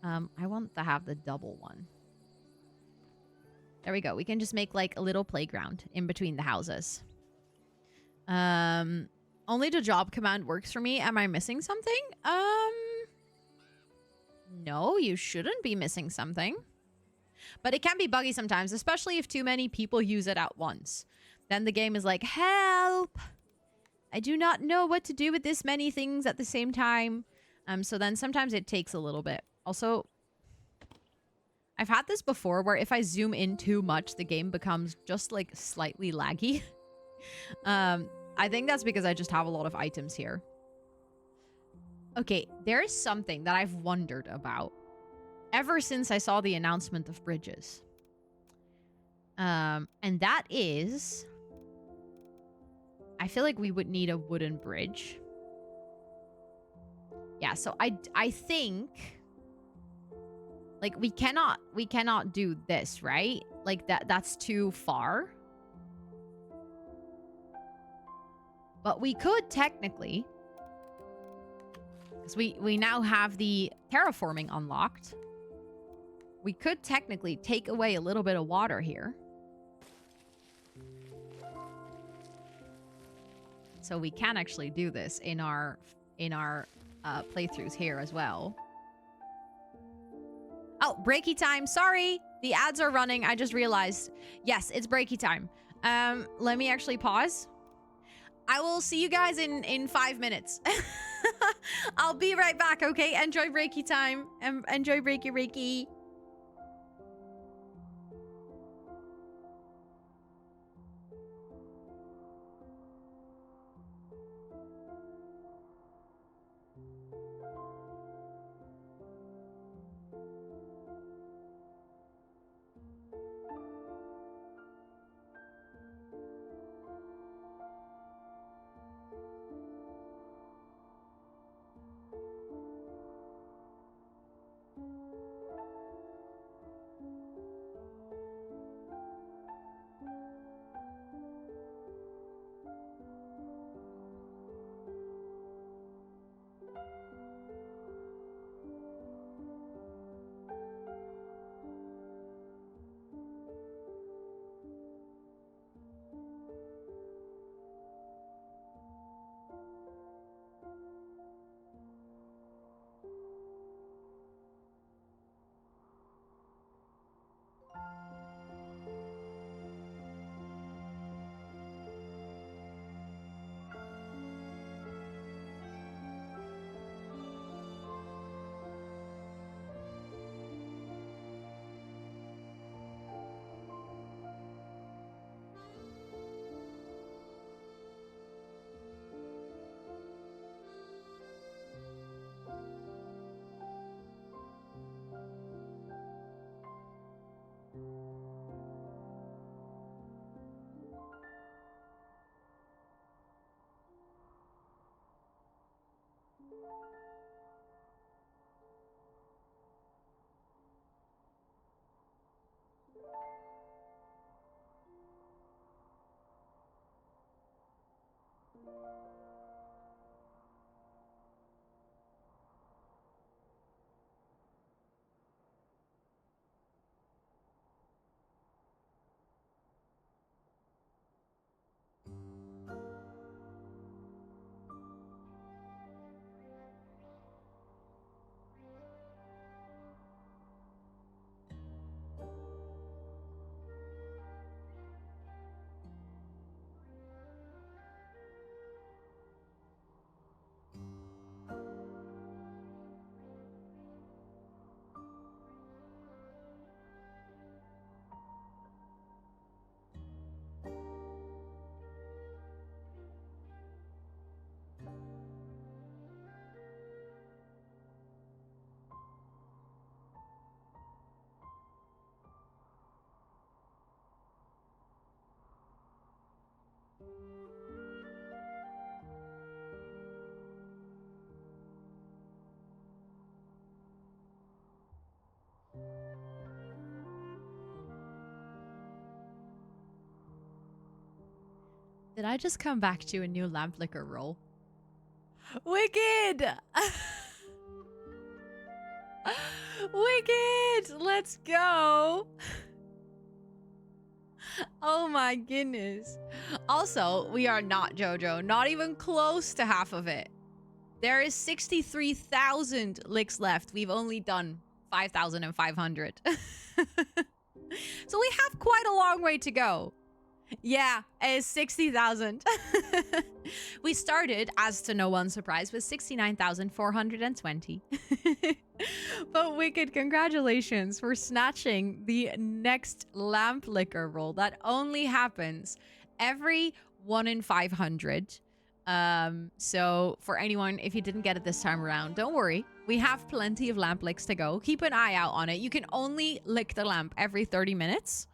I want to have the double one. There we go. We can just make, like, a little playground in between the houses. Only the job command works for me. Am I missing something? No, you shouldn't be missing something. But it can be buggy sometimes, especially if too many people use it at once. Then the game is like, help! I do not know what to do with this many things at the same time. So then sometimes it takes a little bit. Also, I've had this before where if I zoom in too much, the game becomes just like slightly laggy. I think that's because I just have a lot of items here. Okay, there's something that I've wondered about ever since I saw the announcement of bridges. And that is... I feel like we would need a wooden bridge. Yeah, so I think... Like, we cannot do this, right? Like, that's too far. But we could technically... Because we now have the terraforming unlocked. We could technically take away a little bit of water here. So we can actually do this in our playthroughs here as well. Oh, breaky time. Sorry. The ads are running. I just realized. Yes, it's breaky time. Let me actually pause. I will see you guys in 5 minutes. I'll be right back, okay? Enjoy breaky time. Enjoy breaky. Did I just come back to a new lamp liquor roll? Wicked! Wicked! Let's go! Oh my goodness. Also, we are not JoJo. Not even close to half of it. There is 63,000 licks left. We've only done 5,500. So we have quite a long way to go. Yeah, it's 60,000. We started, as to no one's surprise, with 69,420. But Wicked, congratulations for snatching the next lamp liquor roll. That only happens every 1 in 500. So for anyone, if you didn't get it this time around, don't worry. We have plenty of lamp licks to go. Keep an eye out on it. You can only lick the lamp every 30 minutes.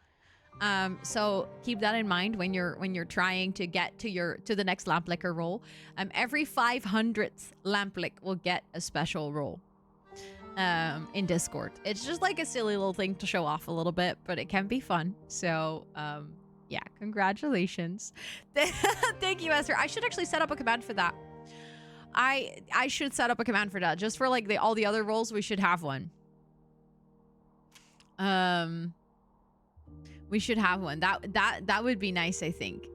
So keep that in mind when you're trying to get to the next lamp licker roll. Every 500th lamp lick will get a special roll in Discord. It's just like a silly little thing to show off a little bit, but it can be fun. So yeah, congratulations. Thank you, Esther. I should actually set up a command for that. I should set up a command for that. Just for like all the other rolls, we should have one. We should have one. That would be nice, I think.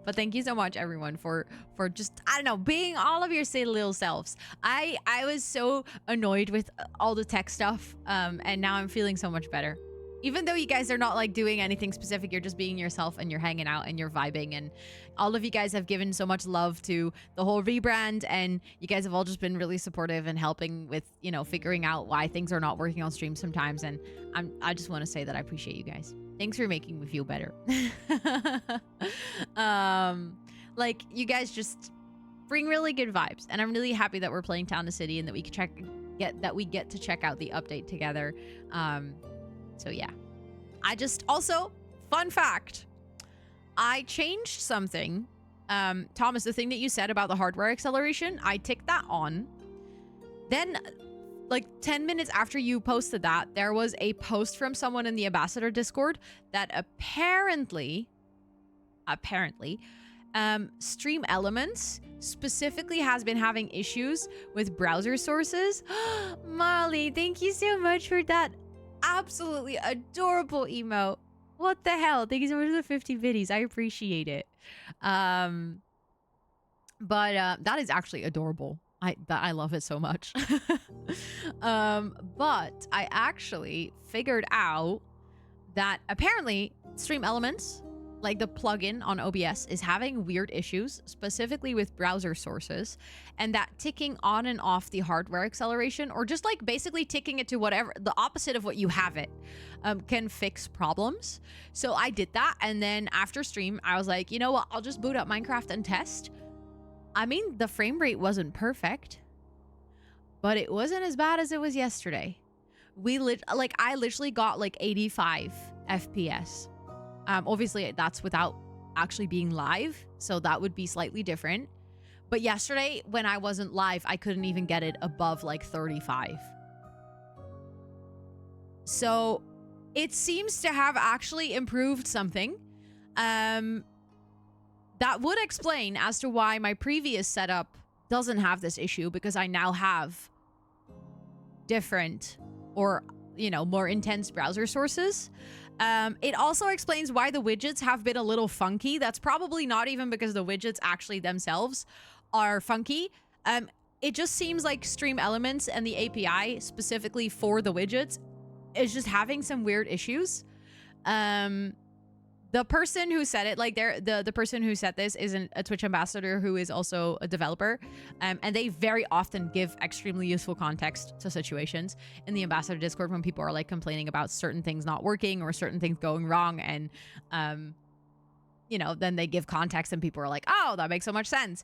But thank you so much, everyone, for just, I don't know, being all of your silly little selves. I was so annoyed with all the tech stuff, and now I'm feeling so much better. Even though you guys are not like doing anything specific, you're just being yourself and you're hanging out and you're vibing, and all of you guys have given so much love to the whole rebrand, and you guys have all just been really supportive and helping with, you know, figuring out why things are not working on stream sometimes. And I just want to say that I appreciate you guys. Thanks for making me feel better. Like, you guys just bring really good vibes, and I'm really happy that we're playing Town to City and that we can get to check out the update together. So yeah, I just also, fun fact, I changed something. Thomas, the thing that you said about the hardware acceleration, I ticked that on. Then like 10 minutes after you posted that, there was a post from someone in the Ambassador Discord that apparently, Stream Elements specifically has been having issues with browser sources. Molly, thank you so much for that absolutely adorable emote. What the hell? Thank you so much for the 50 biddies. I appreciate it. But that is actually adorable. I love it so much. But I actually figured out that apparently Stream Elements, like the plugin on OBS, is having weird issues, specifically with browser sources, and that ticking on and off the hardware acceleration, or just like basically ticking it to whatever, the opposite of what you have it, can fix problems. So I did that, and then after stream, I was like, you know what, I'll just boot up Minecraft and test. I mean, the frame rate wasn't perfect, but it wasn't as bad as it was yesterday. I literally got like 85 FPS. Obviously, that's without actually being live, so that would be slightly different. But yesterday, when I wasn't live, I couldn't even get it above like 35. So it seems to have actually improved something. That would explain as to why my previous setup doesn't have this issue, because I now have different or, you know, more intense browser sources. It also explains why the widgets have been a little funky. That's probably not even because the widgets actually themselves are funky. It just seems like Stream Elements and the API specifically for the widgets is just having some weird issues. The person who said it, like the person who said this is a Twitch ambassador who is also a developer, and they very often give extremely useful context to situations in the ambassador Discord when people are like complaining about certain things not working or certain things going wrong, and you know, then they give context and people are like, oh, that makes so much sense.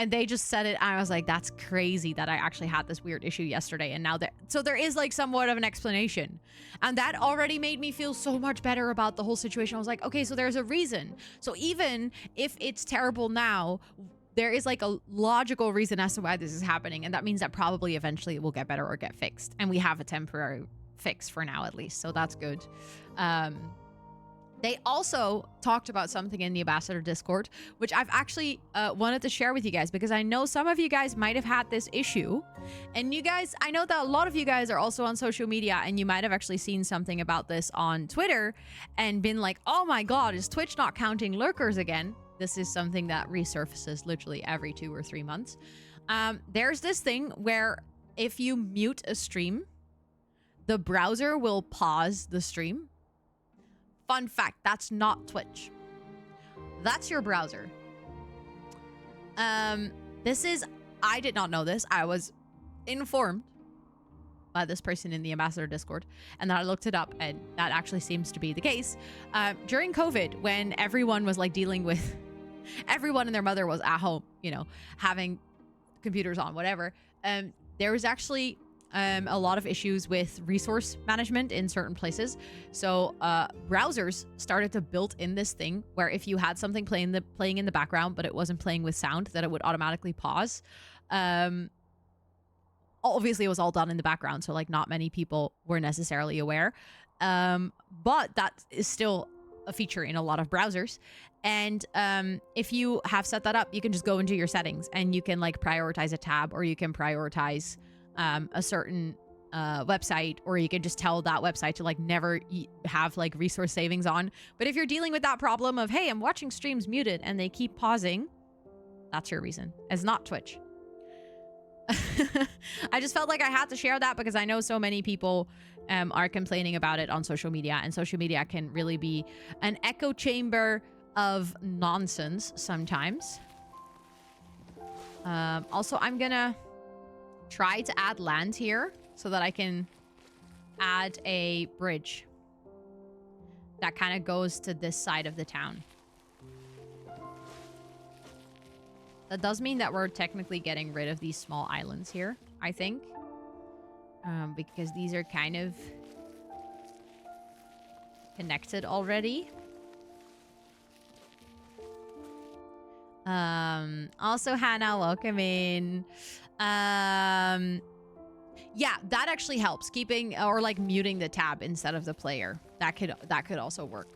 And they just said it, and I was like, that's crazy that I actually had this weird issue yesterday, and now so there is like somewhat of an explanation. And that already made me feel so much better about the whole situation. I was like, okay, so there's a reason. So even if it's terrible now, there is like a logical reason as to why this is happening, and that means that probably eventually it will get better or get fixed. And we have a temporary fix for now, at least, so that's good. They also talked about something in the Ambassador Discord, which I've actually wanted to share with you guys because I know some of you guys might have had this issue. And you guys, I know that a lot of you guys are also on social media and you might have actually seen something about this on Twitter and been like, oh my God, is Twitch not counting lurkers again? This is something that resurfaces literally every 2 or 3 months. There's this thing where if you mute a stream, the browser will pause the stream. Fun fact, that's not Twitch. That's your browser. This is, I did not know this. I was informed by this person in the Ambassador Discord, and then I looked it up, and that actually seems to be the case. During COVID, when everyone was like dealing with, everyone and their mother was at home, you know, having computers on, whatever, there was actually a lot of issues with resource management in certain places. So browsers started to build in this thing where if you had something playing in the background, but it wasn't playing with sound, that it would automatically pause. Obviously, it was all done in the background, so like not many people were necessarily aware. But that is still a feature in a lot of browsers. And if you have set that up, you can just go into your settings and you can like prioritize a tab, or you can prioritize a certain website, or you can just tell that website to like never have like resource savings on. But if you're dealing with that problem of, hey, I'm watching streams muted and they keep pausing, that's your reason. It's not Twitch. I just felt like I had to share that because I know so many people are complaining about it on social media, and social media can really be an echo chamber of nonsense sometimes. Also, I'm gonna try to add land here so that I can add a bridge that kind of goes to this side of the town. That does mean that we're technically getting rid of these small islands here, I think. Because these are kind of connected already. Also, Hannah, welcome in. Yeah, that actually helps. Keeping or like muting the tab instead of the player. That could also work.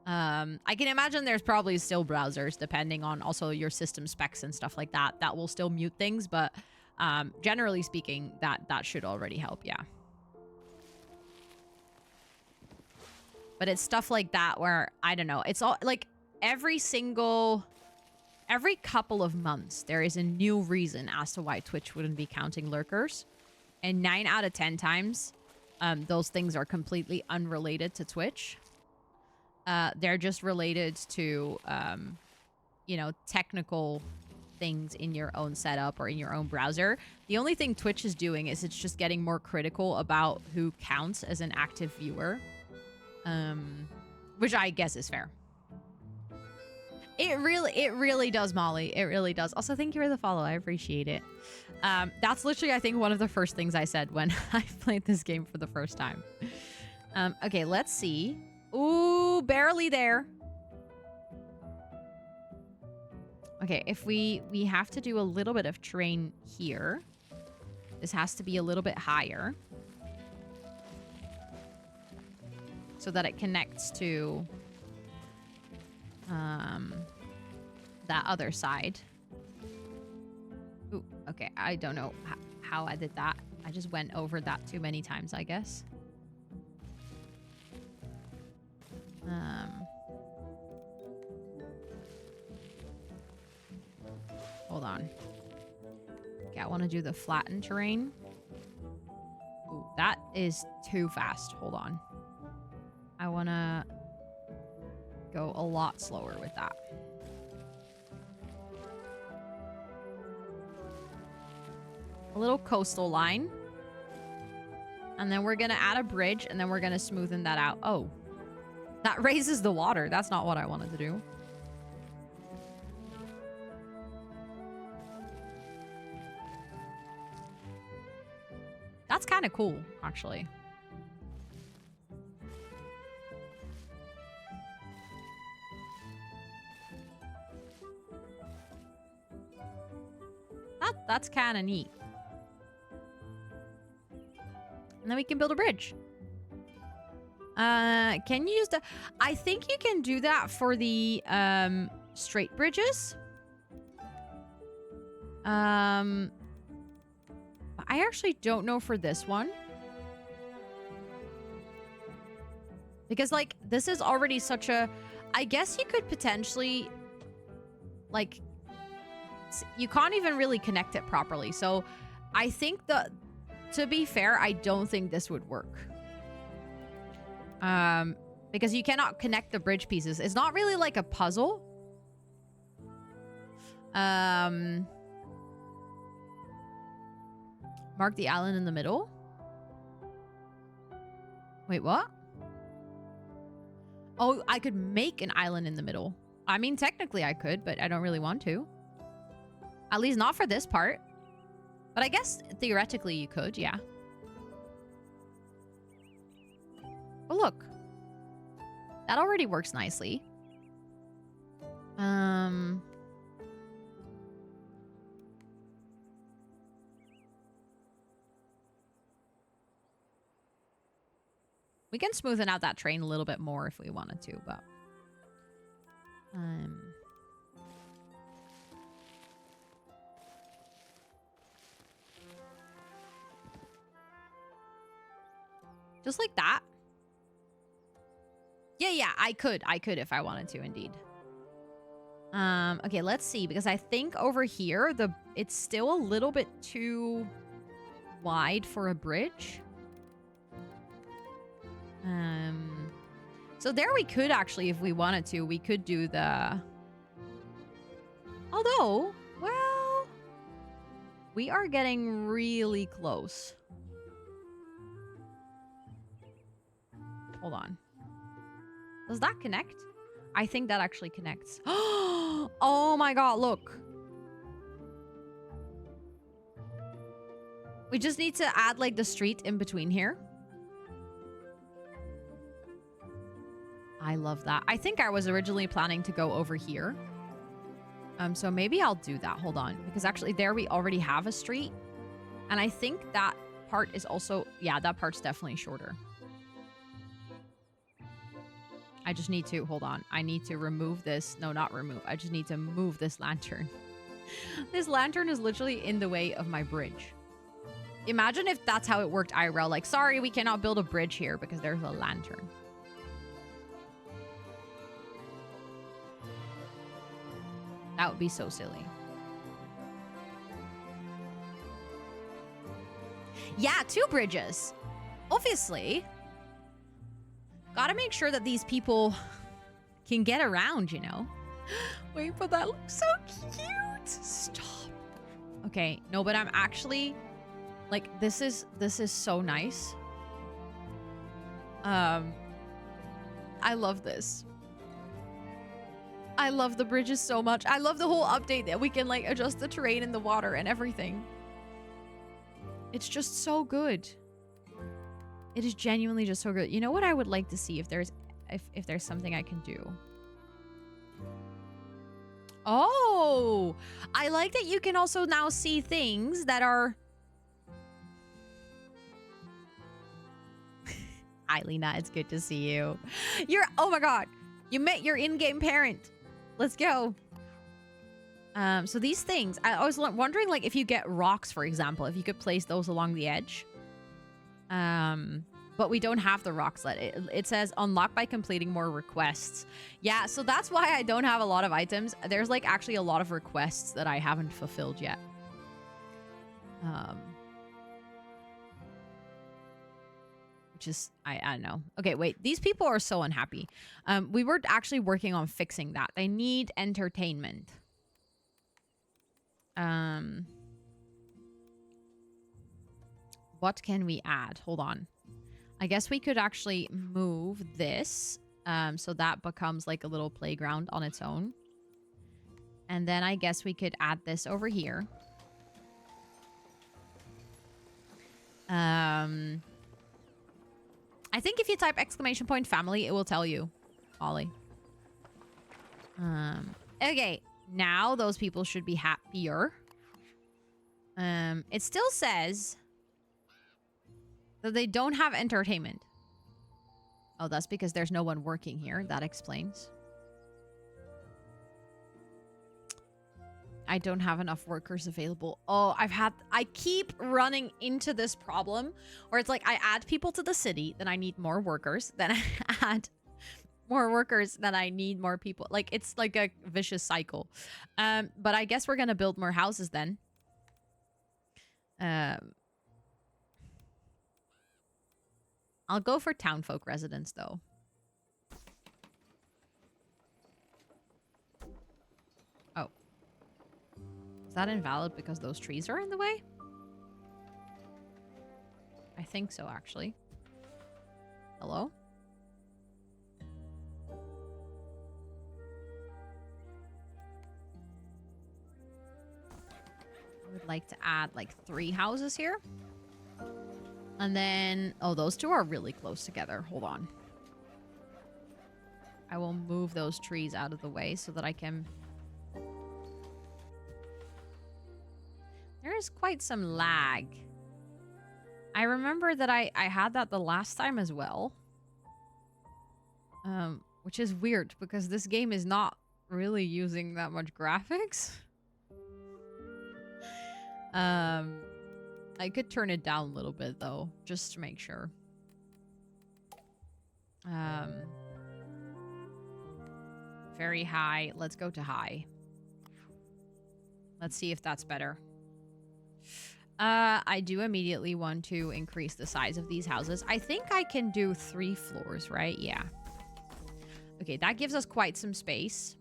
I can imagine there's probably still browsers, depending on also your system specs and stuff like that, that will still mute things, but generally speaking, that should already help, yeah. But it's stuff like that where, I don't know, it's all like every couple of months, there is a new reason as to why Twitch wouldn't be counting lurkers. And 9 out of 10 times, those things are completely unrelated to Twitch. They're just related to, you know, technical things in your own setup or in your own browser. The only thing Twitch is doing is it's just getting more critical about who counts as an active viewer. Which I guess is fair. It really does, Molly. It really does. Also, thank you for the follow. I appreciate it. That's literally, I think, one of the first things I said when I played this game for the first time. Okay, let's see. Ooh, barely there. Okay, if we have to do a little bit of terrain here. This has to be a little bit higher. So that it connects to that other side. Ooh, okay, I don't know how I did that. I just went over that too many times, I guess. Hold on. Okay, I want to do the flattened terrain. Ooh, that is too fast. Hold on. I want to go a lot slower with that. A little coastal line. And then we're going to add a bridge, and then we're going to smoothen that out. Oh. That raises the water. That's not what I wanted to do. That's kind of cool, actually. That's kind of neat. And then we can build a bridge. Can you use the... I think you can do that for the straight bridges. I actually don't know for this one. Because, like, this is already such a... I guess you could potentially... Like... You can't even really connect it properly. So, I think the... To be fair, I don't think this would work. Because you cannot connect the bridge pieces. It's not really like a puzzle. Mark the island in the middle. Wait, what? Oh, I could make an island in the middle. I mean, technically I could, but I don't really want to. At least not for this part. But I guess theoretically you could, yeah. But look. That already works nicely. We can smoothen out that train a little bit more if we wanted to, but... Just like that. Yeah, I could if I wanted to, indeed. Okay, let's see, because I think over here, it's still a little bit too wide for a bridge. So there we could actually, if we wanted to, we could do the... Although, well... We are getting really close. Hold on. Does that connect? I think that actually connects. Oh my god, look. We just need to add like the street in between here. I love that. I think I was originally planning to go over here. So maybe I'll do that. Hold on. Because actually there we already have a street. And I think that part is also... Yeah, that part's definitely shorter. I just need to... Hold on. I need to remove this. No, not remove. I just need to move this lantern. This lantern is literally in the way of my bridge. Imagine if that's how it worked IRL. Like, sorry, we cannot build a bridge here because there's a lantern. That would be so silly. Yeah, 2 bridges. Obviously. Gotta make sure that these people can get around, you know? Wait, but that looks so cute. Stop. Okay, no, but I'm actually... Like, this is so nice. I love this. I love the bridges so much. I love the whole update that we can like adjust the terrain in the water and everything. It's just so good. It is genuinely just so good. You know what I would like to see if there's something I can do? Oh, I like that you can also now see things that are... Hi, Lena. It's good to see you. Oh my god. You met your in-game parent. Let's go. So these things, I was wondering, like, if you get rocks, for example, if you could place those along the edge. But we don't have the rocks yet. It says unlock by completing more requests. Yeah, so that's why I don't have a lot of items. There's, like, actually a lot of requests that I haven't fulfilled yet. Which is, I don't know. Okay, wait. These people are so unhappy. We were actually working on fixing that. They need entertainment. What can we add? Hold on. I guess we could actually move this. So that becomes like a little playground on its own. And then I guess we could add this over here. I think if you type !family, it will tell you, Ollie. Okay, now those people should be happier. It still says that they don't have entertainment. Oh, that's because there's no one working here. That explains. I don't have enough workers available. Oh, I keep running into this problem where it's like I add people to the city, then I need more workers, then I add more workers, then I need more people. Like, it's like a vicious cycle. But I guess we're gonna build more houses then. I'll go for townfolk residence though. Oh. Is that invalid because those trees are in the way? I think so, actually. Hello? I would like to add like 3 houses here. And then, oh, those two are really close together. Hold on. I will move those trees out of the way so that I can... There is quite some lag. I remember that I had that the last time as well. Which is weird because this game is not really using that much graphics. I could turn it down a little bit though, just to make sure. Very high. Let's go to high. Let's see if that's better. I do immediately want to increase the size of these houses. I think I can do 3 floors, right? Yeah. Okay, that gives us quite some space.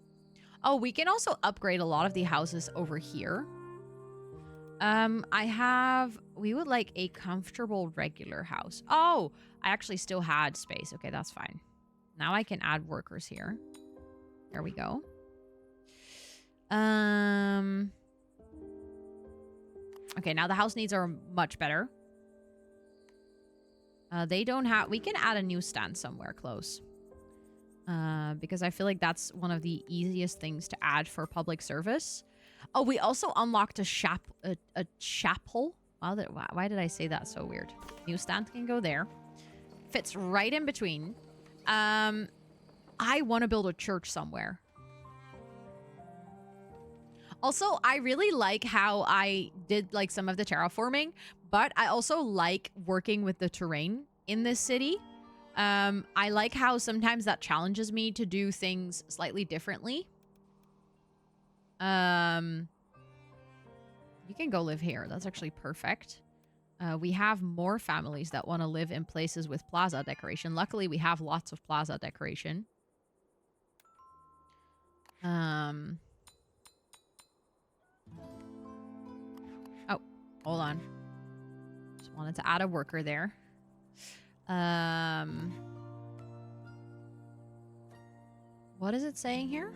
Oh, we can also upgrade a lot of the houses over here. We would like a comfortable regular house. Oh, I actually still had space. Okay, that's fine. Now I can add workers here. There we go. Okay, now the house needs are much better. They don't have... We can add a newsstand somewhere close. Because I feel like that's one of the easiest things to add for public service. Oh, we also unlocked a chapel. Why did I say that so weird? Newsstand can go there. Fits right in between. I want to build a church somewhere. Also, I really like how I did like some of the terraforming, but I also like working with the terrain in this city. I like how sometimes that challenges me to do things slightly differently. You can go live here. That's actually perfect. We have more families that want to live in places with plaza decoration. Luckily, we have lots of plaza decoration. Oh, hold on. Just wanted to add a worker there. What is it saying here?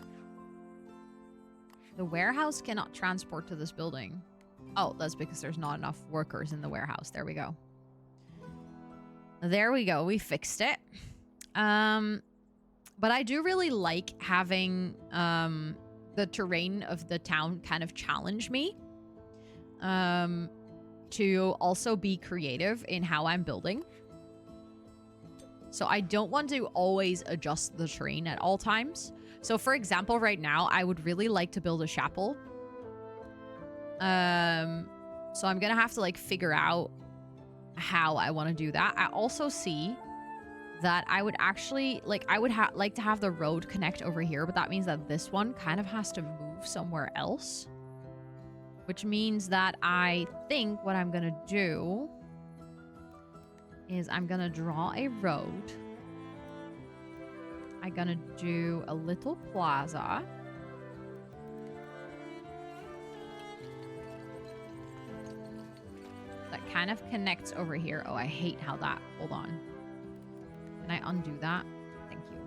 The warehouse cannot transport to this building. Oh, that's because there's not enough workers in the warehouse. There we go. There we go. We fixed it. But I do really like having the terrain of the town kind of challenge me. To also be creative in how I'm building. So I don't want to always adjust the terrain at all times. So for example, right now, I would really like to build a chapel. So I'm gonna have to like figure out how I want to do that. I also see that I would actually like like to have the road connect over here, but that means that this one kind of has to move somewhere else. Which means that I think what I'm gonna do is I'm gonna draw a road. I'm gonna do a little plaza. That kind of connects over here. Oh, I hate how that... Hold on. Can I undo that? Thank you.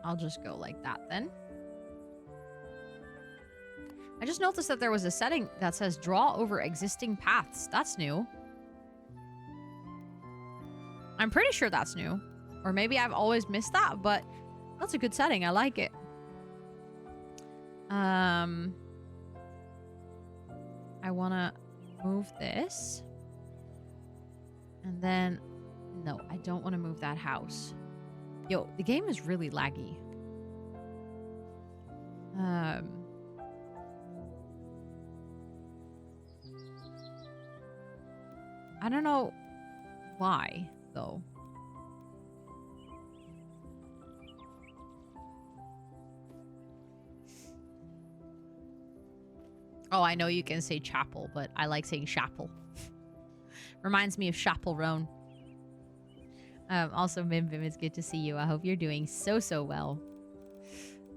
I'll just go like that then. I just noticed that there was a setting that says draw over existing paths. That's new. I'm pretty sure that's new. Or maybe I've always missed that, but that's a good setting. I like it. I want to move this. And then, no, I don't want to move that house. Yo, the game is really laggy. I don't know why, though. Oh, I know you can say chapel, but I like saying chapel. Reminds me of Chappell-Roan. Also, Mim Bim, it's good to see you. I hope you're doing so well.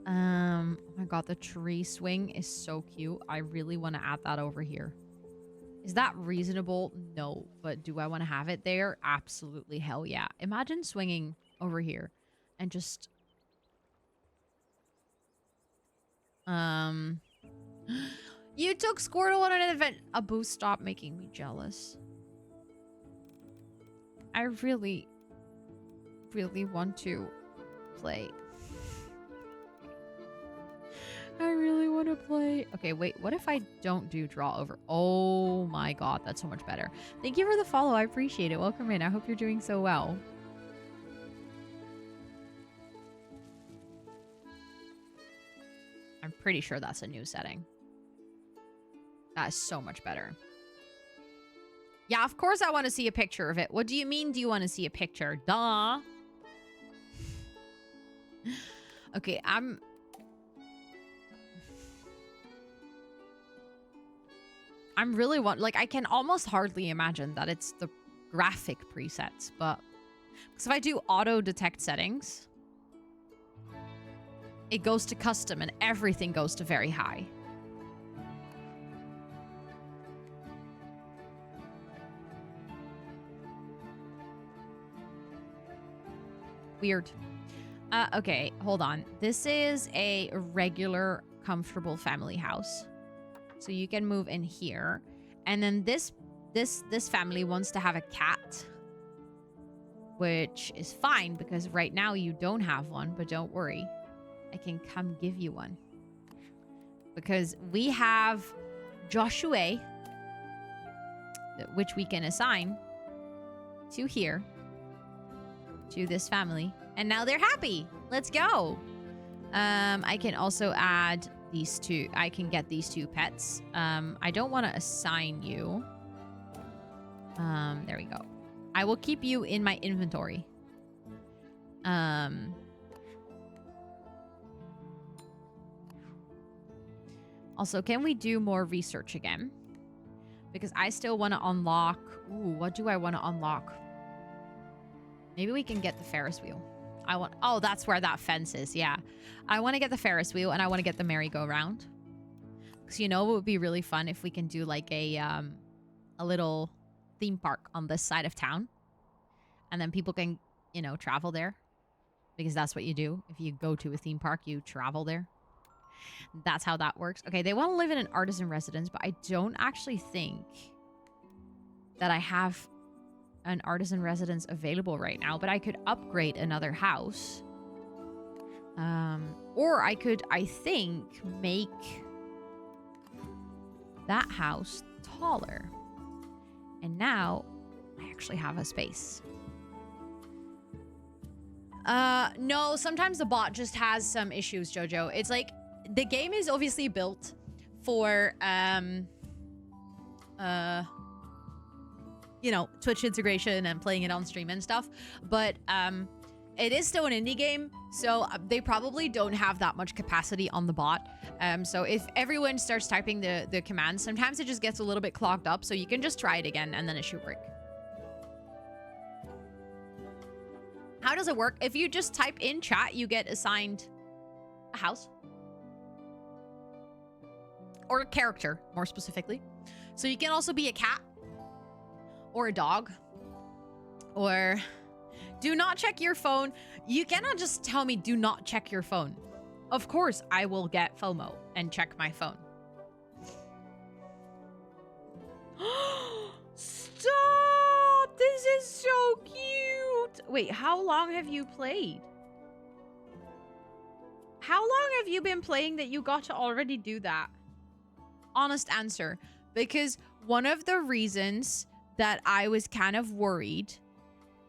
Oh my god, the tree swing is so cute. I really want to add that over here. Is that reasonable? No. But do I want to have it there? Absolutely. Hell yeah. Imagine swinging over here and just... You took Squirtle on an event. Abu, stop making me jealous. I really want to play. I really want to play. Okay, wait. What if I don't do draw over? Oh my god, that's so much better. Thank you for the follow. I appreciate it. Welcome in. I hope you're doing so well. I'm pretty sure that's a new setting. That is so much better. Yeah, of course I want to see a picture of it. What do you mean, do you want to see a picture? Duh. Okay, I'm really like, I can almost hardly imagine that it's the graphic presets, but because if I do auto detect settings, it goes to custom and everything goes to very high. Weird. Okay, hold on. This is a regular, comfortable family house. So you can move in here. And then this family wants to have a cat. Which is fine because right now you don't have one, but don't worry. I can come give you one. Because we have Joshua, which we can assign to here. To this family. And now they're happy. Let's go. I can also add these two. I can get these two pets. I don't want to assign you. There we go. I will keep you in my inventory. Also, can we do more research again? Because I still want to unlock... Ooh, what do I want to unlock? Maybe we can get the Ferris wheel. Oh, that's where that fence is. Yeah. I want to get the Ferris wheel and I want to get the merry-go-round. Because you know it would be really fun if we can do like a little theme park on this side of town. And then people can, you know, travel there. Because that's what you do. If you go to a theme park, you travel there. That's how that works. Okay, they want to live in an artisan residence, but I don't actually think that I have an artisan residence available right now, but I could upgrade another house. Or I could, I think, make that house taller. And now I actually have a space. No, sometimes the bot just has some issues, Jojo. It's like, the game is obviously built for, you know, Twitch integration and playing it on stream and stuff. But it is still an indie game, so they probably don't have that much capacity on the bot. So if everyone starts typing the commands, sometimes it just gets a little bit clogged up, so you can just try it again and then it should work. How does it work? If you just type in chat, you get assigned a house. Or a character, more specifically. So you can also be a cat. Or a dog. Or do not check your phone. You cannot just tell me do not check your phone. Of course, I will get FOMO and check my phone. Stop! This is so cute! Wait, how long have you played? How long have you been playing that you got to already do that? Honest answer. Because one of the reasons that I was kind of worried...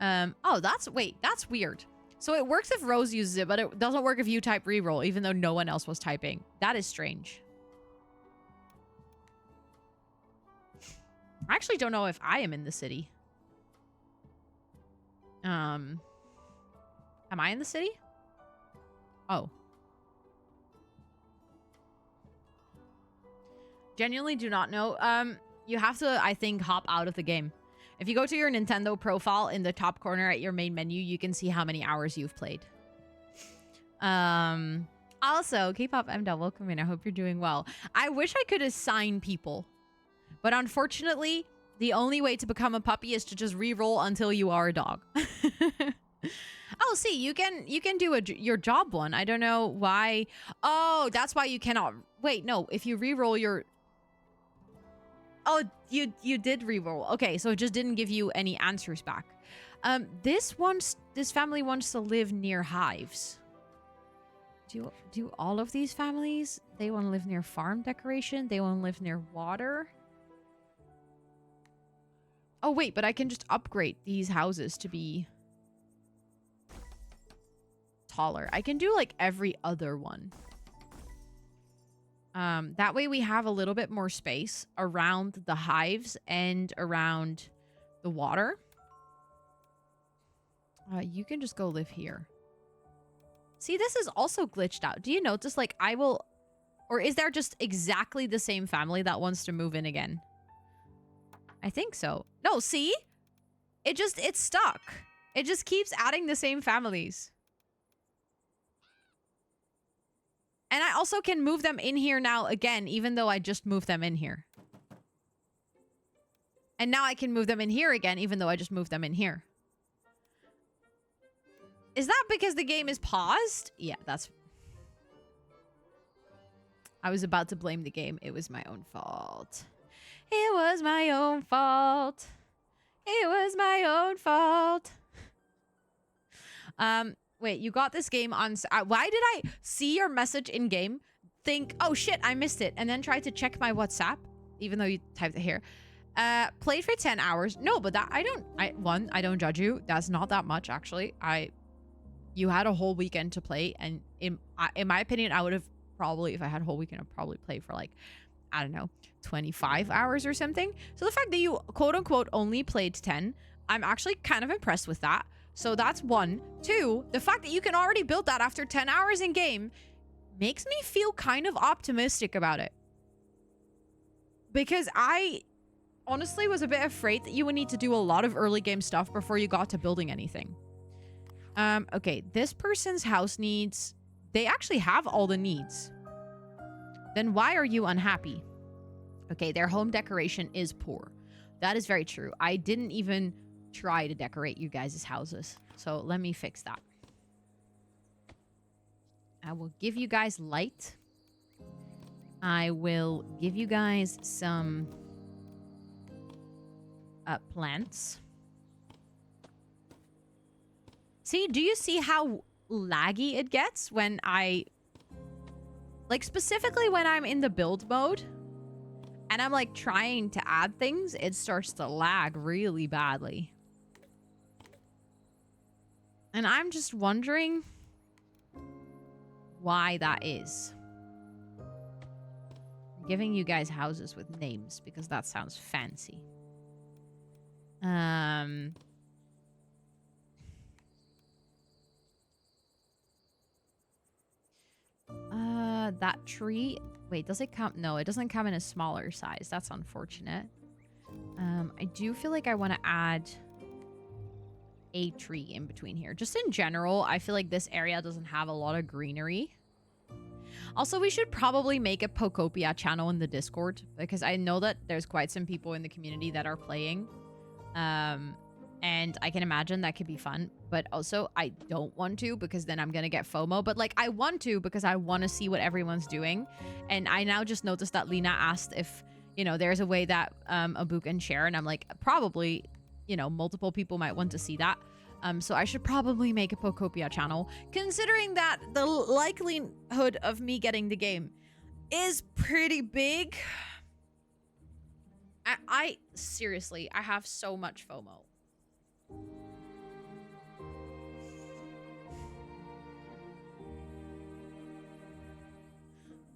oh, that's weird. So it works if Rose uses it, but it doesn't work if you type reroll, even though no one else was typing. That is strange. I actually don't know if I am in the city. Am I in the city? Oh. Genuinely do not know. You have to, I think, hop out of the game. If you go to your Nintendo profile in the top corner at your main menu, you can see how many hours you've played. Also, K-pop MDL, welcome in. I hope you're doing well. I wish I could assign people, but unfortunately, the only way to become a puppy is to just re-roll until you are a dog. Oh, see, you can do your job one. I don't know why. Oh, that's why you cannot. Wait, no. If you re-roll your... Oh, you did re-roll. Okay, so it just didn't give you any answers back. This family wants to live near hives. Do all of these families? They want to live near farm decoration. They want to live near water. Oh, wait, but I can just upgrade these houses to be taller. I can do like every other one. That way we have a little bit more space around the hives and around the water. You can just go live here. See, this is also glitched out. Do you notice, like, I will... Or is there just exactly the same family that wants to move in again? I think so. No, see? It's stuck. It just keeps adding the same families. And I also can move them in here now again, even though I just moved them in here. And now I can move them in here again, even though I just moved them in here. Is that because the game is paused? Yeah, that's... I was about to blame the game. It was my own fault. It was my own fault. It was my own fault. Wait, you got this game on... why did I see your message in game, think, oh shit, I missed it, and then try to check my WhatsApp, even though you typed it here. Played for 10 hours. No, but that... I don't judge you. That's not that much, actually. You had a whole weekend to play, and in my opinion, I would have probably, if I had a whole weekend, I'd probably play for like, I don't know, 25 hours or something. So the fact that you quote-unquote only played 10, I'm actually kind of impressed with that. So that's 1. 2, the fact that you can already build that after 10 hours in game makes me feel kind of optimistic about it. Because I honestly was a bit afraid that you would need to do a lot of early game stuff before you got to building anything. Okay, this person's house needs... They actually have all the needs. Then why are you unhappy? Okay, their home decoration is poor. That is very true. I didn't even try to decorate you guys' houses. So let me fix that. I will give you guys light. I will give you guys some plants. See, do you see how laggy it gets when I... Like, specifically when I'm in the build mode and I'm, like, trying to add things, it starts to lag really badly. And I'm just wondering why that is. I'm giving you guys houses with names because that sounds fancy. That tree... Wait, does it come... No, it doesn't come in a smaller size. That's unfortunate. I do feel like I want to add a tree in between here. Just in general, I feel like this area doesn't have a lot of greenery. Also, we should probably make a Pokopia channel in the Discord because I know that there's quite some people in the community that are playing. And I can imagine that could be fun. But also, I don't want to because then I'm going to get FOMO. But, like, I want to because I want to see what everyone's doing. And I now just noticed that Lena asked if, you know, there's a way that Abu can share. And I'm like, probably, you know, multiple people might want to see that. So I should probably make a Pokopia channel, considering that the likelihood of me getting the game is pretty big. I seriously, I have so much FOMO.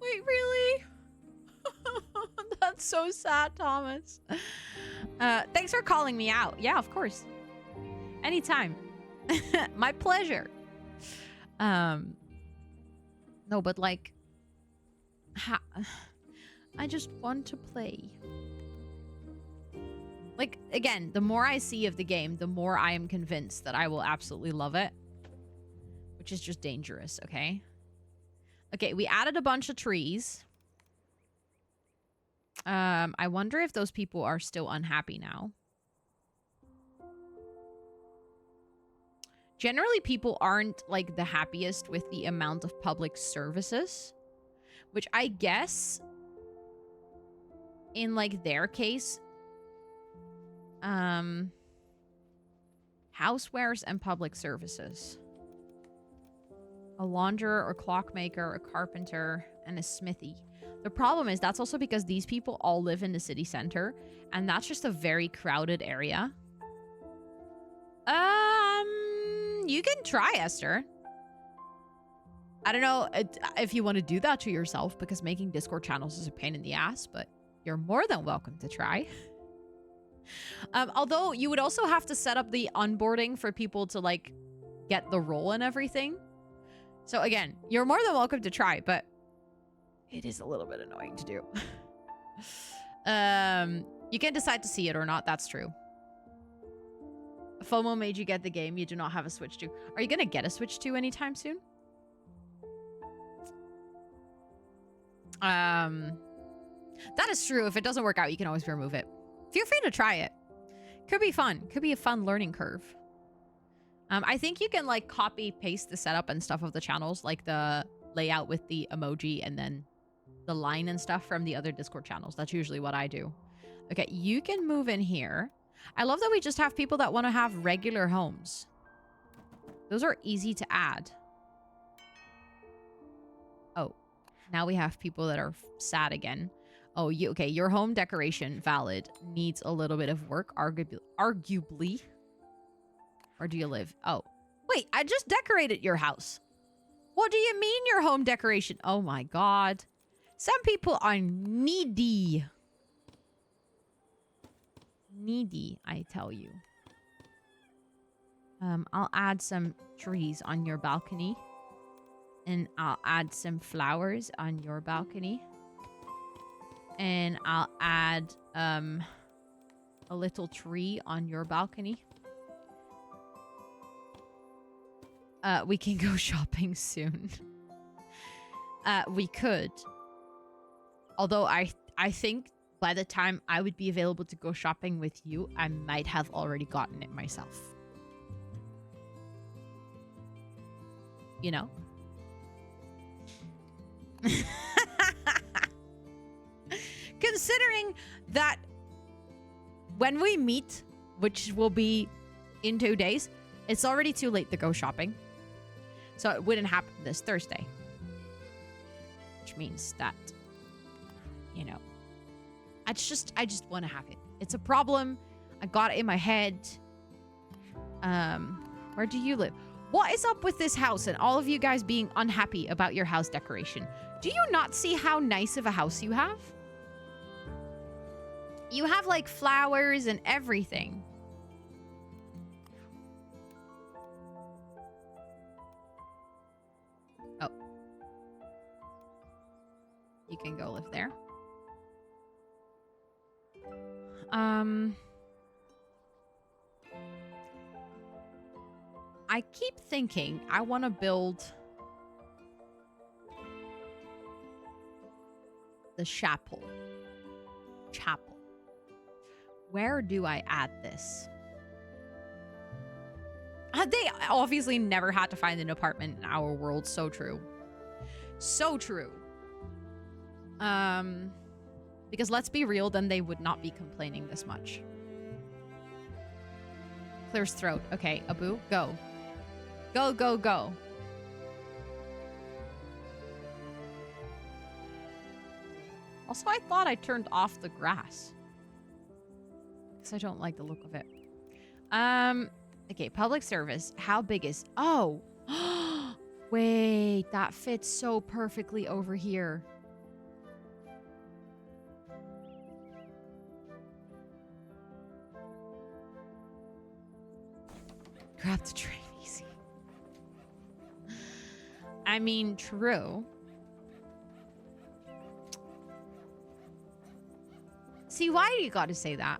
Wait, really? That's so sad, Thomas. Thanks for calling me out. Yeah, of course. Anytime. My pleasure. No, but like, I just want to play. Like, again, the more I see of the game, the more I am convinced that I will absolutely love it. Which is just dangerous, okay? Okay, we added a bunch of trees. I wonder if those people are still unhappy now. Generally, people aren't, like, the happiest with the amount of public services. Which I guess, in, like, their case, housewares and public services. A launderer, a clockmaker, a carpenter, and a smithy. The problem is that's also because these people all live in the city center, and that's just a very crowded area. You can try, Esther. I don't know if you want to do that to yourself, because making Discord channels is a pain in the ass, but you're more than welcome to try. Although you would also have to set up the onboarding for people to, like, get the role and everything. So again, you're more than welcome to try, but it is a little bit annoying to do. You can decide to see it or not. That's true. FOMO made you get the game. You do not have a Switch 2. Are you going to get a Switch 2 anytime soon? That is true. If it doesn't work out, you can always remove it. Feel free to try it. Could be fun. Could be a fun learning curve. I think you can, like, copy paste the setup and stuff of the channels, like the layout with the emoji and then the line and stuff from the other Discord channels. That's usually what I do. Okay, you can move in here. I love that we just have people that want to have regular homes. Those are easy to add. Oh, now we have people that are sad again. Oh, okay, your home decoration, valid, needs a little bit of work, arguably. Or do you live? Oh, wait, I just decorated your house. What do you mean your home decoration? Oh my God. Some people are needy. Needy, I tell you. I'll add some trees on your balcony. And I'll add some flowers on your balcony. And I'll add a little tree on your balcony. We can go shopping soon. We could. Although I think by the time I would be available to go shopping with you, I might have already gotten it myself. You know? Considering that when we meet, which will be in 2 days, it's already too late to go shopping. So it wouldn't happen this Thursday. Which means that, you know, I just want to have it. It's a problem. I got it in my head. Where do you live? What is up with this house and all of you guys being unhappy about your house decoration? Do you not see how nice of a house you have? You have, like, flowers and everything. Oh. You can go live there. I keep thinking I want to build the chapel. Where do I add this? They obviously never had to find an apartment in our world. So true. So true. Because let's be real, then they would not be complaining this much. Clears throat. Okay, Abu, go. Go, go, go. Also, I thought I turned off the grass. Because I don't like the look of it. Okay, public service. How big is... Oh. Wait, that fits so perfectly over here. Grab the train easy. I mean, true. See, why do you gotta say that?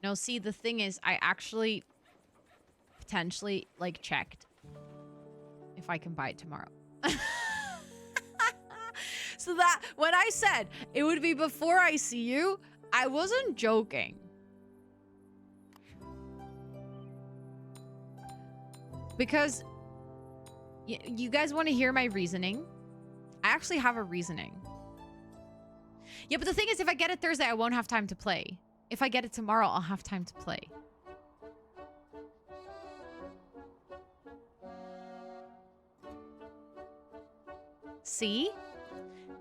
No, see, the thing is, I actually potentially, like, checked if I can buy it tomorrow. So that, when I said it would be before I see you, I wasn't joking. Because you guys want to hear my reasoning? I actually have a reasoning. Yeah, but the thing is, if I get it Thursday, I won't have time to play. If I get it tomorrow, I'll have time to play. See?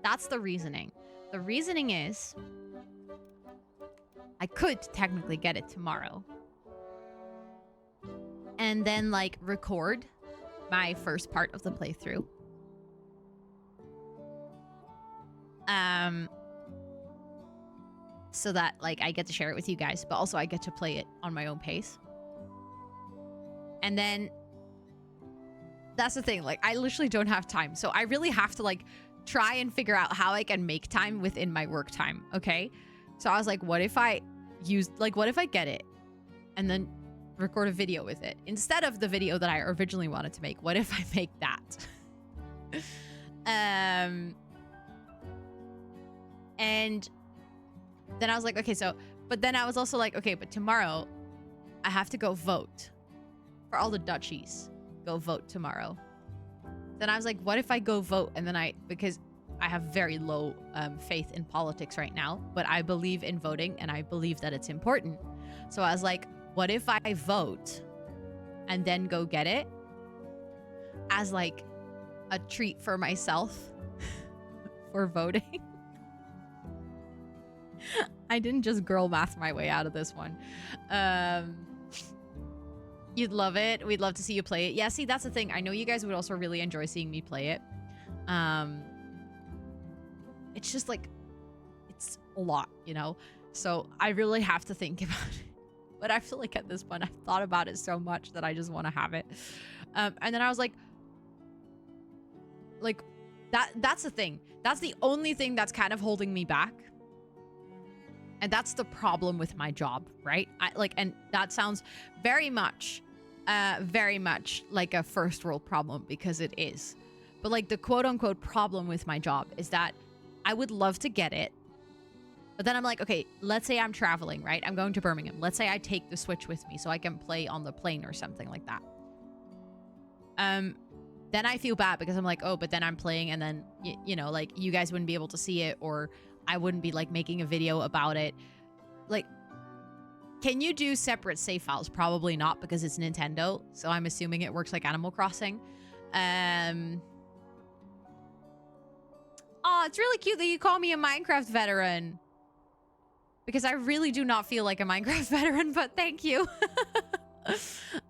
That's the reasoning. The reasoning is I could technically get it tomorrow. And then, like, record my first part of the playthrough. So that, like, I get to share it with you guys, but also I get to play it on my own pace. And then that's the thing, like, I literally don't have time. So I really have to, like, try and figure out how I can make time within my work time, okay? So I was like, what if I get it and then record a video with it instead of the video that I originally wanted to make? What if I make that? And then I was like, okay, so, but then I was also like, okay, but tomorrow I have to go vote for all the duchies. Go vote tomorrow. Then I was like, what if I go vote and then because I have very low faith in politics right now, but I believe in voting and I believe that it's important. So I was like, what if I vote and then go get it as like a treat for myself for voting? I didn't just girl math my way out of this one. You'd love it. We'd love to see you play it. Yeah, see, that's the thing. I know you guys would also really enjoy seeing me play it. It's just like, it's a lot, you know? So I really have to think about it. But I feel like at this point, I've thought about it so much that I just want to have it. And then I was like, that's the thing. That's the only thing that's kind of holding me back. And that's the problem with my job, right? And that sounds very much like a first world problem, because it is. But like the quote unquote problem with my job is that I would love to get it. But then I'm like, okay, let's say I'm traveling, right? I'm going to Birmingham. Let's say I take the Switch with me so I can play on the plane or something like that. Then I feel bad because I'm like, oh, but then I'm playing and then, you know, like you guys wouldn't be able to see it, or I wouldn't be like making a video about it. Like, can you do separate save files? Probably not, because it's Nintendo. So I'm assuming it works like Animal Crossing. Oh, it's really cute that you call me a Minecraft veteran. Because I really do not feel like a Minecraft veteran, but thank you.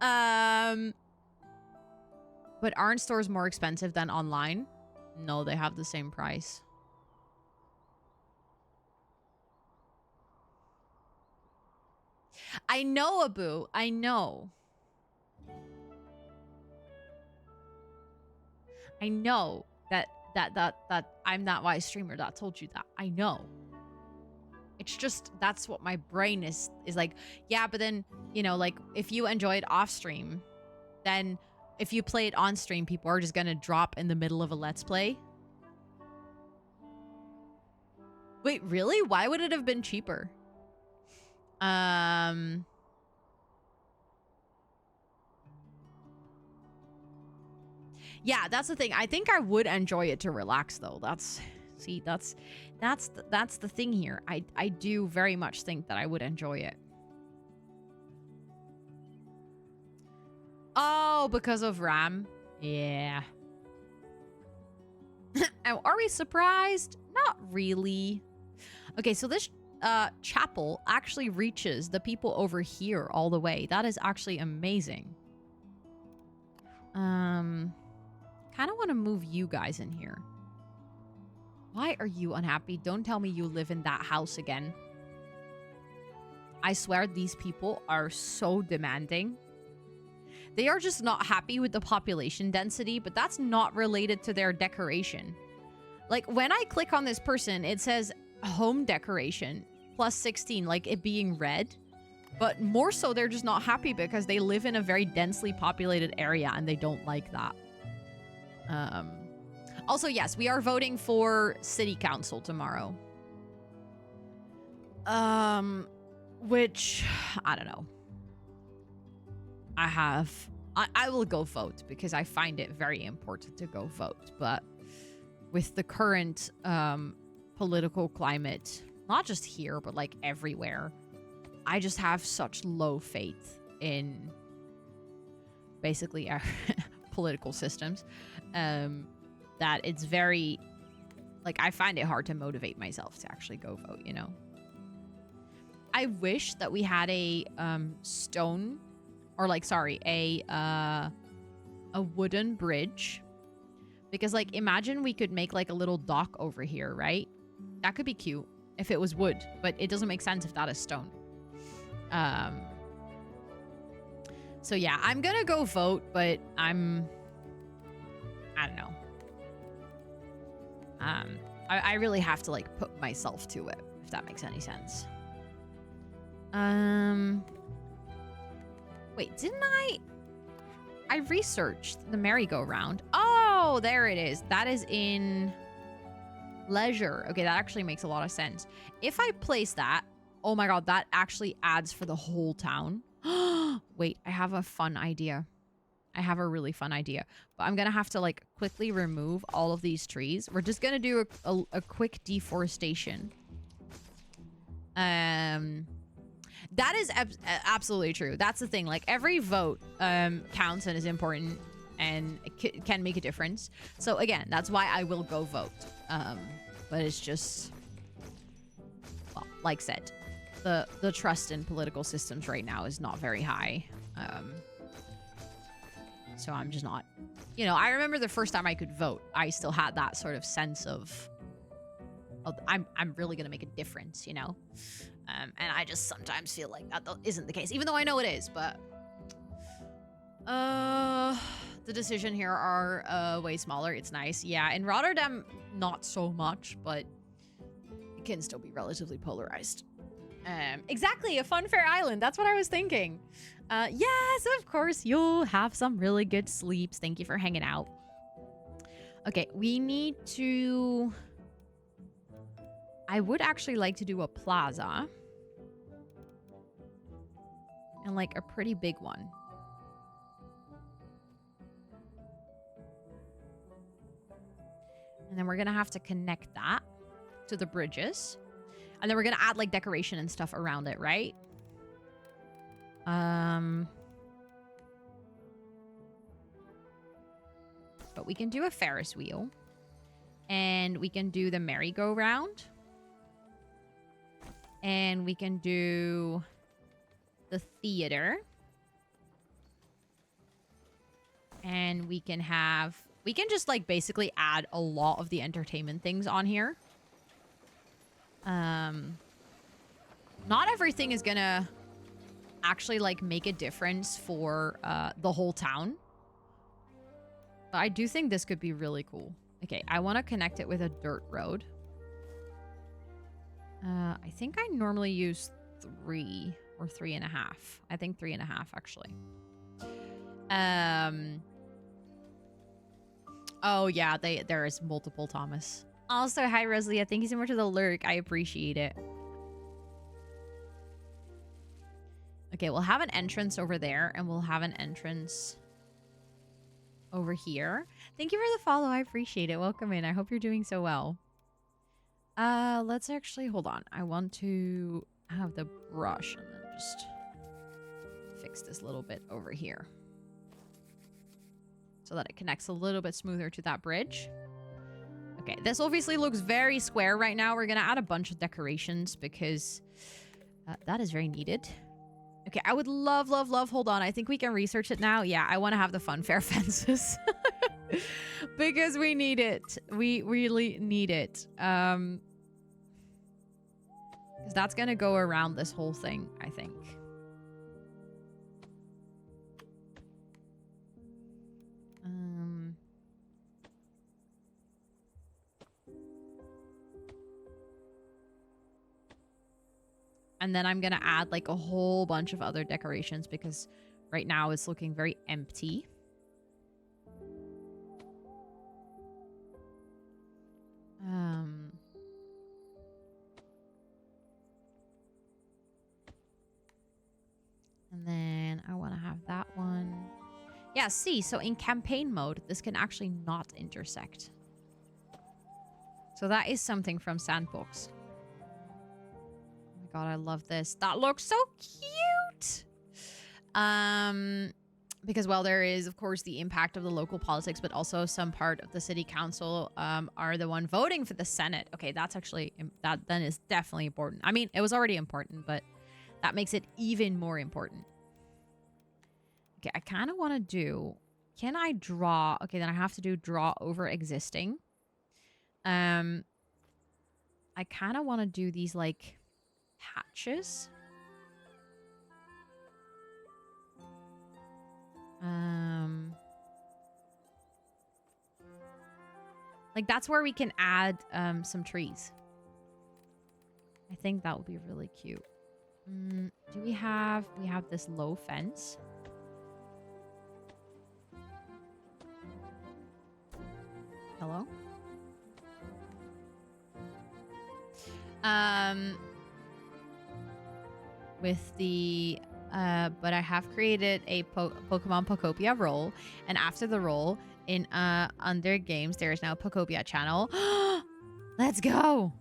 But aren't stores more expensive than online? No, they have the same price. I know, Abu. I know. I know that I'm that wise streamer that told you that. I know. It's just, that's what my brain is like, yeah, but then, you know, like, if you enjoy it off stream, then if you play it on stream, people are just gonna drop in the middle of a let's play. Wait, really? Why would it have been cheaper? Yeah, that's the thing. I think I would enjoy it to relax, though. That's See, that's the thing here. I do very much think that I would enjoy it. Oh, because of Ram. Yeah. Are we surprised? Not really. Okay, so this chapel actually reaches the people over here all the way. That is actually amazing. Kind of want to move you guys in here. Why are you unhappy? Don't tell me you live in that house again. I swear these people are so demanding. They are just not happy with the population density, but that's not related to their decoration. Like, when I click on this person, it says home decoration plus 16, like it being red. But more so, they're just not happy because they live in a very densely populated area and they don't like that. Also, yes, we are voting for city council tomorrow. Which, I don't know. I will go vote because I find it very important to go vote. But with the current political climate, not just here, but like everywhere, I just have such low faith in basically our political systems that it's very, like, I find it hard to motivate myself to actually go vote, you know? I wish that we had a stone, or like, sorry, a wooden bridge. Because, like, imagine we could make like a little dock over here, right? That could be cute if it was wood, but it doesn't make sense if that is stone. So yeah, I'm gonna go vote, but I don't know. I really have to like put myself to it, if that makes any sense. Wait, didn't I researched the merry-go-round. Oh, there it is. That is in leisure. Okay, that actually makes a lot of sense. If I place that, oh my god, that actually adds for the whole town. Wait, I have a fun idea. I have a really fun idea. But I'm going to have to, like, quickly remove all of these trees. We're just going to do a quick deforestation. That is absolutely true. That's the thing. Like, every vote counts and is important and can make a difference. So, again, that's why I will go vote. But it's just... Well, like said, the trust in political systems right now is not very high. So I'm just not, you know, I remember the first time I could vote, I still had that sort of sense of I'm really going to make a difference, you know? And I just sometimes feel like that isn't the case, even though I know it is, but the decision here are way smaller. It's nice. Yeah, in Rotterdam, not so much, but it can still be relatively polarized. Exactly, a fun fair island. That's what I was thinking. Yes, of course, you'll have some really good sleeps. Thank you for hanging out. Okay, we need to... I would actually like to do a plaza. And like a pretty big one. And then we're going to have to connect that to the bridges. And then we're going to add like decoration and stuff around it, right? But we can do a Ferris wheel. And we can do the merry-go-round. And we can do the theater. And we can have... We can just like basically add a lot of the entertainment things on here. Not everything is gonna actually like make a difference for the whole town. But I do think this could be really cool. Okay, I want to connect it with a dirt road. I think I normally use 3 or 3.5. I think 3.5 actually. Oh yeah, there is multiple Thomas. Also, hi Rosalia. Thank you so much for the lurk. I appreciate it. Okay, we'll have an entrance over there, and we'll have an entrance over here. Thank you for the follow. I appreciate it. Welcome in. I hope you're doing so well. Let's actually, hold on. I want to have the brush and then just fix this little bit over here so that it connects a little bit smoother to that bridge. Okay, this obviously looks very square right now. We're gonna add a bunch of decorations because that is very needed. Okay, I would love, hold on. I think we can research it now. Yeah, I want to have the funfair fences because we need it. We really need it. Because that's gonna go around this whole thing, I think. And then I'm gonna add like a whole bunch of other decorations because right now it's looking very empty. And then I want to have that one. Yeah, see, so in campaign mode, this can actually not intersect. So that is something from Sandbox. Oh my god, I love this. That looks so cute! Because, well, there is, of course, the impact of the local politics, but also some part of the city council are the one voting for the Senate. Okay, that's actually, that then is definitely important. I mean, it was already important, but that makes it even more important. Okay, I kind of want to do, can I draw? Okay, then I have to do draw over existing. I kind of want to do these like hatches. Like that's where we can add some trees. I think that would be really cute. Do we have this low fence? Hello? With the but I have created a Pokemon Pokopia role, and after the role in under games there is now a Pokopia channel. Let's go.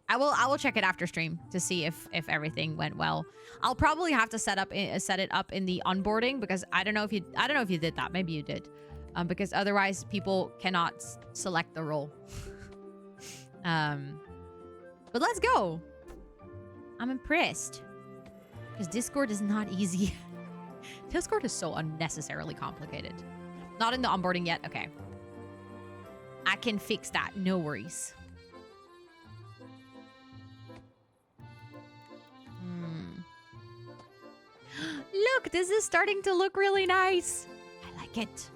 I will check it after stream to see if everything went well. I'll probably have to set it up in the onboarding because I don't know if you did that. Maybe you did. Because otherwise people cannot select the role. But let's go. I'm impressed. Because Discord is not easy. Discord is so unnecessarily complicated. Not in the onboarding yet. Okay. I can fix that. No worries. Look, this is starting to look really nice. I like it.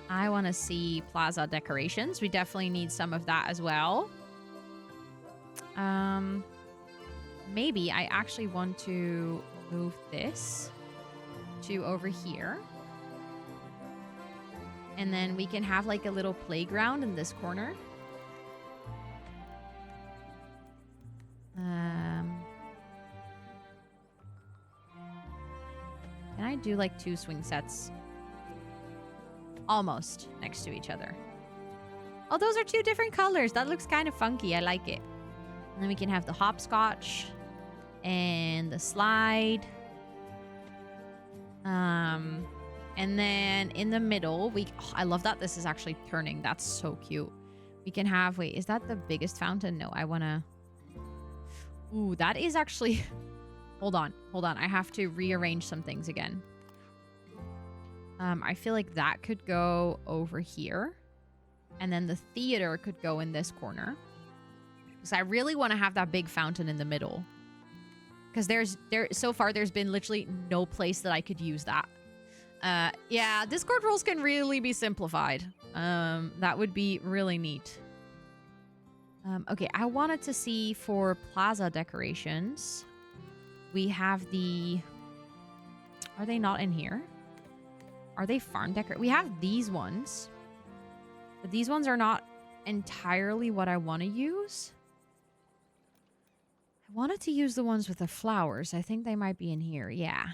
I want to see plaza decorations. We definitely need some of that as well. Maybe I actually want to move this to over here. And then we can have like a little playground in this corner. Can I do like 2 swing sets? Almost next to each other. Oh, those are 2 different colors. That looks kind of funky. I like it. And then we can have the hopscotch and the slide. And then in the middle, I love that this is actually turning. That's so cute. We can have, wait, is that the biggest fountain? No, I want to. Ooh, that is actually. Hold on. I have to rearrange some things again. I feel like that could go over here. And then the theater could go in this corner. Because I really want to have that big fountain in the middle. Because so far there's been literally no place that I could use that. Yeah, Discord rules can really be simplified. That would be really neat. Okay, I wanted to see for plaza decorations. We have the... Are they not in here? Are they farm decor? We have these ones. But these ones are not entirely what I want to use. I wanted to use the ones with the flowers. I think they might be in here. Yeah.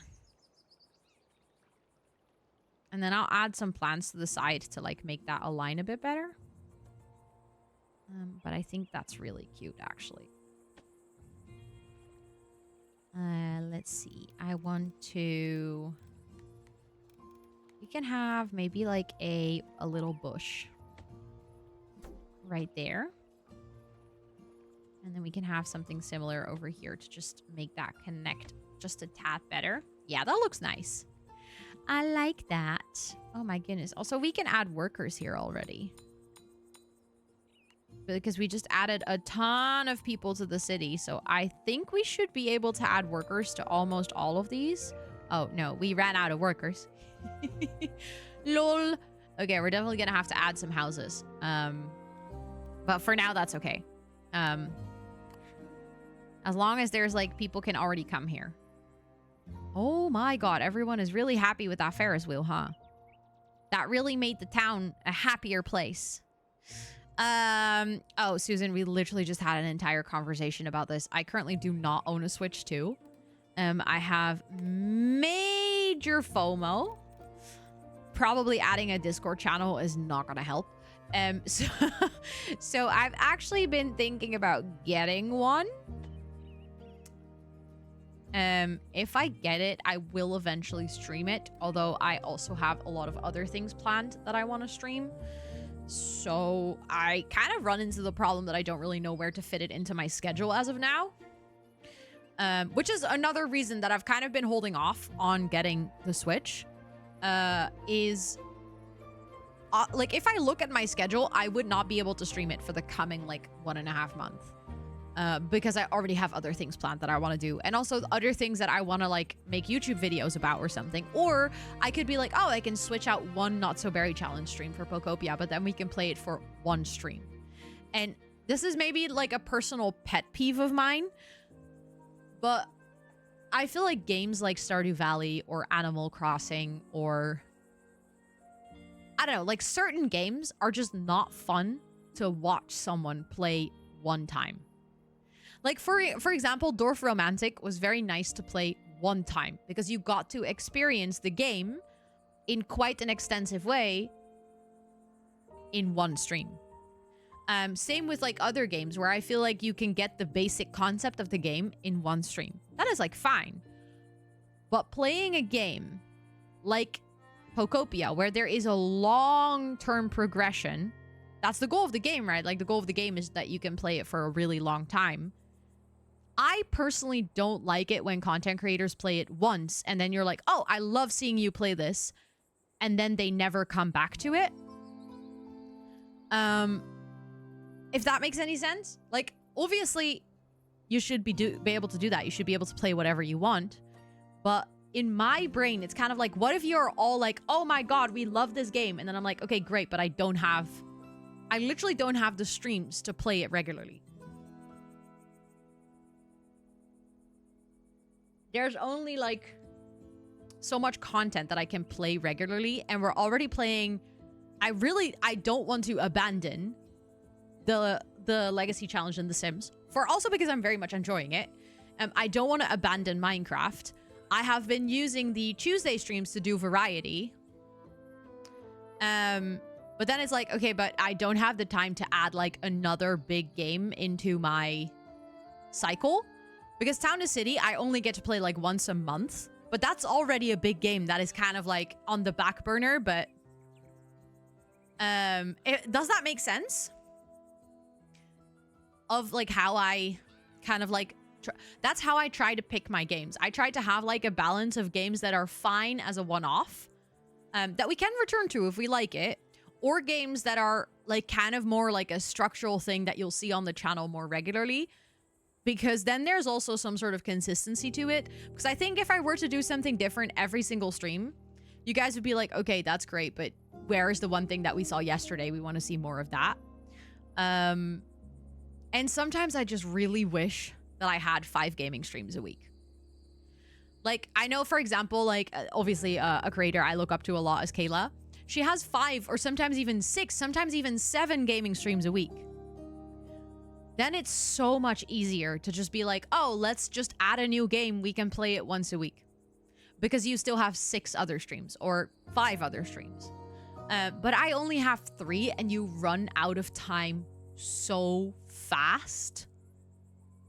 And then I'll add some plants to the side to like make that align a bit better. But I think that's really cute, actually. Let's see. I want to... We can have maybe like a little bush right there. And then we can have something similar over here to just make that connect just a tad better. Yeah, that looks nice. I like that. Oh my goodness. Also, we can add workers here already. Because we just added a ton of people to the city. So I think we should be able to add workers to almost all of these. Oh, no. We ran out of workers. Lol. Okay, we're definitely going to have to add some houses. But for now, that's okay. As long as there's, like, people can already come here. Oh my god, everyone is really happy with that Ferris wheel, huh? That really made the town a happier place. Oh, Susan, we literally just had an entire conversation about this. I currently do not own a Switch 2. I have major FOMO. Probably adding a Discord channel is not gonna help. So I've actually been thinking about getting one. If I get it, I will eventually stream it. Although I also have a lot of other things planned that I want to stream. So I kind of run into the problem that I don't really know where to fit it into my schedule as of now. Which is another reason that I've kind of been holding off on getting the Switch. Like, if I look at my schedule, I would not be able to stream it for the coming, like, 1.5 months. Because I already have other things planned that I want to do. And also other things that I want to, like, make YouTube videos about or something. Or I could be like, oh, I can switch out one Not So Berry Challenge stream for Pokopia, but then we can play it for one stream. And this is maybe, like, a personal pet peeve of mine. But I feel like games like Stardew Valley or Animal Crossing or... I don't know, like, certain games are just not fun to watch someone play one time. Like, for example, Dorf Romantic was very nice to play one time because you got to experience the game in quite an extensive way in one stream. Same with, like, other games where I feel like you can get the basic concept of the game in one stream. That is, like, fine. But playing a game like Pokopia, where there is a long-term progression, that's the goal of the game, right? Like, the goal of the game is that you can play it for a really long time. I personally don't like it when content creators play it once and then you're like, oh, I love seeing you play this, and then they never come back to it. If that makes any sense. Like, obviously, you should be able to do that. You should be able to play whatever you want. But in my brain, it's kind of like, what if you're all like, oh my god, we love this game. And then I'm like, okay, great, but I literally don't have the streams to play it regularly. There's only, like, so much content that I can play regularly, and we're already playing... I don't want to abandon the Legacy Challenge in The Sims. Also because I'm very much enjoying it. I don't want to abandon Minecraft. I have been using the Tuesday streams to do variety. But then it's like, okay, but I don't have the time to add, like, another big game into my cycle. Because Town to City, I only get to play, like, once a month. But that's already a big game that is kind of, like, on the back burner, but... does that make sense? Of, like, how I kind of, like... That's how I try to pick my games. I try to have, like, a balance of games that are fine as a one-off. That we can return to if we like it. Or games that are, like, kind of more like a structural thing that you'll see on the channel more regularly. Because then there's also some sort of consistency to it. Because I think if I were to do something different every single stream, you guys would be like, okay, that's great, but where is the one thing that we saw yesterday? We want to see more of that. And sometimes I just really wish that I had 5 gaming streams a week. Like, I know, for example, like, obviously a creator I look up to a lot is Kayla. She has 5 or sometimes even 6, sometimes even 7 gaming streams a week. Then it's so much easier to just be like, oh, let's just add a new game. We can play it once a week. Because you still have 6 other streams or 5 other streams. But I only have 3, and you run out of time so fast.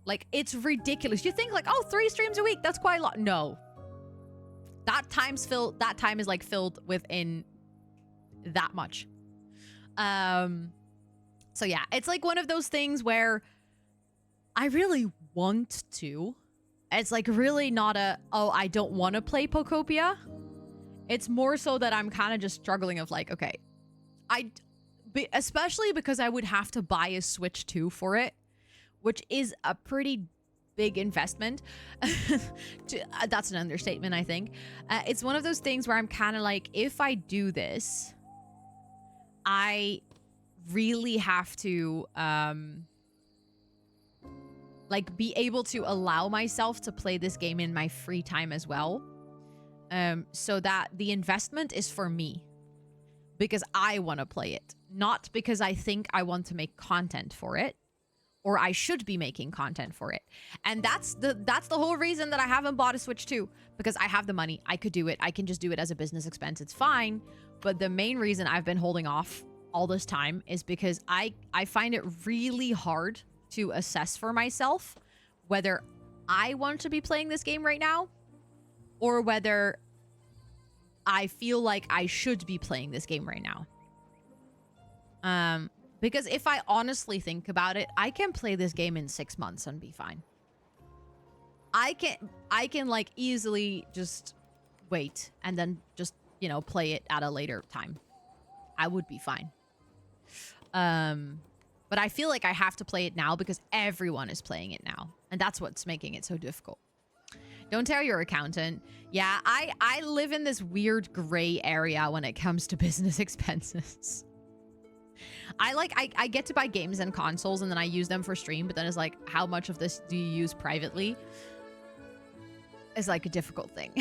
Like, it's ridiculous. You think like, oh, 3 streams a week, that's quite a lot. No. That time is like filled within that much. So yeah, it's like one of those things where I really want to. It's like really not a, oh, I don't want to play Pokopia. It's more so that I'm kind of just struggling of like, okay, especially because I would have to buy a Switch 2 for it, which is a pretty big investment. That's an understatement, I think. It's one of those things where I'm kind of like, if I do this, I really have to like be able to allow myself to play this game in my free time as well, so that the investment is for me because I want to play it, not because I think I want to make content for it or I should be making content for it. And that's the whole reason that I haven't bought a Switch 2, because I have the money. I could do it. I can just do it as a business expense. It's fine. But the main reason I've been holding off all this time is because I find it really hard to assess for myself whether I want to be playing this game right now or whether I feel like I should be playing this game right now. Because if I honestly think about it, I can play this game in 6 months and be fine. I can like easily just wait and then just, you know, play it at a later time. I would be fine. But I feel like I have to play it now because everyone is playing it now. And that's what's making it so difficult. Don't tell your accountant. Yeah, I live in this weird gray area when it comes to business expenses. I get to buy games and consoles and then I use them for stream, but then it's like, how much of this do you use privately? It's like a difficult thing.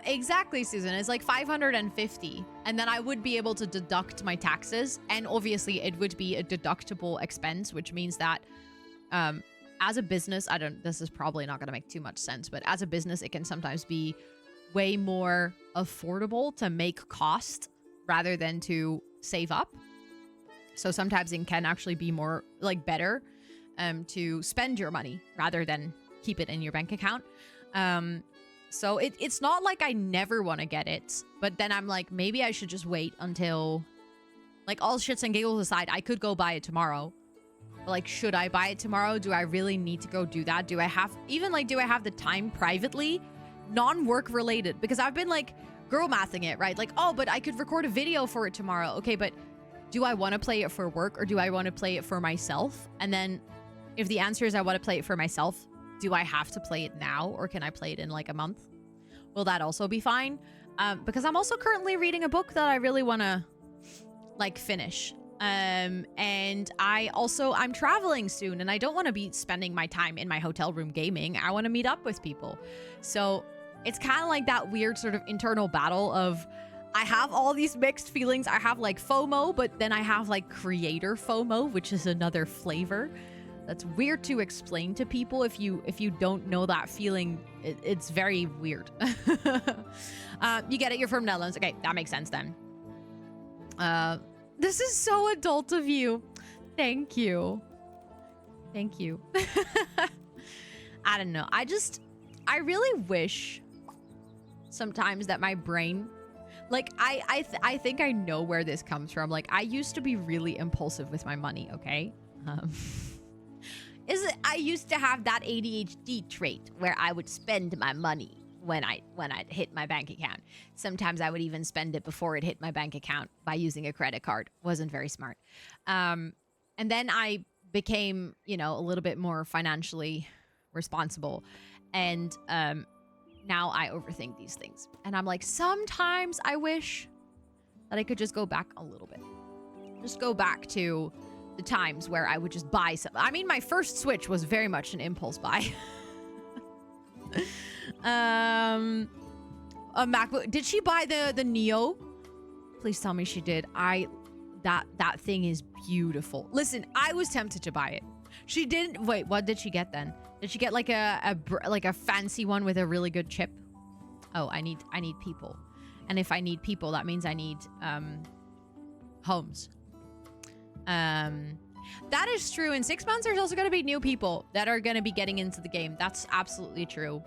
Exactly, Susan. It's like 550. And then I would be able to deduct my taxes. And obviously it would be a deductible expense, which means that as a business, this is probably not going to make too much sense, but as a business, it can sometimes be way more affordable to make cost rather than to save up. So sometimes it can actually be more like better to spend your money rather than keep it in your bank account. So it's not like I never want to get it, but then I'm like, maybe I should just wait until, like, all shits and giggles aside, I could go buy it tomorrow. But like, should I buy it tomorrow? Do I really need to go do that? Do I have the time privately, non-work related? Because I've been like girl mathing it, right? Like, oh, but I could record a video for it tomorrow. Okay, but do I want to play it for work or do I want to play it for myself? And then if the answer is I want to play it for myself, do I have to play it now or can I play it in like a month? Will that also be fine? Because I'm also currently reading a book that I really want to like finish. And I'm traveling soon and I don't want to be spending my time in my hotel room gaming. I want to meet up with people. So it's kind of like that weird sort of internal battle of I have all these mixed feelings. I have like FOMO, but then I have like creator FOMO, which is another flavor. That's weird to explain to people if you don't know that feeling. It's very weird. You get it. You're from Netherlands. Okay, that makes sense then. This is so adult of you. Thank you. Thank you. I don't know. I really wish sometimes that my brain, like I think I know where this comes from. Like I used to be really impulsive with my money. Okay. I used to have that ADHD trait where I would spend my money when I'd hit my bank account. Sometimes I would even spend it before it hit my bank account by using a credit card. Wasn't very smart. And then I became, a little bit more financially responsible. And now I overthink these things. And I'm like, sometimes I wish that I could just go back a little bit. Just go back to the times where I would just buy some. I mean, my first Switch was very much an impulse buy. A MacBook. Did she buy the Neo? Please tell me she did. That thing is beautiful. Listen, I was tempted to buy it. She didn't. Wait, what did she get then? Did she get like a fancy one with a really good chip? Oh, I need people. And if I need people, that means I need homes. That is true. In 6 months, there's also going to be new people that are going to be getting into the game. That's absolutely true.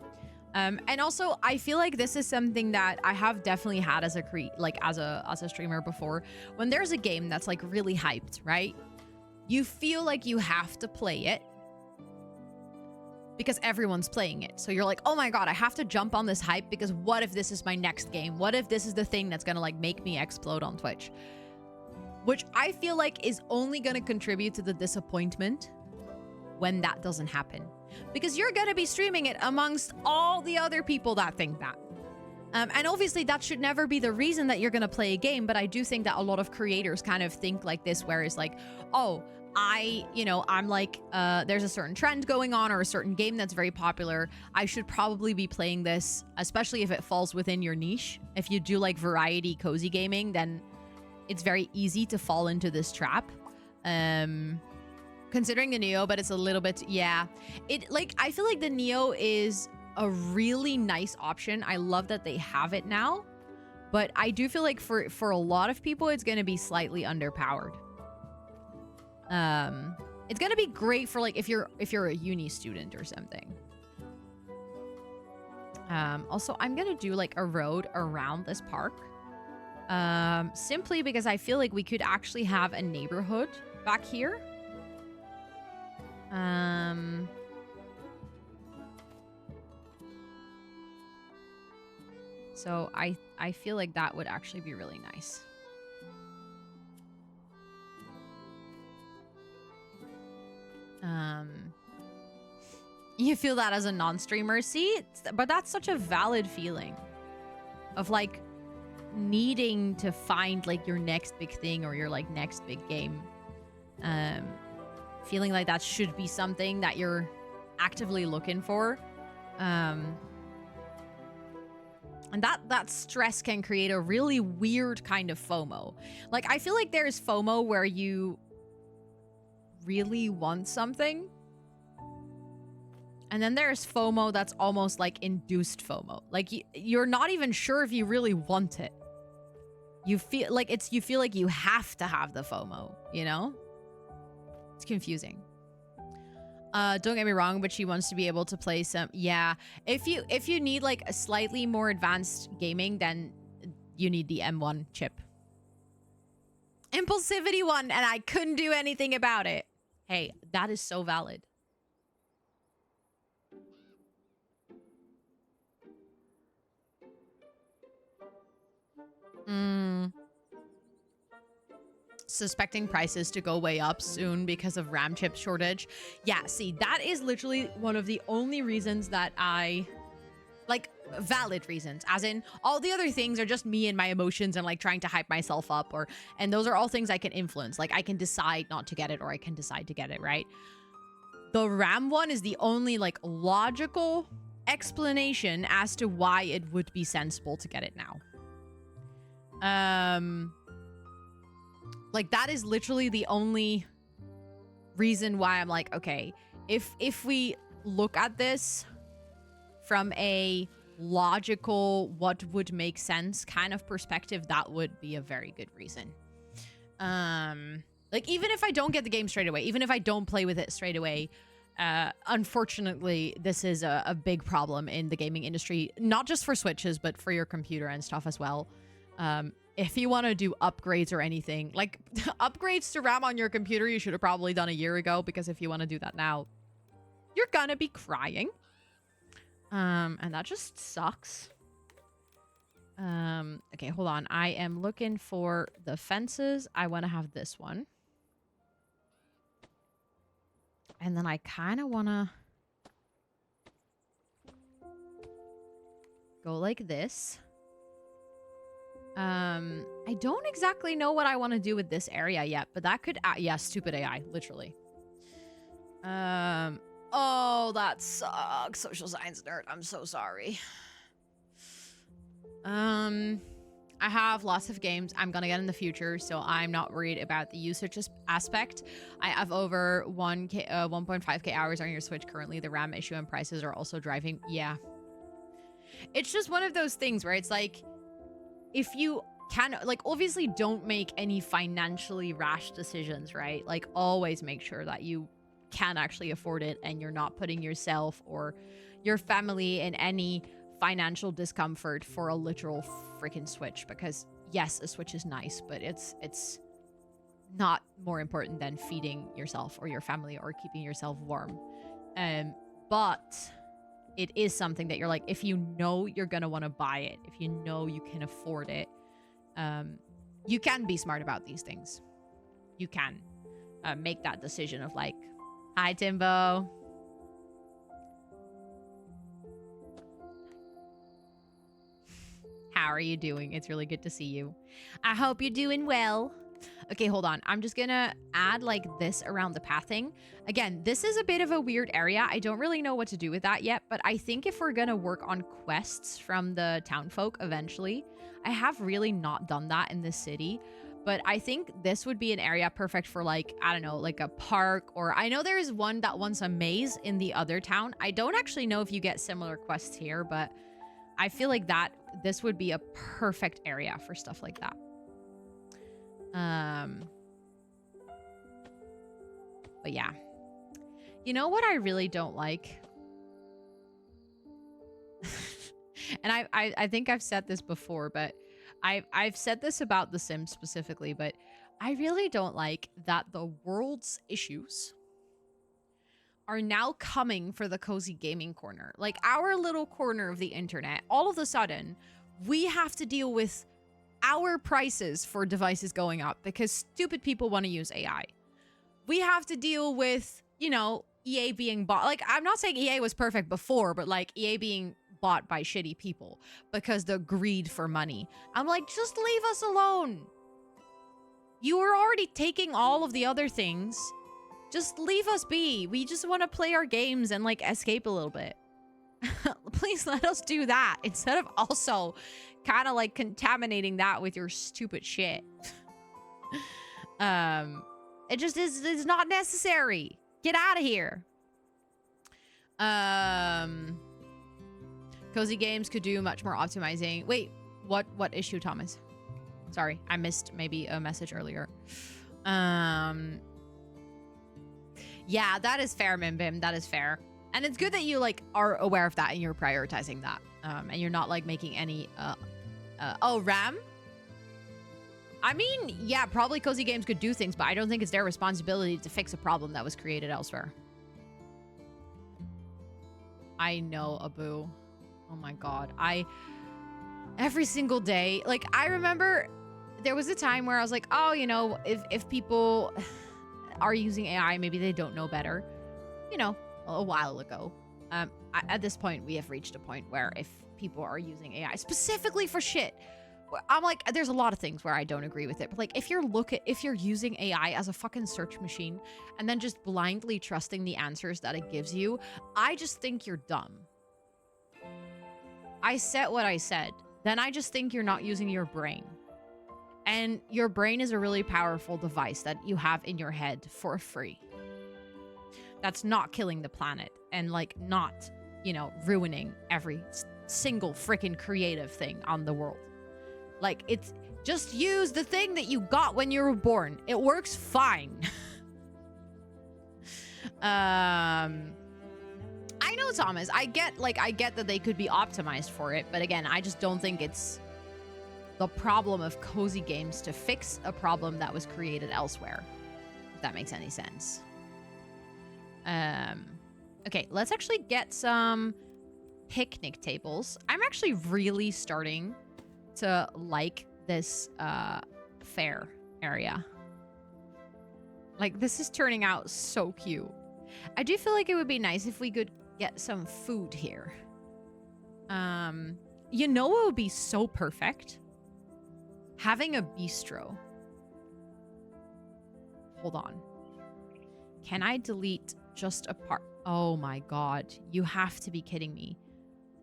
And also, I feel like this is something that I have definitely had as a streamer before. When there's a game that's like really hyped, right? You feel like you have to play it because everyone's playing it. So you're like, oh my God, I have to jump on this hype because what if this is my next game? What if this is the thing that's gonna like make me explode on Twitch? Which I feel like is only gonna contribute to the disappointment when that doesn't happen. Because you're gonna be streaming it amongst all the other people that think that. And obviously that should never be the reason that you're gonna play a game, but I do think that a lot of creators kind of think like this, where it's like, oh, I'm like, there's a certain trend going on or a certain game that's very popular. I should probably be playing this, especially if it falls within your niche. If you do like variety cozy gaming, then it's very easy to fall into this trap. Considering the Neo, but it's a little bit, yeah. I feel like the Neo is a really nice option. I love that they have it now, but I do feel like for a lot of people, it's going to be slightly underpowered. It's gonna be great for like if you're a uni student or something. Also, I'm gonna do like a road around this park, simply because I feel like we could actually have a neighborhood back here. So I feel like that would actually be really nice. You feel that as a non-streamer? See, but that's such a valid feeling of like needing to find like your next big thing or your like next big game. Feeling like that should be something that you're actively looking for. And that stress can create a really weird kind of FOMO. Like, I feel like there's FOMO where you really want something, and then there's FOMO that's almost like induced FOMO. Like you're not even sure if you really want it. You feel like you have to have the FOMO, you know? It's confusing. Don't get me wrong, but she wants to be able to play some, yeah. If you need like a slightly more advanced gaming, then you need the M1 chip. Impulsivity one, and I couldn't do anything about it. Hey, that is so valid. Suspecting prices to go way up soon because of RAM chip shortage. Yeah, see, that is literally one of the only reasons that I... like, valid reasons. As in, all the other things are just me and my emotions and, like, trying to hype myself up. And those are all things I can influence. Like, I can decide not to get it or I can decide to get it, right? The RAM one is the only, like, logical explanation as to why it would be sensible to get it now. Like, that is literally the only reason why I'm like, okay, if we look at this from a logical, what would make sense kind of perspective, that would be a very good reason. Like, even if I don't get the game straight away, even if I don't play with it straight away, unfortunately, this is a big problem in the gaming industry, not just for Switches, but for your computer and stuff as well. If you want to do upgrades or anything, like upgrades to RAM on your computer, you should have probably done a year ago, because if you want to do that now, you're gonna be crying. And that just sucks. Okay, hold on. I am looking for the fences. I want to have this one. And then I kind of want to go like this. I don't exactly know what I want to do with this area yet, but that could, yeah, stupid AI, literally. Oh, that sucks, social science nerd. I'm so sorry. I have lots of games I'm gonna get in the future, so I'm not worried about the usage aspect. I have over 1.5k hours on your Switch currently. The RAM issue and prices are also driving. Yeah. It's just one of those things where it's like, if you like, obviously don't make any financially rash decisions, right? Like, always make sure that you can actually afford it and you're not putting yourself or your family in any financial discomfort for a literal freaking Switch, because yes, a Switch is nice, but it's not more important than feeding yourself or your family or keeping yourself warm. But it is something that you're like, if you know you're gonna want to buy it, if you know you can afford it, you can be smart about these things. You can make that decision of like, hi Timbo. How are you doing? It's really good to see you. I hope you're doing well. Okay, hold on. I'm just gonna add like this around the pathing. Again, this is a bit of a weird area. I don't really know what to do with that yet, but I think if we're gonna work on quests from the townfolk eventually, I have really not done that in this city, but I think this would be an area perfect for like, I don't know, like a park, or I know there is one that wants a maze in the other town. I don't actually know if you get similar quests here, but I feel like this would be a perfect area for stuff like that. But yeah. You know what I really don't like? And I think I've said this before, but I've said this about The Sims specifically, but I really don't like that the world's issues are now coming for the cozy gaming corner. Like our little corner of the internet, all of a sudden, we have to deal with our prices for devices going up because stupid people want to use AI. We have to deal with, you know, EA being bought. Like, I'm not saying EA was perfect before, but like EA being bought by shitty people because the greed for money. I'm like, just leave us alone. You were already taking all of the other things. Just leave us be. We just want to play our games and like escape a little bit. Please let us do that instead of also kind of like contaminating that with your stupid shit. It just is not necessary. Get out of here. Cozy games could do much more optimizing. Wait, what issue, Thomas? Sorry, I missed maybe a message earlier. Yeah, that is fair, Mimbim. That is fair. And it's good that you like are aware of that and you're prioritizing that. And you're not like making any oh, RAM? I mean, yeah, probably cozy games could do things, but I don't think it's their responsibility to fix a problem that was created elsewhere. I know, Abu. Oh my god. Every single day, like, I remember there was a time where I was like, oh, you know, if people are using AI, maybe they don't know better. You know, a while ago. At this point, we have reached a point where if people are using AI specifically for shit, I'm like, there's a lot of things where I don't agree with it. But like, if you're using AI as a fucking search machine and then just blindly trusting the answers that it gives you, I just think you're dumb. I said what I said. Then I just think you're not using your brain. And your brain is a really powerful device that you have in your head for free. That's not killing the planet and like not, you know, ruining every single freaking creative thing on the world. Like, it's just use the thing that you got when you were born. It works fine. I know, Thomas. I get that they could be optimized for it, but again, I just don't think it's the problem of cozy games to fix a problem that was created elsewhere. If that makes any sense. Okay, let's actually get some picnic tables. I'm actually really starting to like this fair area. Like, this is turning out so cute. I do feel like it would be nice if we could get some food here. You know what would be so perfect? Having a bistro. Hold on. Can I delete just a part? Oh my god. You have to be kidding me.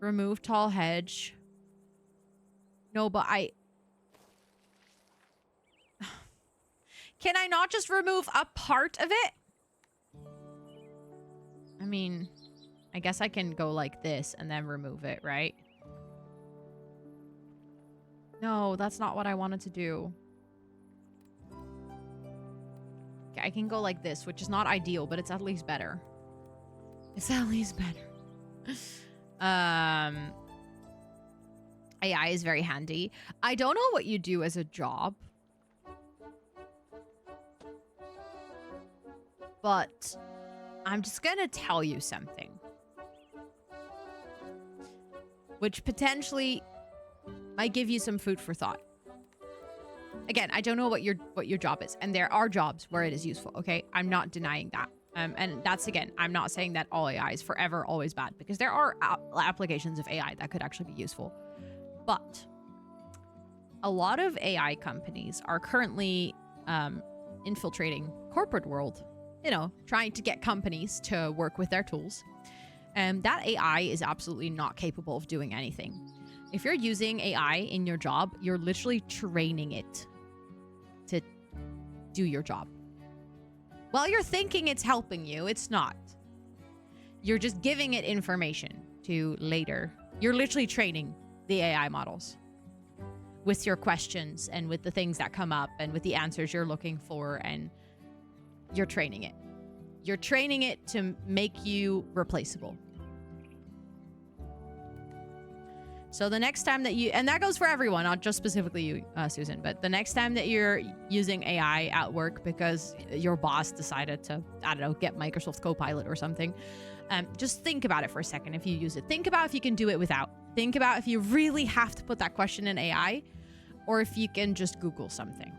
Remove tall hedge. No, but Can I not just remove a part of it? I mean, I guess I can go like this and then remove it, right? No, that's not what I wanted to do. Okay, I can go like this, which is not ideal, but it's at least better. It's at least better. AI is very handy. I don't know what you do as a job, but I'm just gonna tell you something, which potentially might give you some food for thought. Again, I don't know what your job is, and there are jobs where it is useful. Okay, I'm not denying that. And that's, again, I'm not saying that all AI is forever always bad, because there are applications of AI that could actually be useful. But a lot of AI companies are currently infiltrating corporate world, you know, trying to get companies to work with their tools. And that AI is absolutely not capable of doing anything. If you're using AI in your job, you're literally training it to do your job. While you're thinking it's helping you, it's not. You're just giving it information to later. You're literally training the AI models with your questions and with the things that come up and with the answers you're looking for, and you're training it. You're training it to make you replaceable. So the next time that you, and that goes for everyone, not just specifically you, Susan, but the next time that you're using AI at work because your boss decided to, I don't know, get Microsoft Copilot or something, just think about it for a second if you use it. Think about if you can do it without. Think about if you really have to put that question in AI, or if you can just Google something.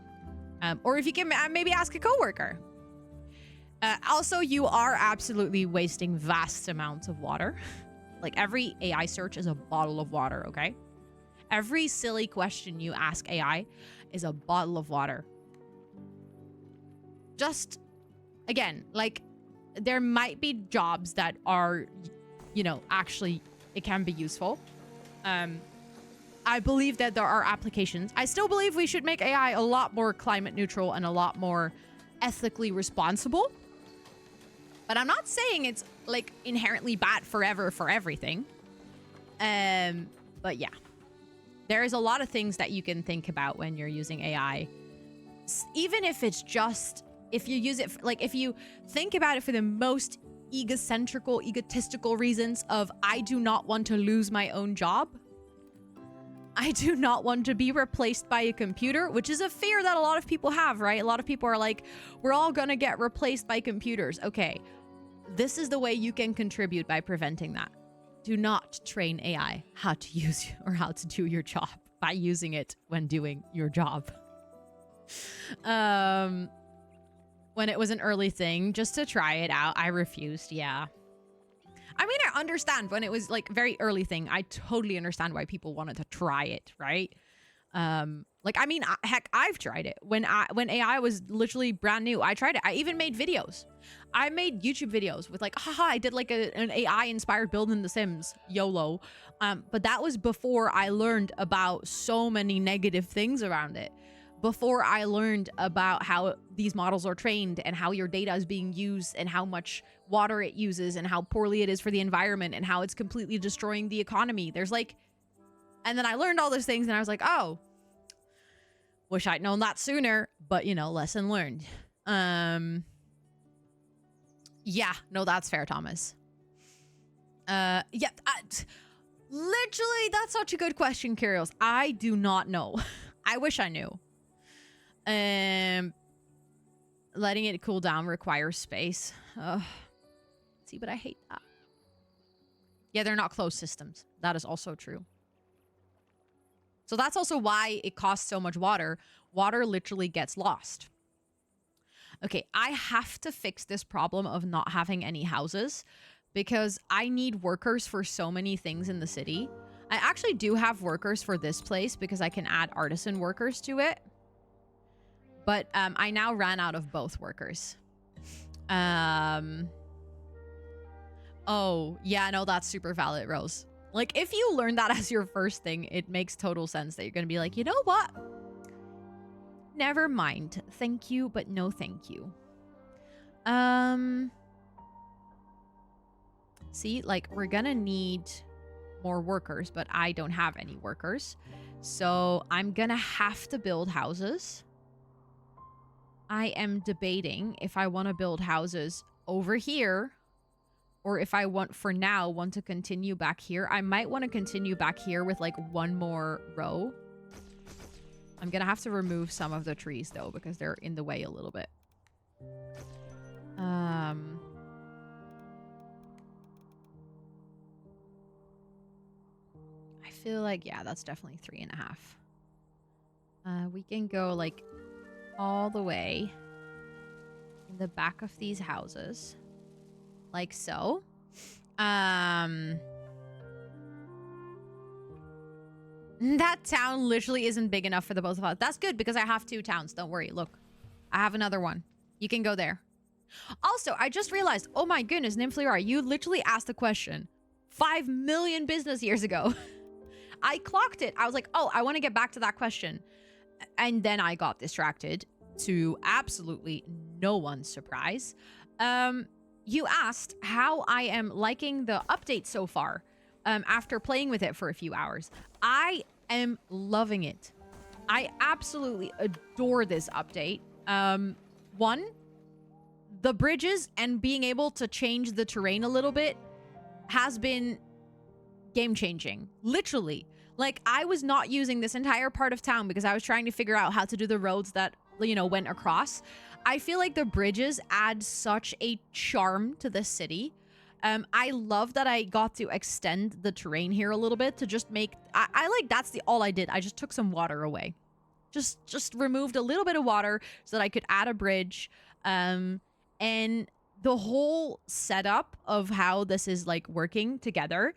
Or if you can maybe ask a coworker. Also, you are absolutely wasting vast amounts of water. Like, every AI search is a bottle of water, okay? Every silly question you ask AI is a bottle of water. Just, again, like, there might be jobs that are, you know, actually, it can be useful. I believe that there are applications. I still believe we should make AI a lot more climate neutral and a lot more ethically responsible. But I'm not saying it's, like, inherently bad forever for everything. But yeah, there is a lot of things that you can think about when you're using AI. Even if it's just, if you use it, like, if you think about it for the most egotistical reasons of, I do not want to lose my own job. I do not want to be replaced by a computer, which is a fear that a lot of people have, right? A lot of people are like, we're all gonna get replaced by computers. Okay, this is the way you can contribute by preventing that. Do not train AI how to use or how to do your job by using it when doing your job. When it was an early thing, just to try it out, I refused, yeah. I mean, I understand when it was like very early thing. I totally understand why people wanted to try it, right? Like, I mean, heck, I've tried it. When AI was literally brand new, I tried it. I even made videos. I made YouTube videos with, like, haha, I did like an AI-inspired build in The Sims, YOLO. But that was before I learned about so many negative things around it. Before I learned about how these models are trained and how your data is being used and how much water it uses and how poorly it is for the environment and how it's completely destroying the economy. There's like, and then I learned all those things and I was like, oh, wish I'd known that sooner, but, you know, lesson learned. Yeah, no, that's fair, Thomas. Yeah, literally, that's such a good question, Kyrios. I do not know. I wish I knew. Letting it cool down requires space. See, but I hate that. Yeah, they're not closed systems. That is also true. So that's also why it costs so much water. Water literally gets lost. Okay, I have to fix this problem of not having any houses because I need workers for so many things in the city. I actually do have workers for this place because I can add artisan workers to it. But I now ran out of both workers. Oh, yeah, no, that's super valid, Rose. Like, if you learn that as your first thing, it makes total sense that you're going to be like, you know what? Never mind. Thank you, but no thank you. See, like, we're going to need more workers, but I don't have any workers. So I'm gonna have to build houses. I am debating if I want to build houses over here or if I want to continue back here. I might want to continue back here with like one more row. I'm gonna have to remove some of the trees though because they're in the way a little bit. I feel like, yeah, that's definitely 3.5. We can go like all the way in the back of these houses. Like so. That town literally isn't big enough for the both of us. That's good because I have 2 towns. Don't worry. Look, I have another one. You can go there. Also, I just realized, oh my goodness, Nymphleora, you literally asked the question 5 million business years ago. I clocked it. I was like, oh, I want to get back to that question. And then I got distracted to absolutely no one's surprise. You asked how I am liking the update so far after playing with it for a few hours. I am loving it. I absolutely adore this update. One, the bridges and being able to change the terrain a little bit has been game-changing. Literally. Like, I was not using this entire part of town because I was trying to figure out how to do the roads that, you know, went across. I feel like the bridges add such a charm to the city. I love that I got to extend the terrain here a little bit to just make... I like, that's all I did. I just took some water away. Just removed a little bit of water so that I could add a bridge. And the whole setup of how this is, like, working together...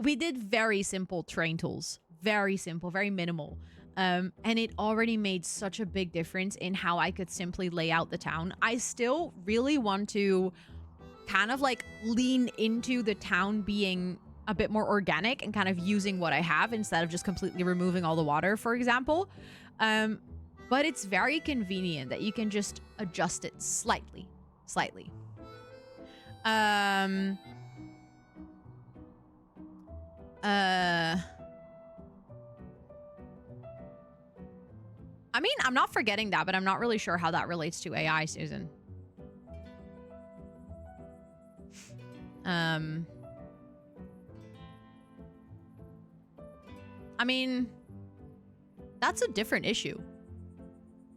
we did very simple terrain tools. Very simple, very minimal. And it already made such a big difference in how I could simply lay out the town. I still really want to kind of like lean into the town being a bit more organic and kind of using what I have instead of just completely removing all the water, for example. But it's very convenient that you can just adjust it slightly. I mean, I'm not forgetting that, but I'm not really sure how that relates to AI, Susan. I mean, that's a different issue.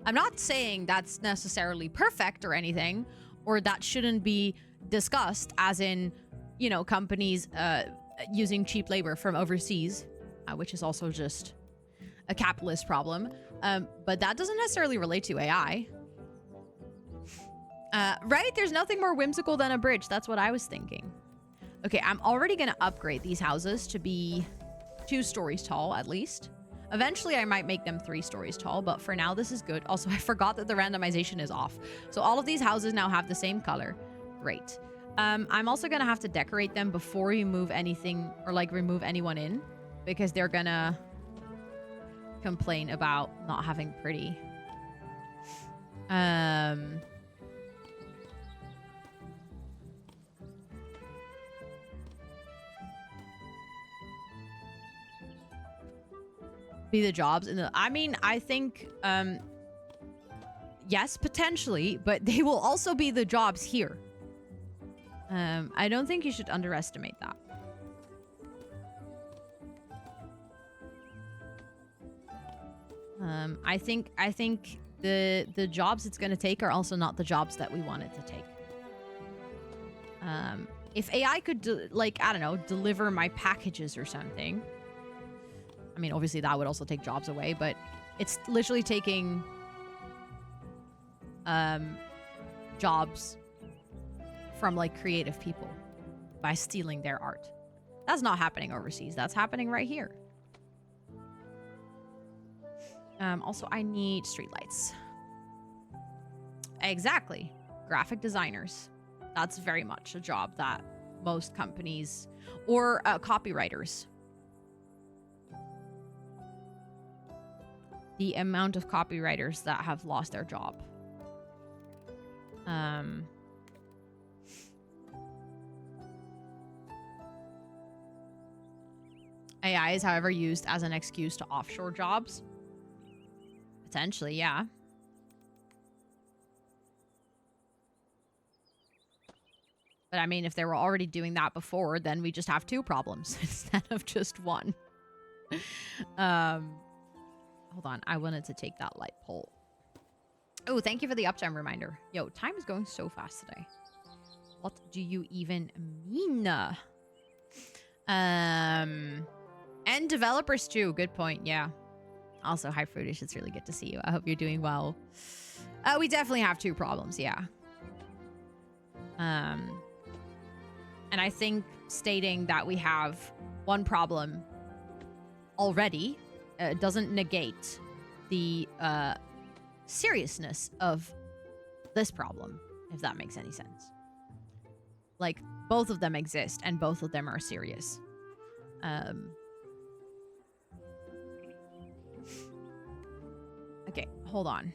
I'm not saying that's necessarily perfect or anything, or that shouldn't be discussed as in, you know, companies using cheap labor from overseas, which is also just a capitalist problem. But that doesn't necessarily relate to AI. Right? There's nothing more whimsical than a bridge. That's what I was thinking. Okay, I'm already going to upgrade these houses to be 2 stories tall, at least. Eventually, I might make them 3 stories tall, but for now, this is good. Also, I forgot that the randomization is off. So all of these houses now have the same color. Great. I'm also going to have to decorate them before you move anything or, like, remove anyone in, because they're going to complain about not having pretty. Be the jobs in the... I mean, I think, yes, potentially, but they will also be the jobs here. I don't think you should underestimate that. I think the jobs it's going to take are also not the jobs that we want it to take. If AI could, like, I don't know, deliver my packages or something. I mean, obviously that would also take jobs away, but it's literally taking jobs from, like, creative people by stealing their art. That's not happening overseas. That's happening right here. Also, I need streetlights. Exactly. Graphic designers. That's very much a job that most companies... Or copywriters. The amount of copywriters that have lost their job. AI is, however, used as an excuse to offshore jobs. Potentially, yeah. But I mean, if they were already doing that before, then we just have 2 problems instead of just 1. Hold on. I wanted to take that light pole. Oh, thank you for the uptime reminder. Yo, time is going so fast today. What do you even mean? And developers too. Good point. Yeah. Also, hi Fruitish. It's really good to see you. I hope you're doing well. We definitely have 2 problems. Yeah. And I think stating that we have 1 problem already doesn't negate the seriousness of this problem, if that makes any sense. Like, both of them exist and both of them are serious. Okay, hold on.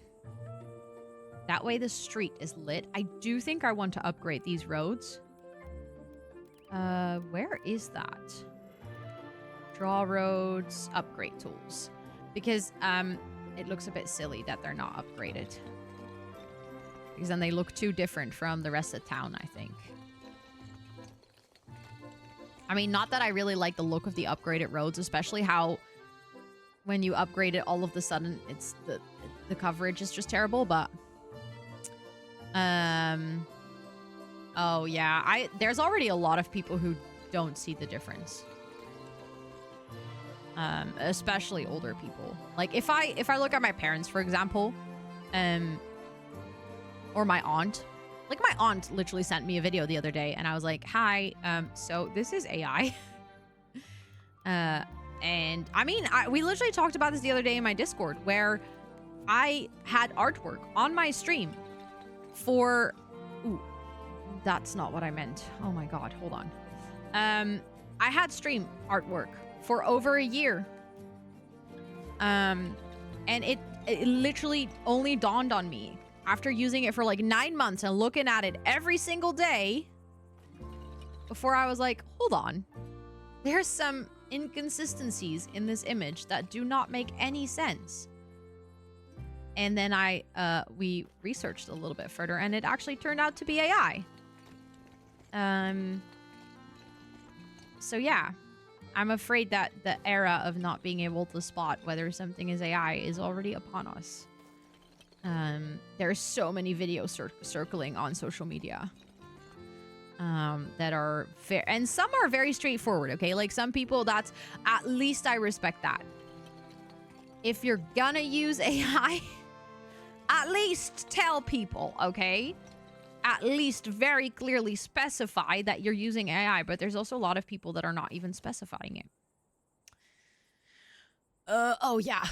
That way the street is lit. I do think I want to upgrade these roads. Where is that? Draw roads, upgrade tools. Because, it looks a bit silly that they're not upgraded. Because then they look too different from the rest of town, I think. I mean, not that I really like the look of the upgraded roads, especially how when you upgrade it, all of the sudden, it's the coverage is just terrible, but... Oh, yeah. There's already a lot of people who don't see the difference. Especially older people. Like, if I look at my parents, for example, or my aunt. Like, my aunt literally sent me a video the other day, and I was like, hi, so this is AI. And, I mean, we literally talked about this the other day in my Discord, where I had artwork on my stream for... Ooh, that's not what I meant. Oh my god, hold on. I had stream artwork for over a year. And it literally only dawned on me after using it for like 9 months and looking at it every single day before I was like, hold on. There's some inconsistencies in this image that do not make any sense. And then we researched a little bit further, and it actually turned out to be AI. So yeah, I'm afraid that the era of not being able to spot whether something is AI is already upon us. There are so many videos circling on social media that are fair, and some are very straightforward. Okay, like some people, that's at least I respect that. If you're gonna use AI, at least tell people, okay? At least very clearly specify that you're using AI, but there's also a lot of people that are not even specifying it. Oh yeah.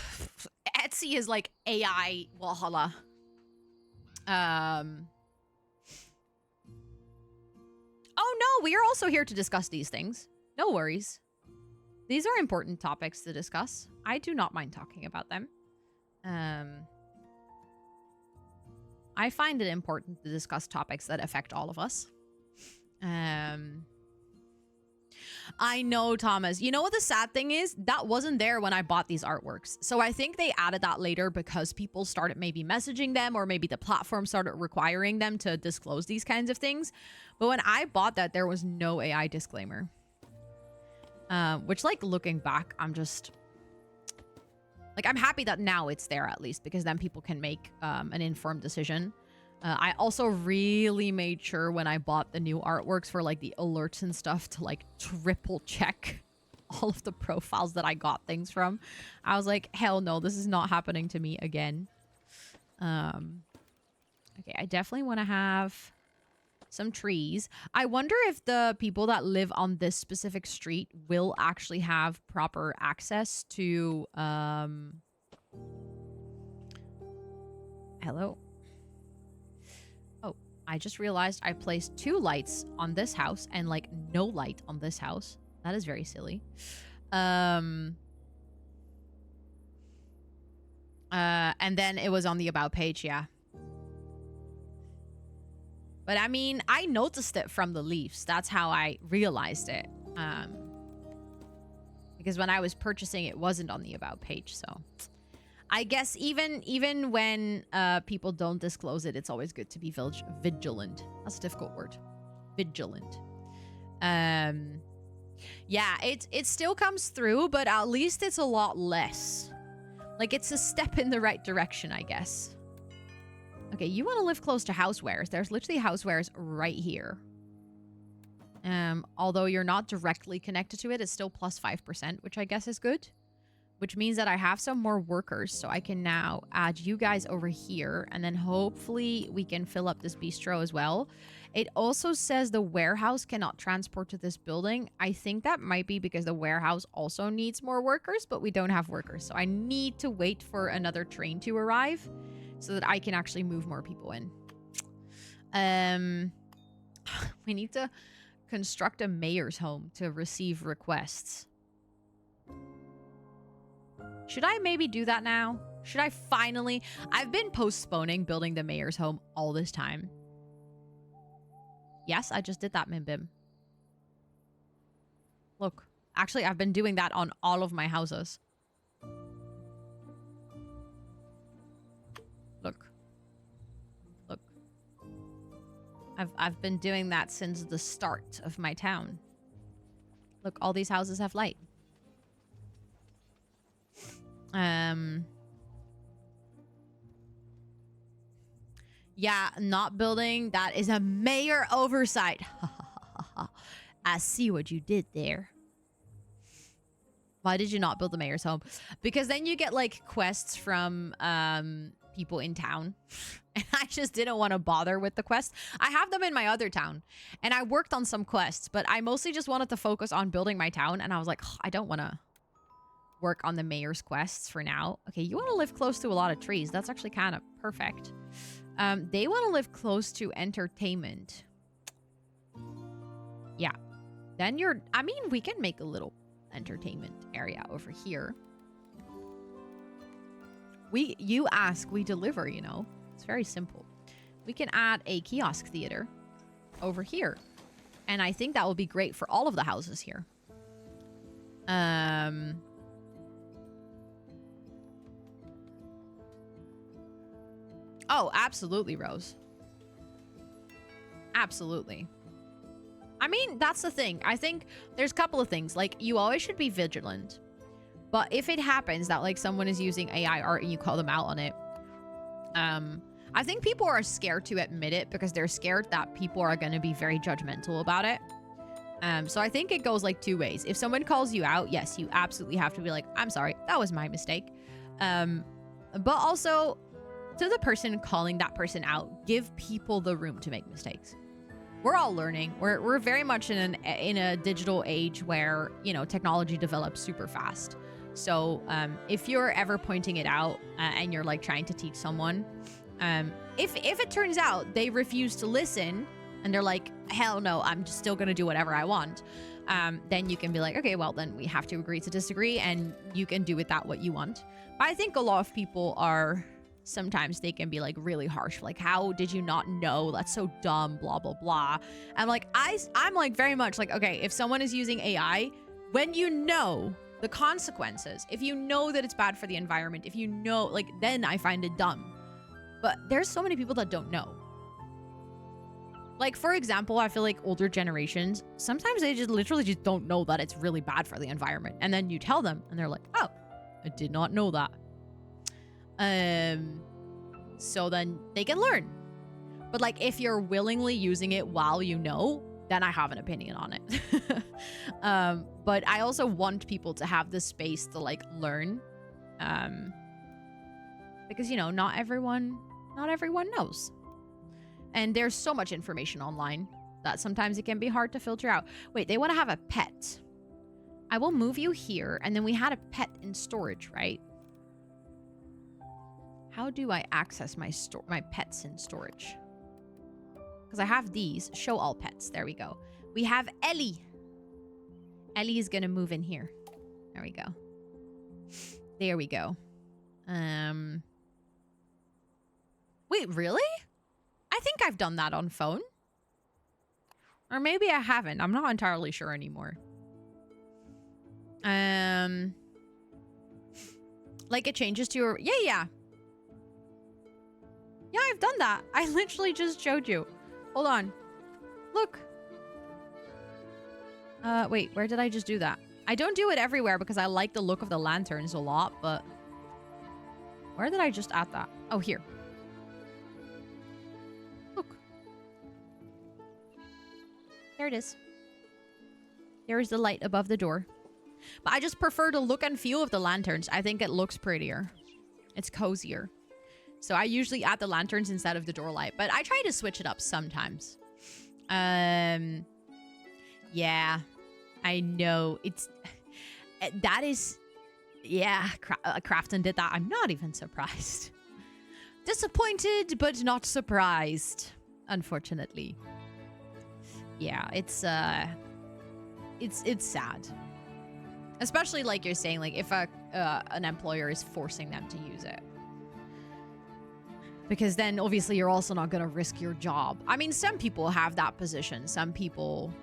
Etsy is like AI Valhalla. Oh no, we are also here to discuss these things. No worries. These are important topics to discuss. I do not mind talking about them. I find it important to discuss topics that affect all of us. I know, Thomas. You know what the sad thing is? That wasn't there when I bought these artworks. So I think they added that later because people started maybe messaging them, or maybe the platform started requiring them to disclose these kinds of things. But when I bought that, there was no AI disclaimer. Which, like, looking back, I'm just... Like, I'm happy that now it's there, at least, because then people can make an informed decision. I also really made sure when I bought the new artworks for, like, the alerts and stuff to, like, triple check all of the profiles that I got things from. I was like, hell no, this is not happening to me again. Okay, I definitely want to have some trees. I wonder if the people that live on this specific street will actually have proper access to, hello? Oh, I just realized I placed 2 lights on this house and, like, no light on this house. That is very silly. And then it was on the About page, yeah. But I mean, I noticed it from the leaves. That's how I realized it. because when I was purchasing, it wasn't on the about page. So I guess even when people don't disclose it, it's always good to be vigilant. That's a difficult word. Vigilant. Yeah, it still comes through, but at least it's a lot less. Like, it's a step in the right direction, I guess. Okay, you want to live close to housewares. There's literally housewares right here. Although you're not directly connected to it, it's still plus 5%, which I guess is good. Which means that I have some more workers, so I can now add you guys over here, and then hopefully we can fill up this bistro as well. It also says the warehouse cannot transport to this building. I think that might be because the warehouse also needs more workers, but we don't have workers. So I need to wait for another train to arrive so that I can actually move more people in. We need to construct a mayor's home to receive requests. Should I maybe do that now? Should I finally? I've been postponing building the mayor's home all this time. Yes, I just did that, Mimbim. Look, actually, I've been doing that on all of my houses. Look. Look. I've been doing that since the start of my town. Look, all these houses have light. Yeah, not building. That is a mayor oversight. I see what you did there. Why did you not build the mayor's home? Because then you get like quests from people in town. And I just didn't want to bother with the quests. I have them in my other town. And I worked on some quests, but I mostly just wanted to focus on building my town. And I was like, I don't want to work on the mayor's quests for now. Okay, you want to live close to a lot of trees. That's actually kind of perfect. They want to live close to entertainment. Yeah. Then I mean, we can make a little entertainment area over here. You ask, we deliver, you know. It's very simple. We can add a kiosk theater over here. And I think that will be great for all of the houses here. Oh, absolutely, Rose. Absolutely. I mean, that's the thing. I think there's a couple of things. Like, you always should be vigilant. But if it happens that, like, someone is using AI art and you call them out on it, I think people are scared to admit it because they're scared that people are going to be very judgmental about it. So I think it goes, like, two ways. If someone calls you out, yes, you absolutely have to be like, I'm sorry, that was my mistake. But also, to the person calling that person out, give people the room to make mistakes. We're all learning. We're very much in a digital age where, you know, technology develops super fast. So if you're ever pointing it out and you're like trying to teach someone, if it turns out they refuse to listen and they're like, hell no, I'm just still gonna do whatever I want, then you can be like, okay, well then we have to agree to disagree and you can do with that what you want. But I think a lot of people are, sometimes they can be like really harsh, like, how did you not know? That's so dumb, blah blah blah. And like I'm like very much like, okay, if someone is using AI, when you know the consequences, if you know that it's bad for the environment, if you know, like, then I find it dumb. But there's so many people that don't know. Like, for example, I feel like older generations, sometimes they just literally just don't know that it's really bad for the environment. And then you tell them and they're like, oh, I did not know that. So then they can learn. But like, if you're willingly using it while you know, then I have an opinion on it. But I also want people to have the space to like learn. Because, you know, not everyone knows. And there's so much information online that sometimes it can be hard to filter out. Wait, they want to have a pet. I will move you here. And then we had a pet in storage, right? How do I access my pets in storage? Because I have these. Show all pets. There we go. We have Ellie. Ellie is going to move in here. There we go. There we go. Wait, really? I think I've done that on phone. Or maybe I haven't. I'm not entirely sure anymore. Like it changes to your... Yeah, I've done that. I literally just showed you. Hold on. Look. Wait, where did I just do that? I don't do it everywhere because I like the look of the lanterns a lot, but... Where did I just add that? Oh, here. Look. There it is. There's the light above the door. But I just prefer the look and feel of the lanterns. I think it looks prettier. It's cozier. So I usually add the lanterns instead of the door light. But I try to switch it up sometimes. Yeah. I know. It's... That is... Yeah, Crafton did that. I'm not even surprised. Disappointed, but not surprised. Unfortunately. Yeah, it's sad. Especially like you're saying, like if an employer is forcing them to use it. Because then obviously you're also not going to risk your job. I mean, some people have that position. Some people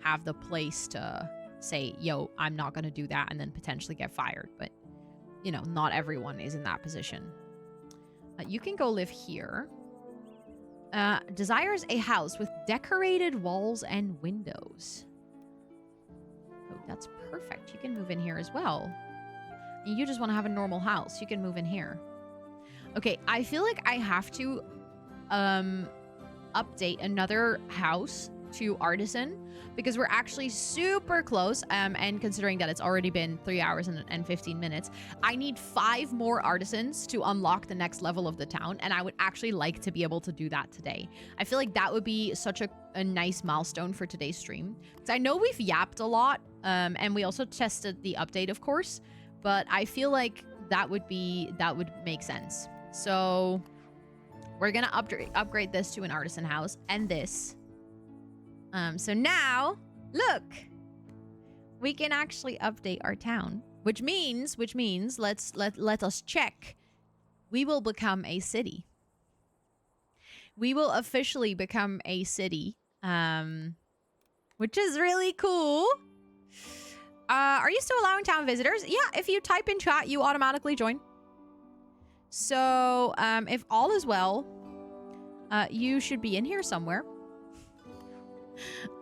have the place to say, yo, I'm not going to do that and then potentially get fired. But, you know, not everyone is in that position. You can go live here. Desires a house with decorated walls and windows. Oh, that's perfect. You can move in here as well. You just want to have a normal house. You can move in here. Okay, I feel like I have to update another house to artisan because we're actually super close, and considering that it's already been 3 hours and 15 minutes, I need 5 more artisans to unlock the next level of the town, and I would actually like to be able to do that today. I feel like that would be such a nice milestone for today's stream, because I know we've yapped a lot, and we also tested the update, of course, but I feel like that would make sense. So we're gonna upgrade this to an artisan house, and this. So now, look, we can actually update our town, which means let us check. We will become a city. We will officially become a city, which is really cool. Are you still allowing town visitors? Yeah, if you type in chat, you automatically join. So, if all is well, you should be in here somewhere.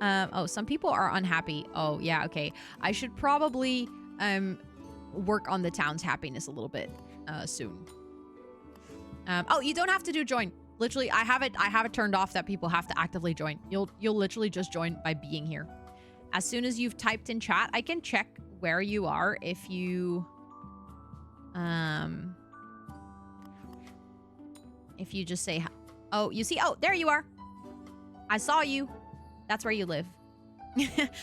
Oh, some people are unhappy. Oh, yeah, okay. I should probably work on the town's happiness a little bit soon. Oh, you don't have to do join. Literally, I have it turned off that people have to actively join. You'll literally just join by being here. As soon as you've typed in chat, I can check where you are if you just say, oh, you see, oh, there you are. I saw you. That's where you live.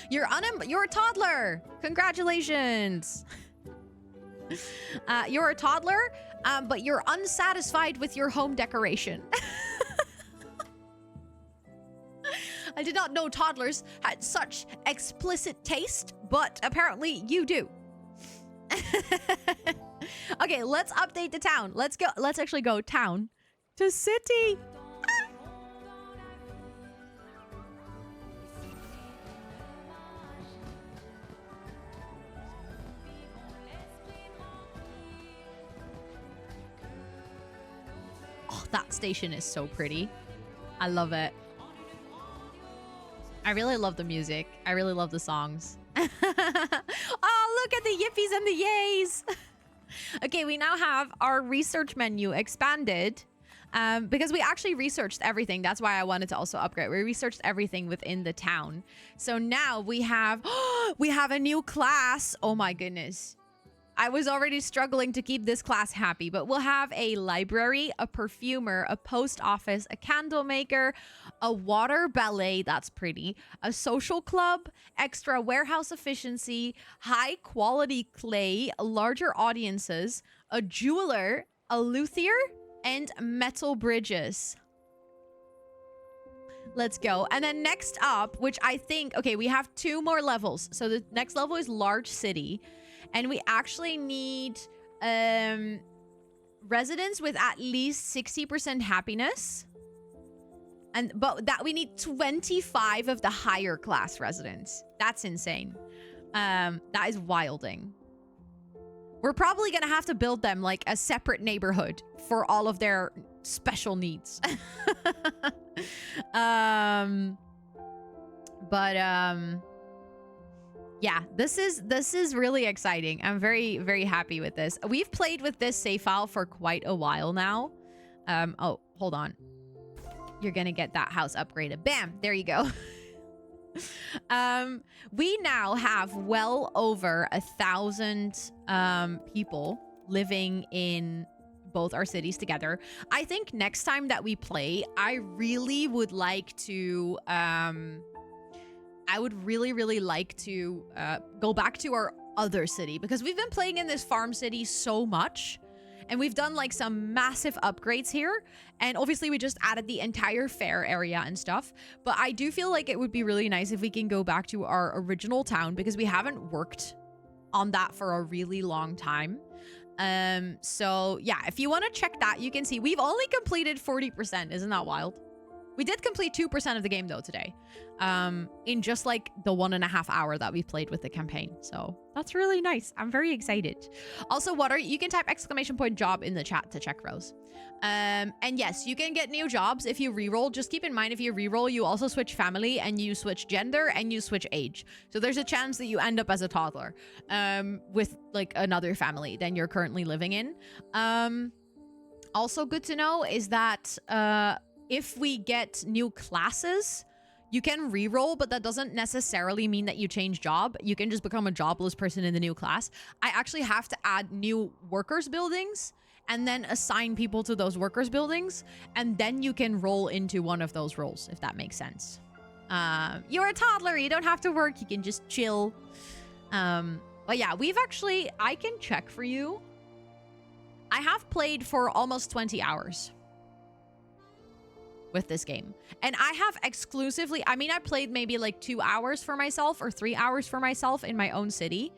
You're a toddler. Congratulations. You're a toddler, but you're unsatisfied with your home decoration. I did not know toddlers had such explicit taste, but apparently you do. Okay, let's update the town. Let's go. Let's actually go town to city. Oh, that station is so pretty. I love it. I really love the music. I really love the songs. Oh, look at the yippies and the yays. Okay, we now have our research menu expanded because we actually researched everything. That's why I wanted to also upgrade. We researched everything within the town. So now we have a new class. Oh my goodness. I was already struggling to keep this class happy, but we'll have a library, a perfumer, a post office, a candle maker, a water ballet, that's pretty, a social club, extra warehouse efficiency, high quality clay, larger audiences, a jeweler, a luthier, and metal bridges. Let's go. And then next up, which I think, okay, we have 2 more levels. So the next level is large city. And we actually need residents with at least 60% happiness. But that we need 25 of the higher class residents. That's insane. That is wilding. We're probably gonna have to build them like a separate neighborhood for all of their special needs. Yeah, this is really exciting. I'm very, very happy with this. We've played with this save file for quite a while now. Oh, hold on. You're gonna get that house upgraded. Bam, there you go. We now have well over 1,000 people living in both our cities together. I think next time that we play, I really would like to I would really like to go back to our other city, because we've been playing in this farm city so much. And we've done like some massive upgrades here. And obviously we just added the entire fair area and stuff. But I do feel like it would be really nice if we can go back to our original town, because we haven't worked on that for a really long time. So yeah, if you want to check that, you can see we've only completed 40%. Isn't that wild? We did complete 2% of the game though today, in just like the 1.5 hour that we played with the campaign. So that's really nice. I'm very excited. Also, you can type !job in the chat to check Rose. And yes, you can get new jobs if you reroll. Just keep in mind, if you reroll, you also switch family and you switch gender and you switch age. So there's a chance that you end up as a toddler, with like another family than you're currently living in. Also good to know is that, if we get new classes, you can reroll, but that doesn't necessarily mean that you change job. You can just become a jobless person in the new class. I actually have to add new workers buildings and then assign people to those workers buildings, and then you can roll into one of those roles, if that makes sense. You're a toddler, you don't have to work, you can just chill. But yeah, I can check for you. I have played for almost 20 hours. With this game, and I have exclusively, I played maybe like 2 hours for myself or 3 hours for myself in my own city,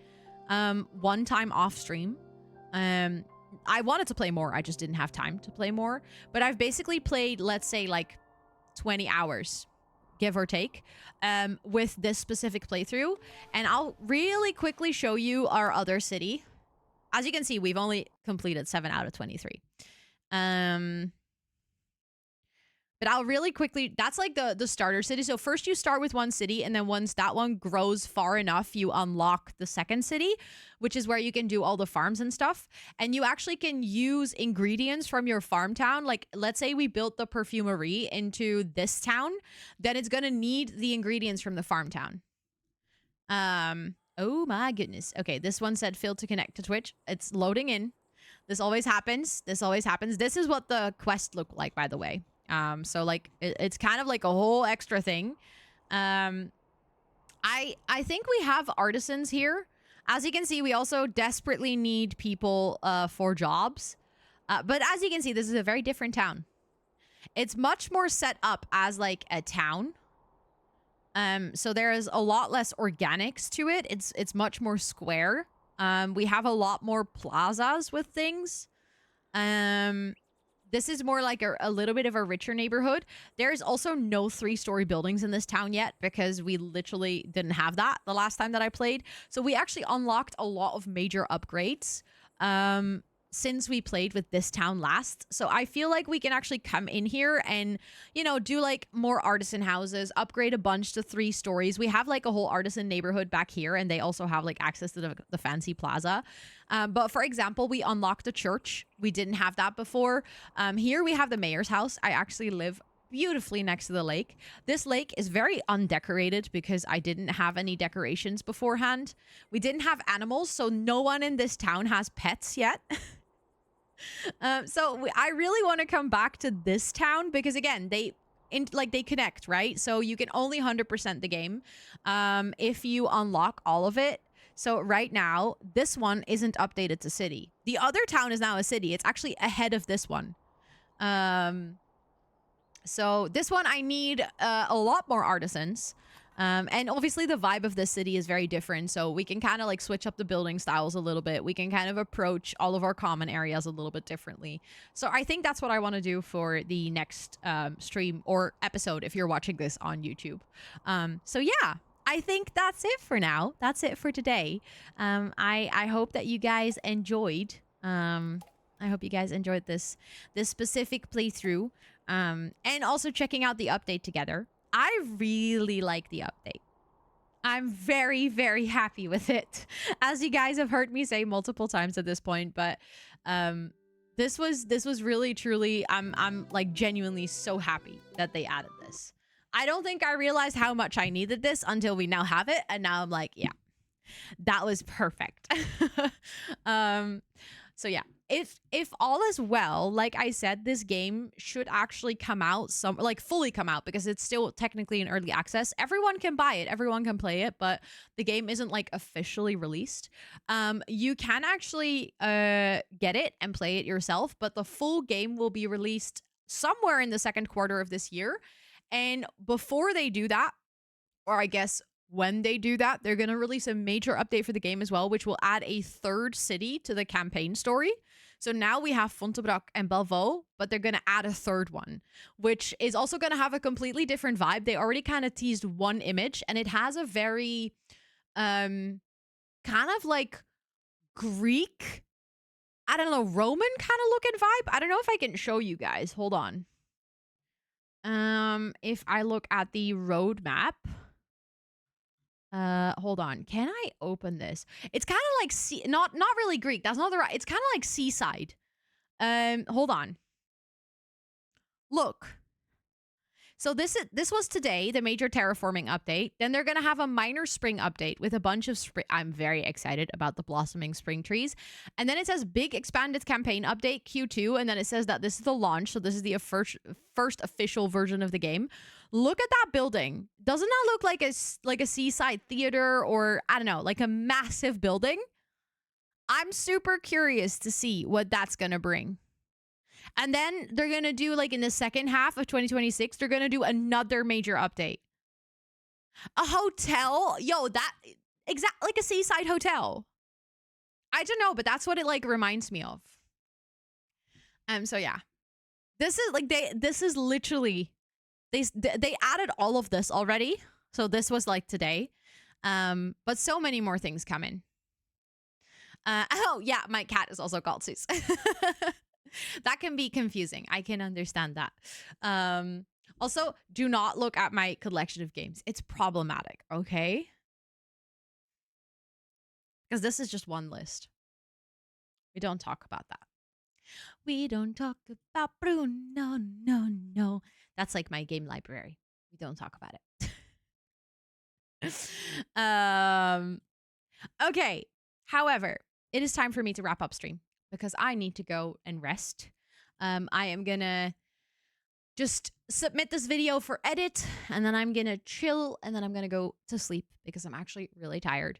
one time off stream. I wanted to play more, I just didn't have time to play more, but I've basically played, let's say, like 20 hours, give or take, with this specific playthrough. And I'll really quickly show you our other city. As you can see, we've only completed 7 out of 23. But I'll really quickly, that's like the starter city. So first you start with one city, and then once that one grows far enough, you unlock the second city, which is where you can do all the farms and stuff. And you actually can use ingredients from your farm town. Like, let's say we built the perfumery into this town, then it's going to need the ingredients from the farm town. Oh my goodness. Okay, this one said failed to connect to Twitch. It's loading in. This always happens. This always happens. This is what the quest looked like, by the way. So like it's kind of like a whole extra thing. I think we have artisans here. As you can see, we also desperately need people for jobs. But as you can see, this is a very different town. It's much more set up as like a town. So there is a lot less organics to it. It's much more square. We have a lot more plazas with things. This is more like a little bit of a richer neighborhood. There's also no 3-story buildings in this town yet, because we literally didn't have that the last time that I played. So we actually unlocked a lot of major upgrades since we played with this town last. So I feel like we can actually come in here and, you know, do like more artisan houses, upgrade a bunch to 3 stories. We have like a whole artisan neighborhood back here, and they also have like access to the fancy plaza. But for example, we unlocked a church. We didn't have that before. Here we have the mayor's house. I actually live beautifully next to the lake. This lake is very undecorated because I didn't have any decorations beforehand. We didn't have animals, so no one in this town has pets yet. I really want to come back to this town because, again, they connect, right? So you can only 100% the game if you unlock all of it. So right now, this one isn't updated to city. The other town is now a city. It's actually ahead of this one. So this one, I need a lot more artisans. And obviously the vibe of this city is very different. So we can kind of like switch up the building styles a little bit. We can kind of approach all of our common areas a little bit differently. So I think that's what I want to do for the next stream or episode if you're watching this on YouTube. So yeah, I think that's it for now. That's it for today. I hope that you guys enjoyed. I hope you guys enjoyed this specific playthrough. And also checking out the update together. I really like the update. I'm very, very happy with it. As you guys have heard me say multiple times at this point, but this was really truly I'm like genuinely so happy that they added this. I don't think I realized how much I needed this until we now have it, and now I'm like, yeah, that was perfect. So yeah, if all is well, like I said, this game should actually come out fully come out, because it's still technically in early access. Everyone can buy it, everyone can play it, but the game isn't like officially released. You can actually get it and play it yourself, but the full game will be released somewhere in the second quarter of this year. And before they do that, or I guess when they do that, they're going to release a major update for the game as well, which will add a third city to the campaign story. So now we have Fontebrock and Belvaux, but they're going to add a third one, which is also going to have a completely different vibe. They already kind of teased one image, and it has a very kind of like Greek, I don't know, Roman kind of looking vibe. I don't know if I can show you guys. Hold on. If I look at the roadmap, hold on. Can I open this? It's kind of like not really Greek. That's not the right. It's kind of like seaside. Hold on. Look. So this was today, the major terraforming update. Then they're going to have a minor spring update with a bunch of spring. I'm very excited about the blossoming spring trees. And then it says big expanded campaign update Q2. And then it says that this is the launch. So this is the first official version of the game. Look at that building. Doesn't that look like a seaside theater, or I don't know, like a massive building? I'm super curious to see what that's going to bring. And then they're going to do, like, in the second half of 2026, they're going to do another major update. A hotel? Yo, that like a seaside hotel. I don't know, but that's what it like reminds me of. So yeah. This is like this is literally they added all of this already. So this was like today. But so many more things coming. Oh, yeah, my cat is also called Sus. That can be confusing. I can understand that. Also, do not look at my collection of games. It's problematic, okay? Because this is just one list. We don't talk about that. We don't talk about Bruno, no. That's like my game library. We don't talk about it. Okay. However, it is time for me to wrap up stream, because I need to go and rest. I am gonna just submit this video for edit, and then I'm gonna chill, and then I'm gonna go to sleep because I'm actually really tired.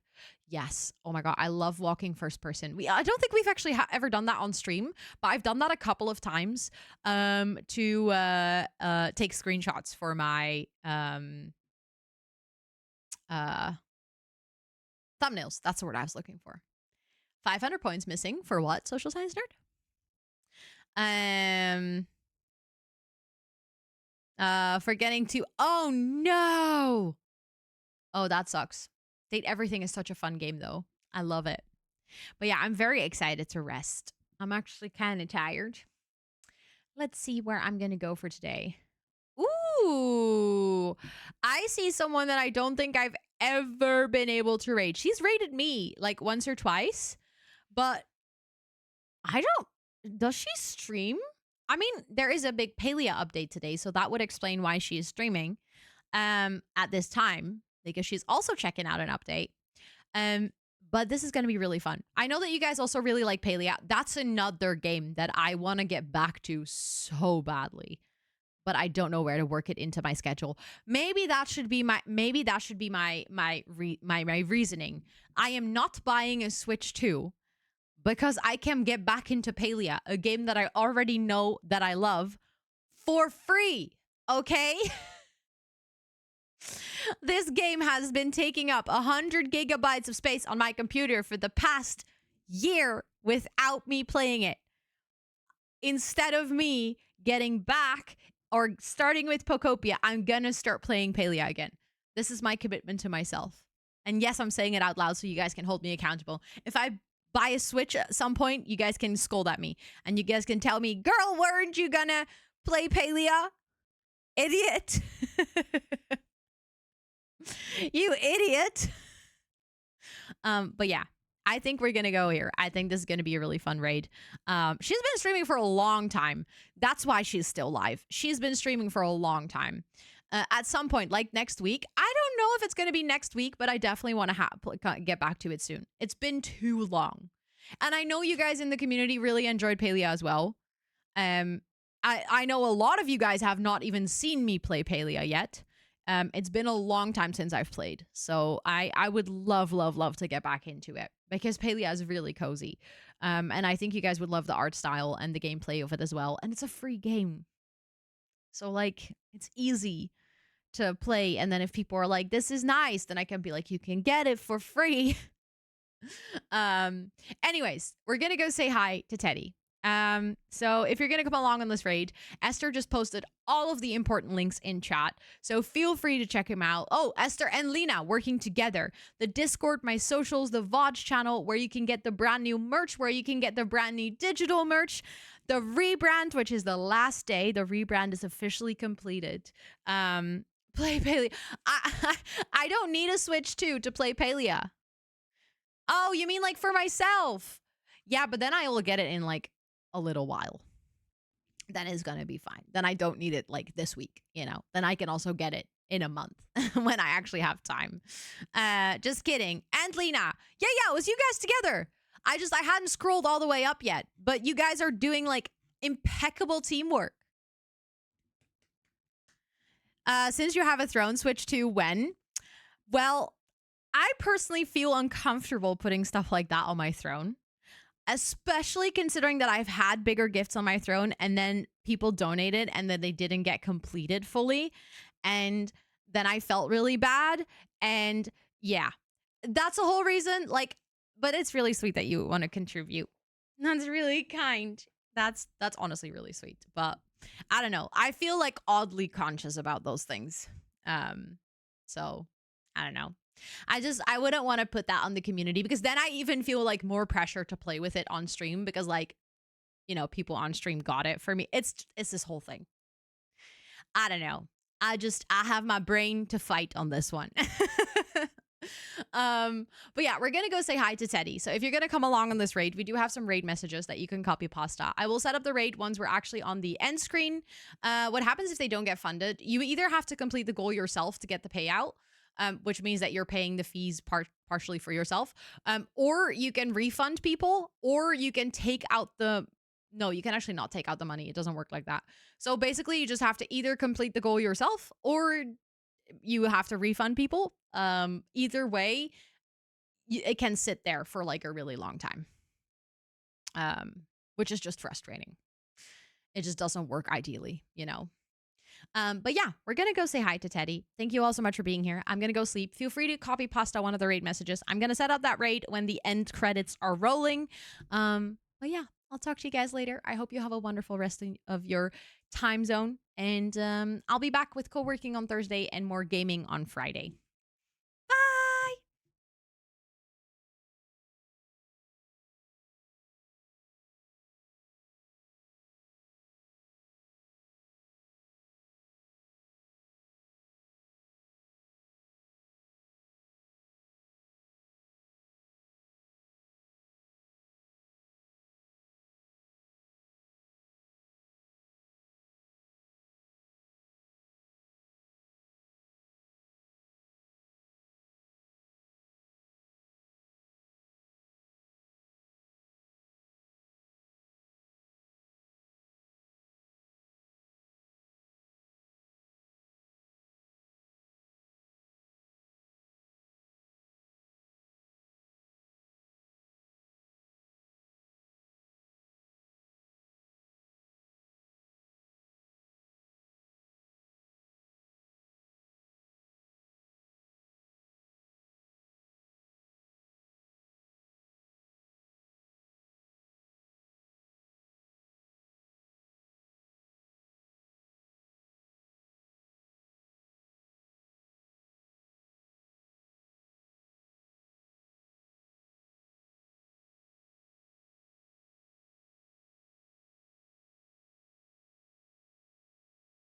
Yes. Oh my God. I love walking first person. I don't think we've actually ever done that on stream, but I've done that a couple of times to take screenshots for my thumbnails. That's the word I was looking for. 500 points missing for what? Social science nerd? Forgetting to, oh no. Oh, that sucks. Date Everything is such a fun game though. I love it. But yeah, I'm very excited to rest. I'm actually kind of tired. Let's see where I'm going to go for today. Ooh, I see someone that I don't think I've ever been able to raid. She's raided me like once or twice, but I don't, does she stream? I mean, there is a big Palia update today, so that would explain why she is streaming at this time, because she's also checking out an update. But this is going to be really fun. I know that you guys also really like Palia. That's another game that I want to get back to so badly, but I don't know where to work it into my schedule. Maybe that should be my reasoning. I am not buying a Switch 2 because I can get back into Palia, a game that I already know that I love, for free. Okay? This game has been taking up 100 gigabytes of space on my computer for the past year without me playing it. Instead of me getting back or starting with Pokopia, I'm gonna start playing Palia again. This is my commitment to myself. And yes, I'm saying it out loud so you guys can hold me accountable. If I buy a Switch at some point, you guys can scold at me. And you guys can tell me, girl, weren't you gonna play Palia? Idiot. You idiot. But yeah, I think we're gonna go here. I think this is gonna be a really fun raid. She's been streaming for a long time. That's why she's still live. She's been streaming for a long time. At some point, like next week, I don't know if it's gonna be next week, but I definitely want to get back to it soon. It's been too long, and I know you guys in the community really enjoyed Palia as well. I know a lot of you guys have not even seen me play Palia yet. It's been a long time since I've played. So I would love to get back into it because Palia is really cozy. And I think you guys would love the art style and the gameplay of it as well. And it's a free game. So like, it's easy to play. And then if people are like, this is nice, then I can be like, you can get it for free. Anyways, we're going to go say hi to Teddy. So if you're going to come along on this raid, Esther just posted all of the important links in chat. So feel free to check him out. Oh, Esther and Lena working together. The Discord, my socials, the VOD channel where you can get the brand new merch, where you can get the brand new digital merch, the rebrand, which is the last day. The rebrand is officially completed. Play Palia. I don't need a Switch 2 to play Palia. Oh, you mean like for myself? Yeah, but then I will get it in like a little while. Then it's gonna be fine. Then I don't need it like this week, you know. Then I can also get it in a month when I actually have time. Just kidding. And Lena, yeah, it was you guys together. I hadn't scrolled all the way up yet, but you guys are doing like impeccable teamwork. Since you have a throne, switch to when? Well, I personally feel uncomfortable putting stuff like that on my throne. Especially considering that I've had bigger gifts on my throne and then people donated and then they didn't get completed fully. And then I felt really bad. And yeah, that's the whole reason. Like, but it's really sweet that you want to contribute. That's really kind. That's honestly really sweet. But I don't know. I feel like oddly conscious about those things. So I don't know. I wouldn't want to put that on the community because then I even feel like more pressure to play with it on stream because like, you know, people on stream got it for me. It's this whole thing. I don't know. I have my brain to fight on this one. But yeah, we're gonna go say hi to Teddy. So if you're gonna come along on this raid, we do have some raid messages that you can copy pasta. I will set up the raid once we're actually on the end screen. What happens if they don't get funded? You either have to complete the goal yourself to get the payout, which means that you're paying the fees partially for yourself, or you can refund people, or you can take out no, you can actually not take out the money. It doesn't work like that. So basically, you just have to either complete the goal yourself, or you have to refund people. Either way, it can sit there for like a really long time, which is just frustrating. It just doesn't work ideally, you know. But yeah, we're gonna go say hi to Teddy. Thank you all so much for being here. I'm gonna go sleep. Feel free to copy pasta one of the raid messages. I'm gonna set up that raid when the end credits are rolling. But yeah, I'll talk to you guys later. I hope you have a wonderful rest of your time zone. And I'll be back with co-working on Thursday and more gaming on Friday.